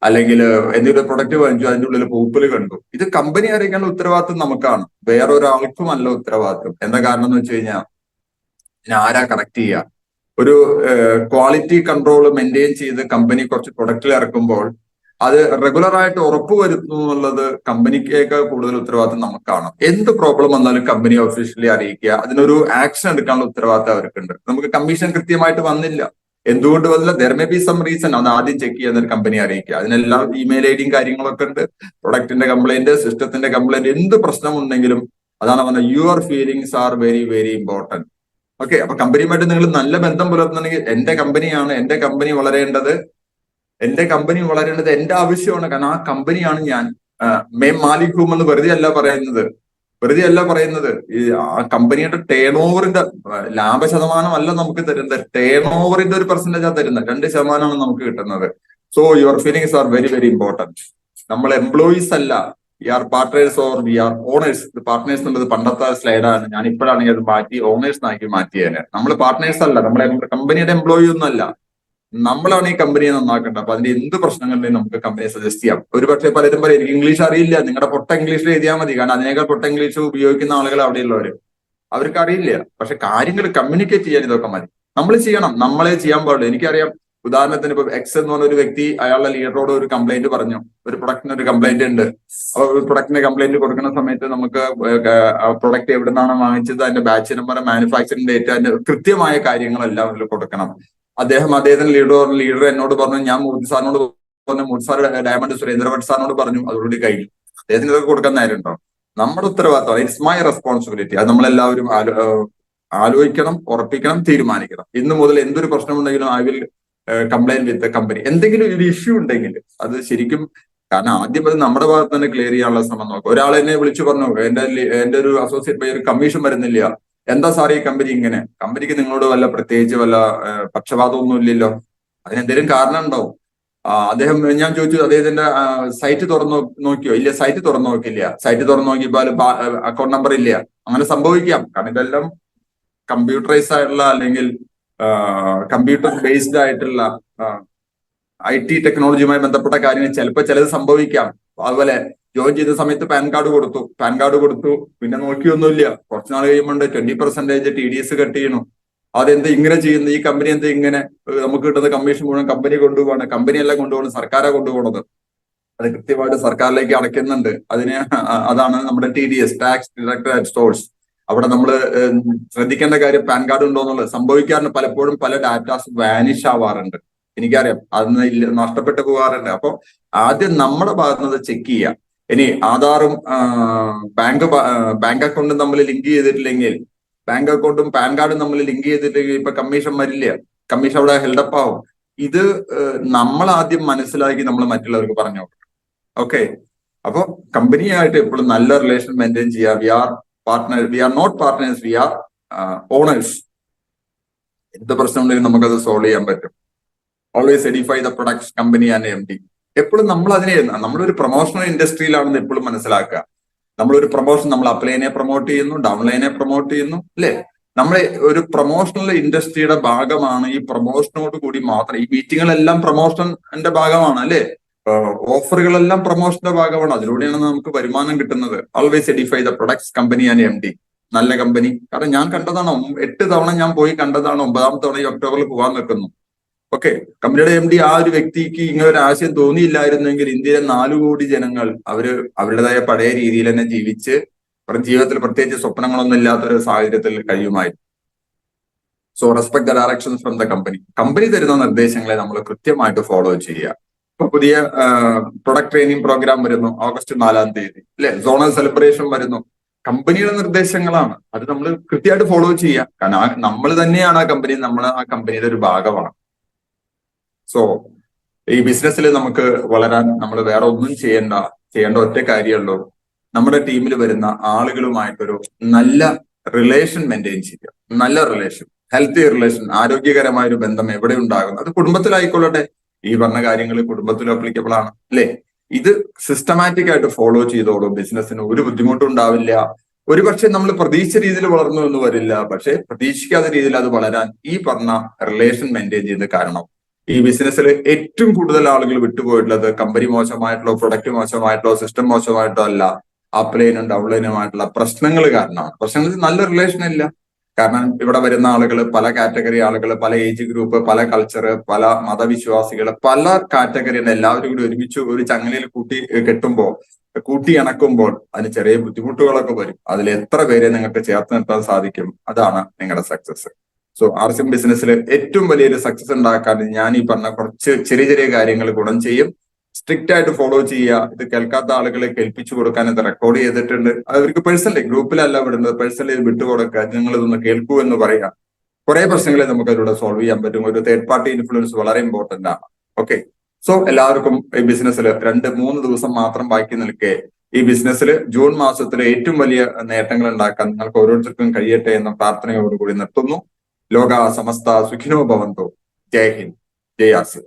അല്ലെങ്കിൽ എന്തെങ്കിലും പ്രൊഡക്റ്റ് വാങ്ങിച്ചു അതിന്റെ ഉള്ളിൽ പൂപ്പല് കണ്ടു. ഇത് കമ്പനി അറിയിക്കാനുള്ള ഉത്തരവാദിത്വം നമുക്കാണ്, വേറൊരാൾക്കുമല്ല ഉത്തരവാദിത്വം. എന്താ കാരണം എന്ന് വെച്ച് കഴിഞ്ഞാൽ, ആരാ കണക്ട് ചെയ്യുക? ഒരു ക്വാളിറ്റി കൺട്രോൾ മെയിൻറ്റെയിൻ ചെയ്ത് കമ്പനി കുറച്ച് പ്രൊഡക്റ്റിൽ ഇറക്കുമ്പോൾ അത് റെഗുലർ ആയിട്ട് ഉറപ്പുവരുത്തുന്നു എന്നുള്ളത് കമ്പനിക്കേക്ക് കൂടുതൽ ഉത്തരവാദിത്വം നമുക്കാണ്. എന്ത് പ്രോബ്ലം വന്നാലും കമ്പനി ഒഫീഷ്യലി അറിയിക്കുക, അതിനൊരു ആക്ഷൻ എടുക്കാനുള്ള ഉത്തരവാദിത്വം അവർക്കുണ്ട്. നമുക്ക് കമ്മീഷൻ കൃത്യമായിട്ട് വന്നില്ല, എന്തുകൊണ്ട് വന്നില്ല, there may be some reason, അത് ആദ്യം ചെക്ക് ചെയ്യുന്ന ഒരു കമ്പനി അറിയിക്കുക. അതിനെല്ലാം ഇമെയിൽ ഐഡിയും കാര്യങ്ങളൊക്കെ ഉണ്ട്. പ്രൊഡക്റ്റിന്റെ കംപ്ലൈന്റ്, സിസ്റ്റത്തിന്റെ കംപ്ലൈന്റ്, എന്ത് പ്രശ്നമുണ്ടെങ്കിലും അതാണ് പറഞ്ഞത്, your feelings are very very important. Okay, അപ്പൊ കമ്പനിയുമായിട്ട് നിങ്ങൾ നല്ല ബന്ധം പുലർത്തുന്നുണ്ടെങ്കിൽ, എന്റെ കമ്പനിയാണ്, എന്റെ കമ്പനി വളരേണ്ടത് എന്റെ ആവശ്യമാണ്. കാരണം ആ കമ്പനിയാണ് ഞാൻ. മേ മാലിക്കും എന്ന് വെറുതെ അല്ല പറയുന്നത്. ഈ ആ കമ്പനിയുടെ ടേൺ ഓവറിന്റെ ലാഭശതമാനം അല്ല നമുക്ക് തരുന്നത്, ടേൺ ഓവറിന്റെ ഒരു പെർസെന്റേജ് തരുന്നത്. 2% നമുക്ക് കിട്ടുന്നത്. So your feelings are very very important. നമ്മൾ എംപ്ലോയീസ് അല്ല, we are partners or we are owners. Partners എന്നുള്ളത് പണ്ടത്തെ സ്ലൈഡാണ്, ഞാൻ ഇപ്പോഴാണെങ്കിൽ അത് മാറ്റി ഓണേഴ്സ് ആക്കി മാറ്റിയേനെ. നമ്മൾ പാർട്ട്നേഴ്സ് അല്ല, നമ്മളെ കമ്പനിയുടെ എംപ്ലോയി ഒന്നും അല്ല, നമ്മളാണ് ഈ കമ്പനിയെ നന്നാക്കേണ്ടത്. അപ്പൊ അതിന്റെ എന്ത് പ്രശ്നങ്ങളുണ്ടെങ്കിലും നമുക്ക് കമ്പനിയെ സജസ്റ്റ് ചെയ്യാം. ഒരുപക്ഷെ പലരും പറയും എനിക്ക് ഇംഗ്ലീഷ് അറിയില്ല, നിങ്ങളുടെ പൊട്ട ഇംഗ്ലീഷിൽ എഴുതിയാൽ മതി. കാരണം അതിനേക്കാൾ പൊട്ട ഇംഗ്ലീഷ് ഉപയോഗിക്കുന്ന ആളുകൾ അവിടെയുള്ളവര്, അവർക്ക് അറിയില്ല. പക്ഷെ കാര്യങ്ങൾ കമ്മ്യൂണിക്കേറ്റ് ചെയ്യാൻ ഇതൊക്കെ മതി. നമ്മൾ ചെയ്യണം, നമ്മളെ ചെയ്യാൻ പാടുള്ളൂ. എനിക്കറിയാം, ഉദാഹരണത്തിന് ഇപ്പൊ എക്സ് എന്ന് പറഞ്ഞ ഒരു വ്യക്തി അയാളുടെ ലീഡറോട് ഒരു കംപ്ലൈന്റ് പറഞ്ഞു, ഒരു പ്രൊഡക്റ്റിന് ഒരു കംപ്ലൈന്റ് ഉണ്ട്. അപ്പൊ പ്രൊഡക്റ്റിന് കംപ്ലൈന്റ് കൊടുക്കുന്ന സമയത്ത് നമുക്ക് പ്രൊഡക്റ്റ് എവിടെ നിന്നാണ് വാങ്ങിച്ചത്, അതിന്റെ ബാച്ച് നമ്പർ, മാനുഫാക്ചറിംഗ് ഡേറ്റ്, അതിന്റെ കൃത്യമായ കാര്യങ്ങളെല്ലാം അതിൽ കൊടുക്കണം. അദ്ദേഹത്തിന്റെ ലീഡർ എന്നോട് പറഞ്ഞു, ഞാൻ മൂർത്തി സാറിനോട് പറഞ്ഞു, മൂർത്തി സാർ ഡയമണ്ട് സുരേന്ദ്രഭട്ട് സാറിനോട് പറഞ്ഞു, അതോടുകൂടി കഴിഞ്ഞു. അദ്ദേഹത്തിന് ഇതൊക്കെ കൊടുക്കാൻ നേരമുണ്ടോ? നമ്മുടെ ഉത്തരവാദിത്തം, ഇറ്റ്സ് മൈ റെസ്പോൺസിബിലിറ്റി. അത് നമ്മളെല്ലാവരും ആലോചിക്കണം, ഉറപ്പിക്കണം, തീരുമാനിക്കണം. ഇന്ന് മുതൽ എന്തൊരു പ്രശ്നമുണ്ടെങ്കിലും I will complaint with company. എന്തെങ്കിലും ഒരു ഇഷ്യൂ ഉണ്ടെങ്കിൽ അത് ശരിക്കും, കാരണം ആദ്യം അത് നമ്മുടെ ഭാഗത്ത് തന്നെ ക്ലിയർ ചെയ്യാനുള്ള ശ്രമം നോക്കുക. ഒരാൾ എന്നെ വിളിച്ചു പറഞ്ഞു, എന്റെ ഒരു അസോസിയേറ്റ് ബൈ ഒരു കമ്മീഷൻ വരുന്നില്ല, എന്താ സാർ ഈ കമ്പനി ഇങ്ങനെ? കമ്പനിക്ക് നിങ്ങളോട് പ്രത്യേകിച്ച് പക്ഷപാതമൊന്നും ഇല്ലല്ലോ, അതിനെന്തെങ്കിലും കാരണം ഉണ്ടാവും. അദ്ദേഹം, ഞാൻ ചോദിച്ചു അദ്ദേഹത്തിന്റെ സൈറ്റ് തുറന്നു നോക്കിയോ? ഇല്ല, സൈറ്റ് തുറന്നു നോക്കില്ല. സൈറ്റ് തുറന്നു നോക്കിയപ്പോൾ അക്കൗണ്ട് നമ്പർ ഇല്ല. അങ്ങനെ സംഭവിക്കാം, കാരണം ഇതെല്ലാം കമ്പ്യൂട്ടറൈസ് ആയിട്ടുള്ള അല്ലെങ്കിൽ കമ്പ്യൂട്ടർ ബേസ്ഡ് ആയിട്ടുള്ള IT ടെക്നോളജിയുമായി ബന്ധപ്പെട്ട കാര്യങ്ങൾ ചിലപ്പോൾ ചിലത് സംഭവിക്കാം. അതുപോലെ ജോയിൻ ചെയ്ത സമയത്ത് പാൻ കാർഡ് കൊടുത്തു, പിന്നെ നോക്കിയൊന്നുമില്ല. കുറച്ചുനാൾ കഴിയുമ്പോൾ 20% TDS കട്ട് ചെയ്യണു. അതെന്ത് ഇങ്ങനെ ചെയ്യുന്നത്? ഈ കമ്പനി എന്താ ഇങ്ങനെ? നമുക്ക് കിട്ടുന്ന കമ്മീഷൻ മുഴുവൻ കമ്പനി കൊണ്ടുപോകണം. കമ്പനിയല്ല കൊണ്ടുപോകണം, സർക്കാരാണ് കൊണ്ടുപോകണത്. അത് കൃത്യമായിട്ട് സർക്കാരിലേക്ക് അടയ്ക്കുന്നുണ്ട്. അതാണ് നമ്മുടെ TDS, tax deducted at source. അവിടെ നമ്മൾ ശ്രദ്ധിക്കേണ്ട കാര്യം പാൻ കാർഡ് ഉണ്ടോ എന്നുള്ളത്. സംഭവിക്കാറുണ്ട്, പലപ്പോഴും പല ഡാറ്റാസ് വാനിഷ് ആവാറുണ്ട്. എനിക്കറിയാം, അതൊന്നും ഇല്ല, നഷ്ടപ്പെട്ടു പോകാറുണ്ട്. അപ്പൊ ആദ്യം നമ്മുടെ ഭാഗത്തുനിന്ന് ചെക്ക് ചെയ്യാം. ഇനി ആധാറും ബാങ്ക് അക്കൗണ്ടും തമ്മിൽ ലിങ്ക് ചെയ്തിട്ടില്ലെങ്കിൽ, ബാങ്ക് അക്കൗണ്ടും പാൻ കാർഡും തമ്മിൽ ലിങ്ക് ചെയ്തിട്ടില്ലെങ്കിൽ ഇപ്പൊ കമ്മീഷൻ വരില്ല, കമ്മീഷൻ അവിടെ ഹെൽഡപ്പ് ആവും. ഇത് നമ്മൾ ആദ്യം മനസ്സിലാക്കി നമ്മൾ മറ്റുള്ളവർക്ക് പറഞ്ഞു കൊടുക്കണം. ഓക്കെ, അപ്പൊ കമ്പനിയായിട്ട് എപ്പോഴും നല്ല റിലേഷൻ മെയിൻറ്റെയിൻ ചെയ്യുക. We are not partners, we are owners. എന്ത് പ്രശ്നം ഉണ്ടെങ്കിലും നമുക്കത് സോൾവ് ചെയ്യാൻ പറ്റും. Always edify the products company and MD. എപ്പോഴും നമ്മൾ അതിനെ, നമ്മളൊരു പ്രൊമോഷണൽ ഇൻഡസ്ട്രിയിലാണെന്ന് എപ്പോഴും മനസ്സിലാക്കുക. നമ്മളൊരു പ്രൊമോഷൻ, നമ്മൾ അപ്ലൈനെ പ്രൊമോട്ട് ചെയ്യുന്നു, ഡൗൺലൈനെ പ്രൊമോട്ട് ചെയ്യുന്നു, അല്ലെ? നമ്മളെ ഒരു പ്രൊമോഷണൽ ഇൻഡസ്ട്രിയുടെ ഭാഗമാണ്. ഈ പ്രൊമോഷനോട് കൂടി മാത്രം, ഈ മീറ്റിങ്ങുകളെല്ലാം പ്രൊമോഷന്റെ ഭാഗമാണ്, അല്ലെ? ഓഫറുകളെല്ലാം പ്രൊമോഷന്റെ ഭാഗമാണ്. അതിലൂടെയാണ് നമുക്ക് വരുമാനം കിട്ടുന്നത്. Always edify the products company and MD. നല്ല കമ്പനി, കാരണം ഞാൻ കണ്ടതാണ്, 8 തവണ ഞാൻ പോയി കണ്ടതാണ്. 9ാമത്തെ തവണ ഈ ഒക്ടോബറിൽ പോകാൻ നിൽക്കുന്നു. ഓക്കെ, കമ്പനിയുടെ MD ആ ഒരു വ്യക്തിക്ക് ഇങ്ങനെ ഒരു ആശയം തോന്നിയില്ലായിരുന്നെങ്കിൽ ഇന്ത്യയിലെ 4 കോടി ജനങ്ങൾ അവരുടേതായ പഴയ രീതിയിൽ തന്നെ ജീവിച്ച് ജീവിതത്തിൽ പ്രത്യേകിച്ച് സ്വപ്നങ്ങളൊന്നും ഇല്ലാത്ത ഒരു സാഹചര്യത്തിൽ കഴിയുമായിരുന്നു. So respect the directions from the company തരുന്ന നിർദ്ദേശങ്ങളെ നമ്മൾ കൃത്യമായിട്ട് ഫോളോ ചെയ്യുക. ഇപ്പൊ പുതിയ പ്രൊഡക്ട് ട്രെയിനിങ് പ്രോഗ്രാം വരുന്നു ഓഗസ്റ്റ് 4-ാം തീയതി, അല്ലെ? സോണൽ സെലിബ്രേഷൻ വരുന്നു. കമ്പനിയുടെ നിർദ്ദേശങ്ങളാണ്, അത് നമ്മൾ കൃത്യമായിട്ട് ഫോളോ ചെയ്യുക. കാരണം നമ്മൾ തന്നെയാണ് ആ കമ്പനി, നമ്മൾ ആ കമ്പനിയുടെ ഒരു ഭാഗമാണ്. സോ ഈ ബിസിനസ്സിൽ നമുക്ക് വളരാൻ നമ്മൾ വേറെ ഒന്നും ചെയ്യേണ്ട ഒറ്റ കാര്യമുള്ളൂ, നമ്മുടെ ടീമിൽ വരുന്ന ആളുകളുമായിട്ടൊരു നല്ല റിലേഷൻ മെയിൻറ്റെയിൻ ചെയ്യുക. നല്ല റിലേഷൻ, ഹെൽത്തി റിലേഷൻ, ആരോഗ്യകരമായ ഒരു ബന്ധം എവിടെ ഉണ്ടാകും, അത് കുടുംബത്തിലായിക്കൊള്ളട്ടെ. ഈ പറഞ്ഞ കാര്യങ്ങൾ കുടുംബത്തിലും അപ്ലിക്കബിൾ ആണ്, അല്ലെ? ഇത് സിസ്റ്റമാറ്റിക് ആയിട്ട് ഫോളോ ചെയ്തോളൂ. ബിസിനസ്സിന് ഒരു ബുദ്ധിമുട്ടും ഉണ്ടാവില്ല. ഒരുപക്ഷെ നമ്മൾ പ്രതീക്ഷിച്ച രീതിയിൽ വളർന്നു എന്ന് വരില്ല, പക്ഷെ പ്രതീക്ഷിക്കാത്ത രീതിയിൽ അത് വളരാൻ ഈ പറഞ്ഞ റിലേഷൻ മെയിൻറ്റെയിൻ ചെയ്ത് കാരണം. ഈ ബിസിനസ്സിൽ ഏറ്റവും കൂടുതൽ ആളുകൾ വിട്ടുപോയിട്ടുള്ളത് കമ്പനി മോശമായിട്ടുള്ളോ, പ്രൊഡക്റ്റ് മോശമായിട്ടോ, സിസ്റ്റം മോശമായിട്ടോ അല്ല, അപ്ലൈനും ഡൗൺലൈനുമായിട്ടുള്ള പ്രശ്നങ്ങൾ കാരണമാണ്. പ്രശ്നങ്ങളിൽ നല്ല റിലേഷൻ ഇല്ല. കാരണം ഇവിടെ വരുന്ന ആളുകൾ പല കാറ്റഗറി ആളുകൾ, പല ഏജ് ഗ്രൂപ്പ്, പല കൾച്ചർ, പല മതവിശ്വാസികൾ, പല കാറ്റഗറിയുടെ എല്ലാവരും കൂടി ഒരുമിച്ച് ഒരു ചങ്ങലയിൽ കൂട്ടി ഇണക്കുമ്പോൾ അതിന് ചെറിയ ബുദ്ധിമുട്ടുകളൊക്കെ വരും. അതിൽ എത്ര പേരെ നിങ്ങൾക്ക് ചേർത്ത് നിർത്താൻ സാധിക്കും, അതാണ് നിങ്ങളുടെ സക്സസ്. സോ RCM ബിസിനസ്സിൽ ഏറ്റവും വലിയൊരു സക്സസ് ഉണ്ടാക്കാൻ ഞാൻ ഈ പറഞ്ഞ കുറച്ച് ചെറിയ ചെറിയ കാര്യങ്ങൾ ഗുണം ചെയ്യും. സ്ട്രിക്റ്റ് ആയിട്ട് ഫോളോ ചെയ്യുക. ഇത് കേൾക്കാത്ത ആളുകളെ കേൾപ്പിച്ചു കൊടുക്കാൻ ഇത് റെക്കോർഡ് ചെയ്തിട്ടുണ്ട്. അവർക്ക് പേഴ്സണലി, ഗ്രൂപ്പിലല്ല വിടുന്നത്, പേഴ്സണലി വിട്ടുകൊടുക്കുക. നിങ്ങൾ ഇതൊന്ന് കേൾക്കൂ എന്ന് പറയുക. കുറെ പ്രശ്നങ്ങളെ നമുക്ക് അതിലൂടെ സോൾവ് ചെയ്യാൻ പറ്റും. ഒരു തേർഡ് പാർട്ടി ഇൻഫ്ലുവൻസ് വളരെ ഇമ്പോർട്ടന്റ് ആണ്. ഓക്കെ, സോ എല്ലാവർക്കും ഈ ബിസിനസ്സിൽ 2-3 ദിവസം മാത്രം ബാക്കി നിൽക്കെ ഈ ബിസിനസ്സിൽ ജൂൺ മാസത്തിലെ ഏറ്റവും വലിയ നേട്ടങ്ങൾ ഉണ്ടാക്കാൻ നിങ്ങൾക്ക് ഓരോരുത്തർക്കും കഴിയട്ടെ എന്ന പ്രാർത്ഥനയോടുകൂടി നിർത്തുന്നു. ലോക സമസ്ത സുഖിനോ ഭവന്തോ. ജയ് ഹിന്ദ്, ജയ് RCM.